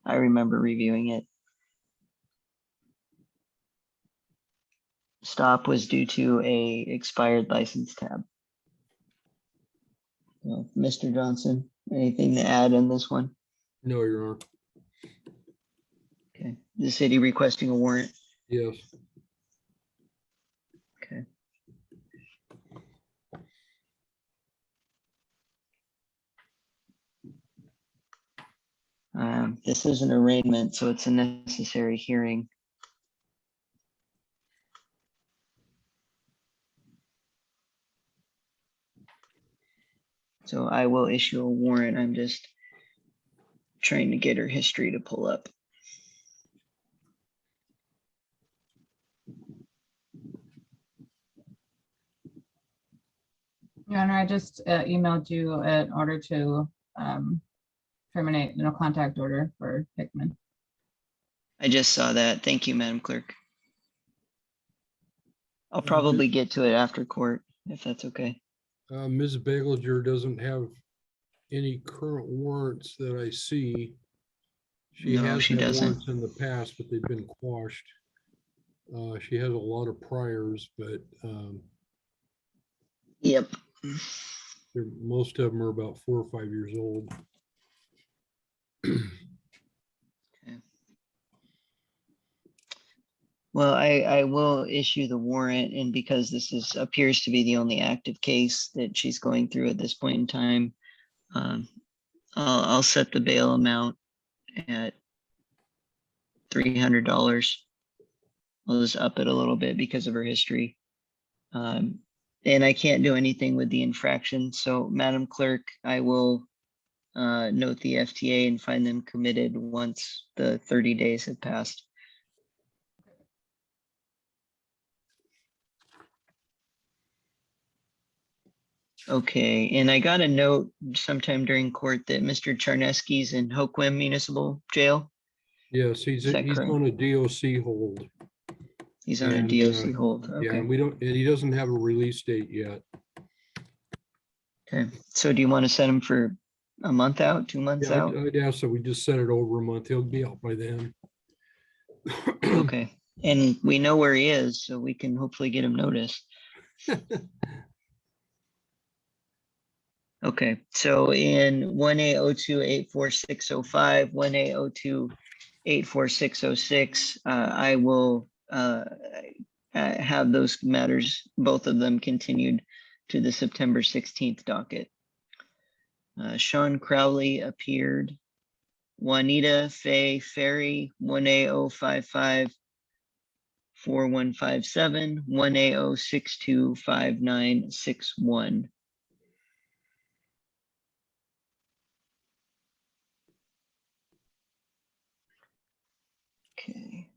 I remember reviewing it. Stop was due to a expired license tab. So, Mr. Johnson, anything to add in this one? No, Your Honor. Okay. The city requesting a warrant. Yes. Okay. This is an arraignment, so it's a necessary hearing. So I will issue a warrant. I'm just trying to get her history to pull up. Your Honor, I just emailed you in order to terminate no contact order for Hickman. I just saw that. Thank you, Madam Clerk. I'll probably get to it after court, if that's okay. Ms. Bageliger doesn't have any current warrants that I see. She No, has she had doesn't. warrants in the past, but they've been quashed. She has a lot of priors, but Yep. most of them are about 4 or 5 years old. Well, I will issue the warrant, and because this appears to be the only active case that she's going through at this point in time, I'll set the bail amount at $300. I'll just up it a little bit because of her history. And I can't do anything with the infraction. So, Madam Clerk, I will note the FTA and find them committed once the 30 days have passed. Okay, and I got a note sometime during court that Mr. Charneski's in Hoquiam Municipal Jail. Yes, he's Is that correct? on a DOC hold. He's on a And, DOC hold. Yeah, Okay. and he doesn't have a release date yet. Okay. So do you want to set him for a month out, 2 months Yeah, out? I'd ask that we just set it over a month. He'll be out by then. Okay. And we know where he is, so we can hopefully get him noticed. Okay, so in 1A02-84605, 1A02-84606, I will have those matters, both of them continued to the September 16th docket. Sean Crowley appeared. Juanita Faye Ferry, 1A055-4157, 1A0625961. Okay.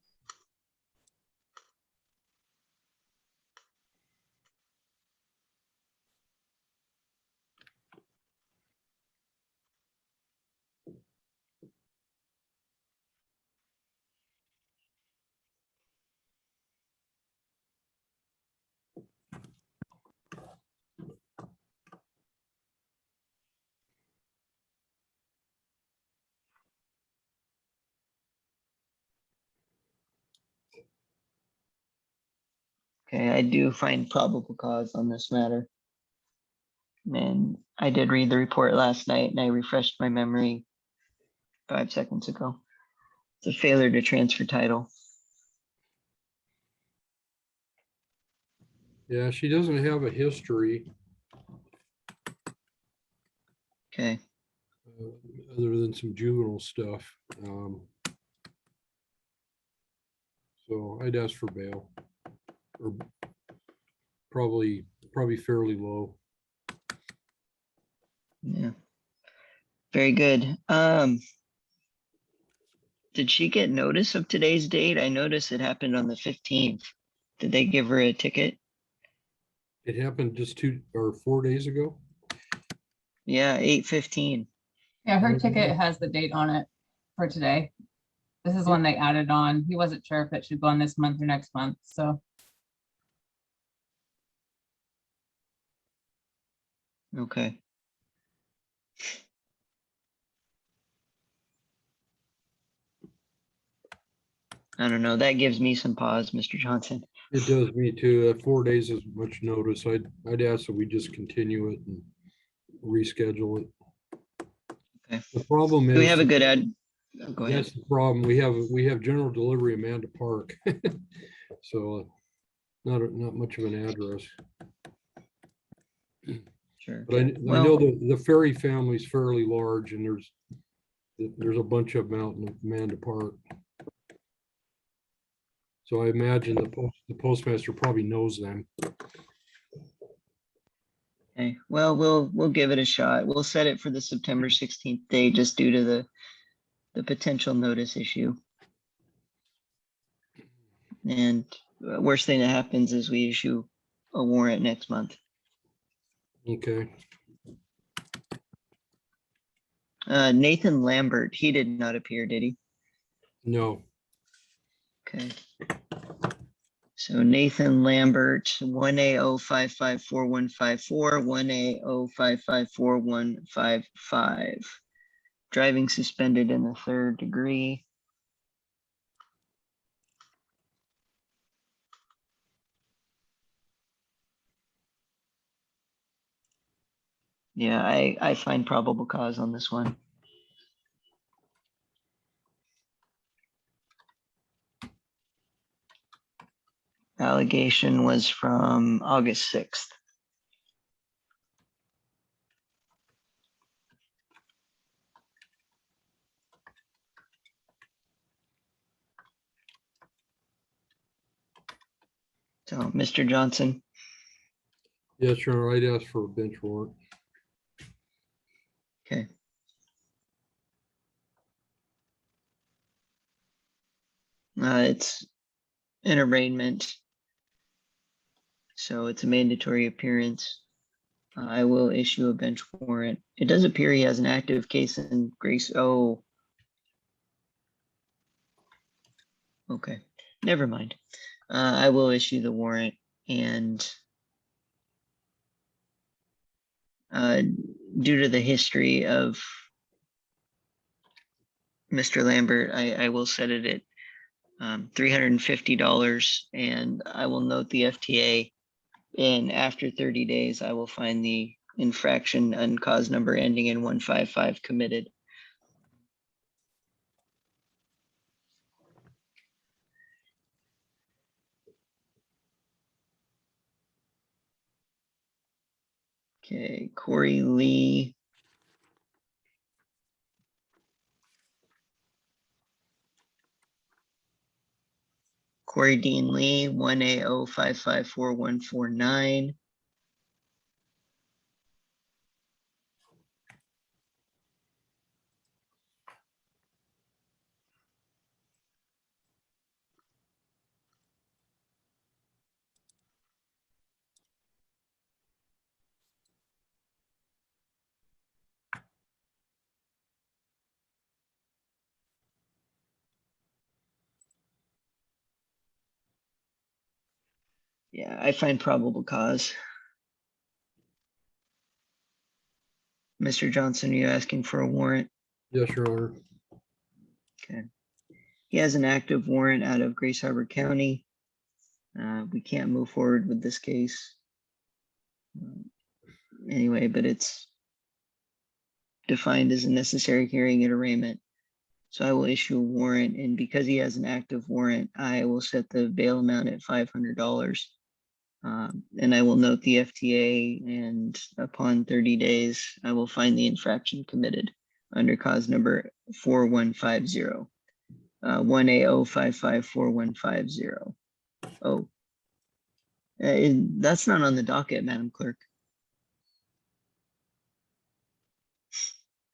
Okay, I do find probable cause on this matter. And I did read the report last night and I refreshed my memory 5 seconds ago. It's a failure to transfer title. Yeah, she doesn't have a history. Okay. Other than some juvenile stuff. So I'd ask for bail. Or probably fairly low. Yeah. Very good. Did she get notice of today's date? I noticed it happened on the 15th. Did they give her a ticket? It happened just 2 or 4 days ago. Yeah, 8:15. Yeah, her ticket has the date on it for today. This is one they added on. He wasn't sure if it should go on this month or next month, so. Okay. I don't know. That gives me some pause, Mr. Johnson. It does me too. 4 days is much notice. I'd ask that we just continue it and reschedule it. Okay. The problem is Do we have a good ad? Oh, go ahead. that's the problem. We have general delivery Amanda Park. So not much of an address. Sure. But I know the Ferry family is fairly large and there's a bunch of them out in Amanda Park. So I imagine the postmaster probably knows them. Okay. Well, we'll give it a shot. We'll set it for the September 16th date just due to the potential notice issue. And worst thing that happens is we issue a warrant next month. Okay. Nathan Lambert, he did not appear, did he? No. Okay. So Nathan Lambert, 1A0554154, 1A0554155. Driving suspended in the 3rd degree. Yeah, I find probable cause on this one. Allegation was from August 6th. So, Mr. Johnson. Yes, sure. I'd ask for a bench warrant. Okay. It's an arraignment. So it's a mandatory appearance. I will issue a bench warrant. It does appear he has an active case in Grace. Oh. Okay, never mind. I will issue the warrant and due to the history of Mr. Lambert, I will set it at $350 and I will note the FTA, and after 30 days, I will find the infraction and cause number ending in 155 committed. Okay, Corey Lee. Corey Dean Lee, 1A05544149. Yeah, I find probable cause. Mr. Johnson, are you asking for a warrant? Yes, Your Honor. Okay. He has an active warrant out of Grace Harbor County. We can't move forward with this case. Anyway, but it's defined as a necessary hearing at arraignment. So I will issue a warrant, and because he has an active warrant, I will set the bail amount at $500. And I will note the FTA, and upon 30 days, I will find the infraction committed under cause number 4150. 1A05545150. Oh, that's not on the docket, Madam Clerk.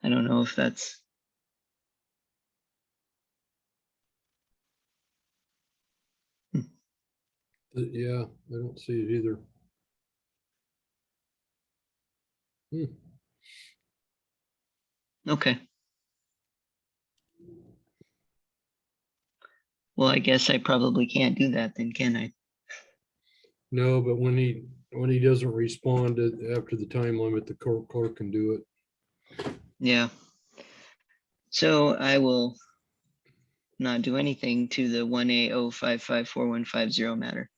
I don't know if that's. Yeah, I don't see it either. Okay. Well, I guess I probably can't do that then, can I? No, but when he doesn't respond after the time limit, the clerk can do it. Yeah. So I will not do anything to the 1A05545150 matter.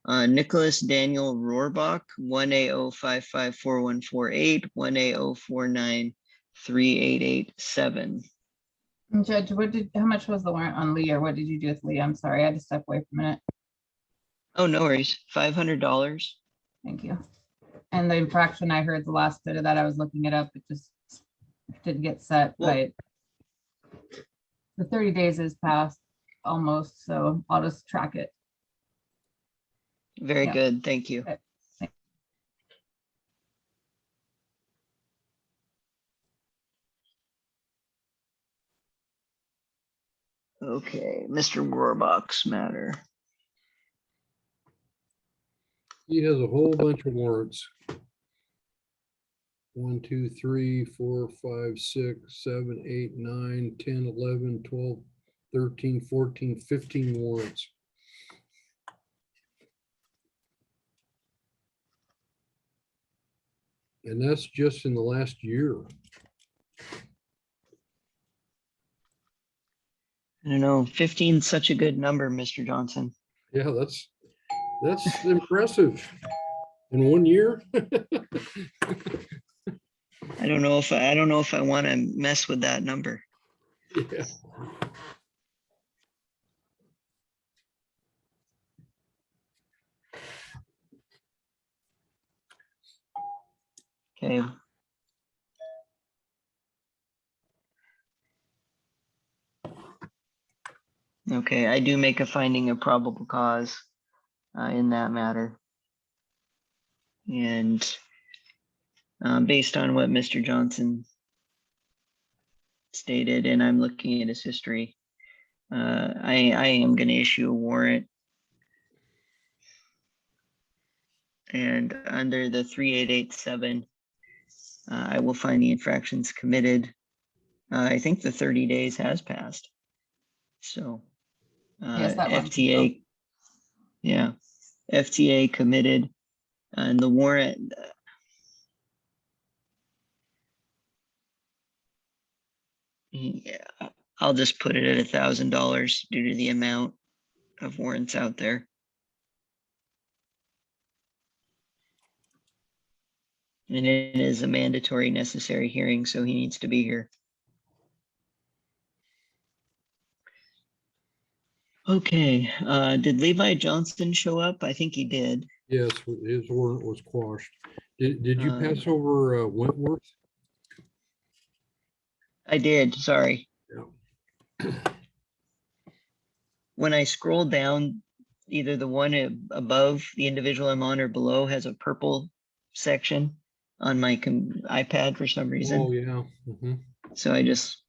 Nicholas Daniel Rohrbach, 1A05544148, 1A04938887. Judge, how much was the warrant on Lee, or what did you do with Lee? I'm sorry, I had to step away for a minute. Oh, no worries. $500. Thank you. And the infraction, I heard the last bit of that, I was looking it up, it just didn't get set, right? The 30 days is passed almost, so I'll just track it. Very good. Thank you. Okay. Okay, Mr. Rohrbach's matter. He has a whole bunch of warrants. 1, 2, 3, 4, 5, 6, 7, 8, 9, 10, 11, 12, 13, 14, 15 warrants. And that's just in the last year. I don't know, 15 is such a good number, Mr. Johnson. Yeah, that's impressive. In 1 year? I don't know if I want to mess with that number. Yeah. Okay. Okay, I do make a finding of probable cause in that matter. And based on what Mr. Johnson stated, and I'm looking at his history, I am going to issue a warrant. And under the 3887, I will find the infractions committed. I think the 30 days has passed. So Yes, that one. FTA, yeah, FTA committed, and the warrant. Yeah, I'll just put it at $1,000 due to the amount of warrants out there. And it is a mandatory necessary hearing, so he needs to be here. Okay, did Levi Johnson show up? I think he did. Yes, his warrant was quashed. Did you pass Um, over Wentworth? I did, sorry. Yeah. When I scroll down, either the one above the individual I'm on or below has a purple section on my iPad for some reason. Oh, yeah. Mhm. So I just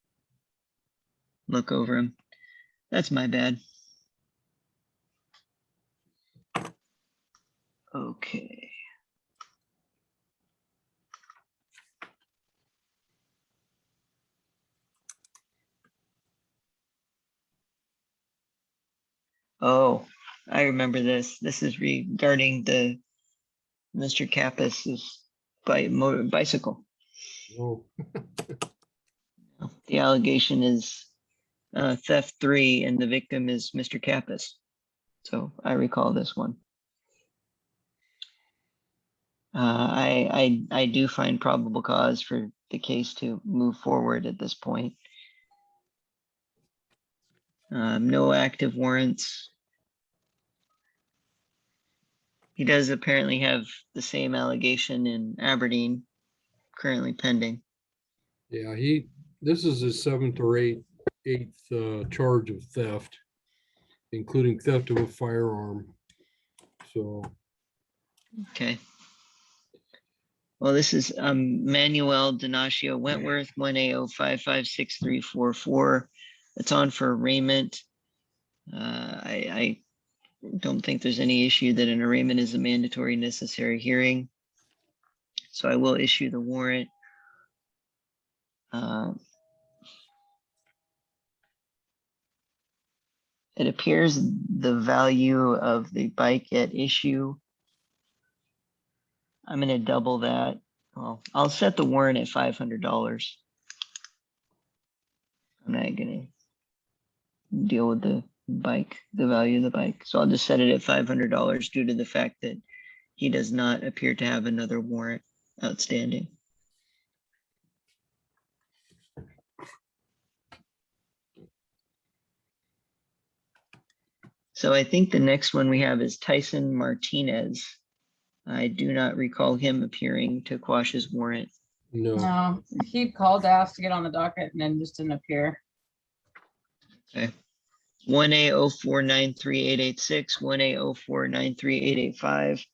look over them. That's my bad. Okay. Oh, I remember this. This is regarding the Mr. Cappas's bicycle. Oh, The allegation is theft 3 and the victim is Mr. Kappas. So I recall this one. I do find probable cause for the case to move forward at this point. No active warrants. He does apparently have the same allegation in Aberdeen currently pending. yeah, this is his eighth charge of theft, including theft of a firearm. So, Okay. Well, this is Manuel Donacio Wentworth, 1A05563444. It's on for arraignment. I don't think there's any issue that an arraignment is a mandatory necessary hearing. So I will issue the warrant. It appears the value of the bike at issue, I'm going to double that. Well, I'll set the warrant at $500. I'm not going to deal with the bike, the value of the bike. So I'll just set it at $500 due to the fact that he does not appear to have another warrant outstanding. So I think the next one we have is Tyson Martinez. I do not recall him appearing to quash his warrant. no. No, he called to ask to get on the docket and then just didn't appear. Okay. 1A04938886, 1A04938885.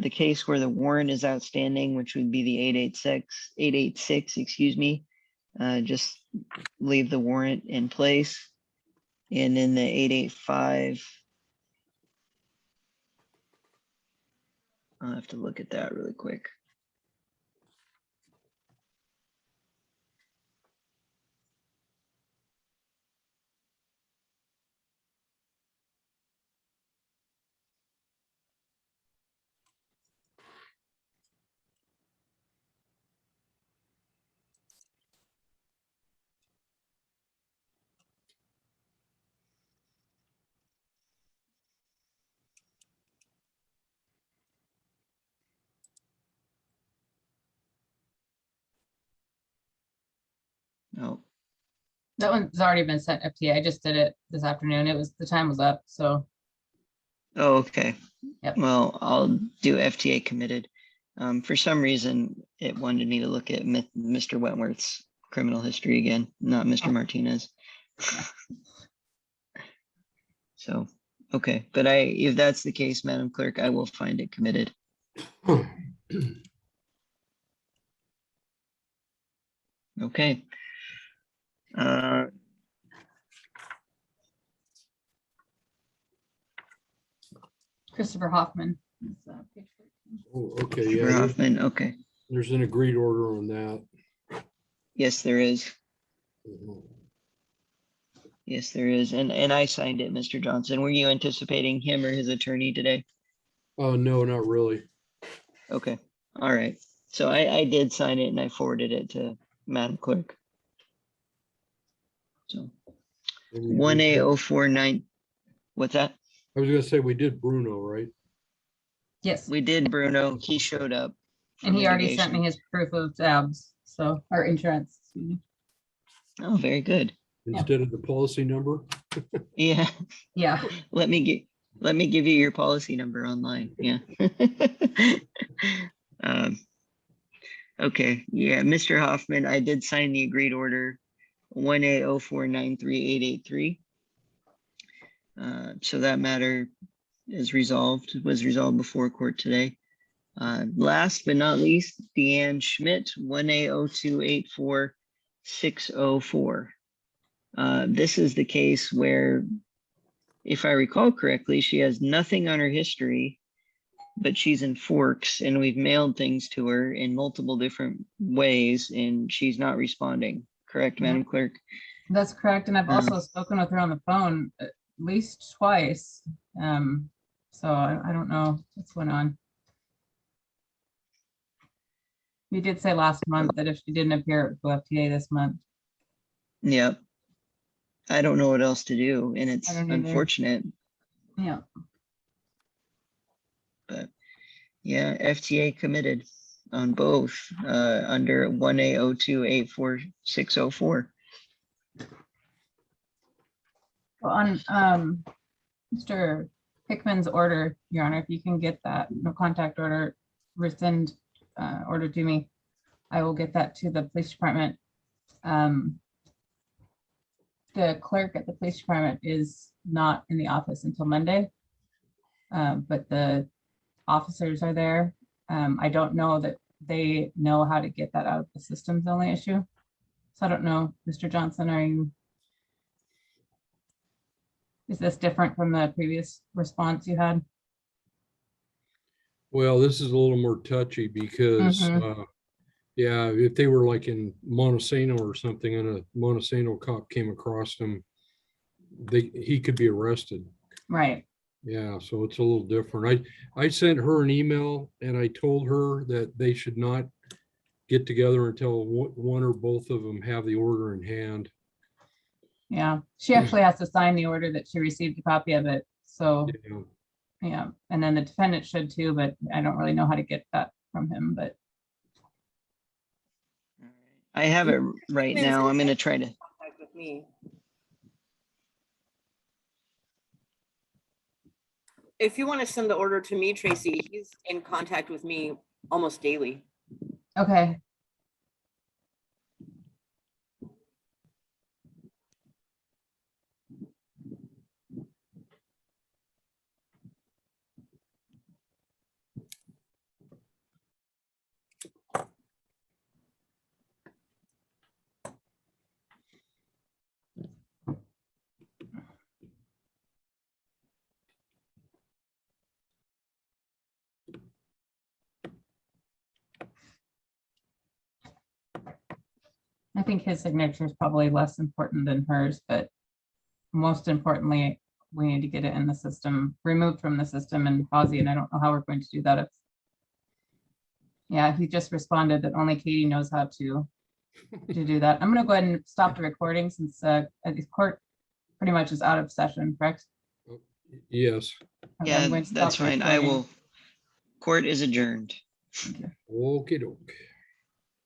The case where the warrant is outstanding, which would be the 886, excuse me. Just leave the warrant in place. And then the 885, I'll have to look at that really quick. Oh, That one's already been sent FTA. I just did it this afternoon. The time was up, so. oh, okay. Yep. Well, I'll do FTA committed. For some reason, it wanted me to look at Mr. Wentworth's criminal history again, not Mr. Martinez. So, okay, but if that's the case, Madam Clerk, I will find it committed. Okay. Christopher Hoffman. It's, page 14. Oh, okay, Christopher yeah. Hoffman, okay. There's an agreed order on that. Yes, there is. Mhm. Yes, there is. And I signed it, Mr. Johnson. Were you anticipating him or his attorney today? Oh, no, not really. Okay, all right. So I did sign it and I forwarded it to Madam Clerk. So 1A049, what's that? I was gonna say we did Bruno, right? Yes. We did Bruno. He showed up And he already sent mitigation. me his proof of tabs, so, or insurance. Excuse me. Oh, very good. Instead of the policy number. Yeah. Yeah. Let me give you your policy number online. Yeah. Okay. Yeah, Mr. Hoffman, I did sign the agreed order 1A04938883. So that matter is resolved, was resolved before court today. Last but not least, Deanne Schmidt, 1A0284604. This is the case where, if I recall correctly, she has nothing on her history, but she's in Forks and we've mailed things to her in multiple different ways and she's not responding. Correct, Madam Clerk? That's correct. And I've also spoken with her on the phone at least twice. So I don't know what's going on. We did say last month that if she didn't appear, it would go FTA this month. Yep. I don't know what else to do, and it's I don't either. unfortunate, Yeah. but yeah, FTA committed on both under 1A0284604. Well, on Mr. Hickman's order, Your Honor, if you can get that no contact order, rescind order to me, I will get that to the police department. The clerk at the police department is not in the office until Monday, but the officers are there. I don't know that they know how to get that out of the system's the only issue. So I don't know, Mr. Johnson, is this different from the previous response you had? Well, this is a little more touchy because, yeah, if they were like in Montesano or something and a Montesano cop came across them, he could be arrested. Right. Yeah, so it's a little different. I sent her an email and I told her that they should not get together until one or both of them have the order in hand. Yeah, she actually has to sign the order that she received a copy of it. So, yeah, and then the defendant should too, but I don't really know how to get that from him, but. I have it right now. I'm going to try to. Contact with me. If you want to send the order to me, Tracy, he's in contact with me almost daily. Okay. I think his signature is probably less important than hers, but most importantly, we need to get it in the system, removed from the system and Posy, and I don't know how we're going to do that. Yeah, he just responded that only Katie knows how to do that. I'm going to go ahead and stop the recording since the court pretty much is out of session, correct? Yes. Okay, Yeah, I'm going to that's stop the fine. I recording. will. Court is adjourned. Okay, doke.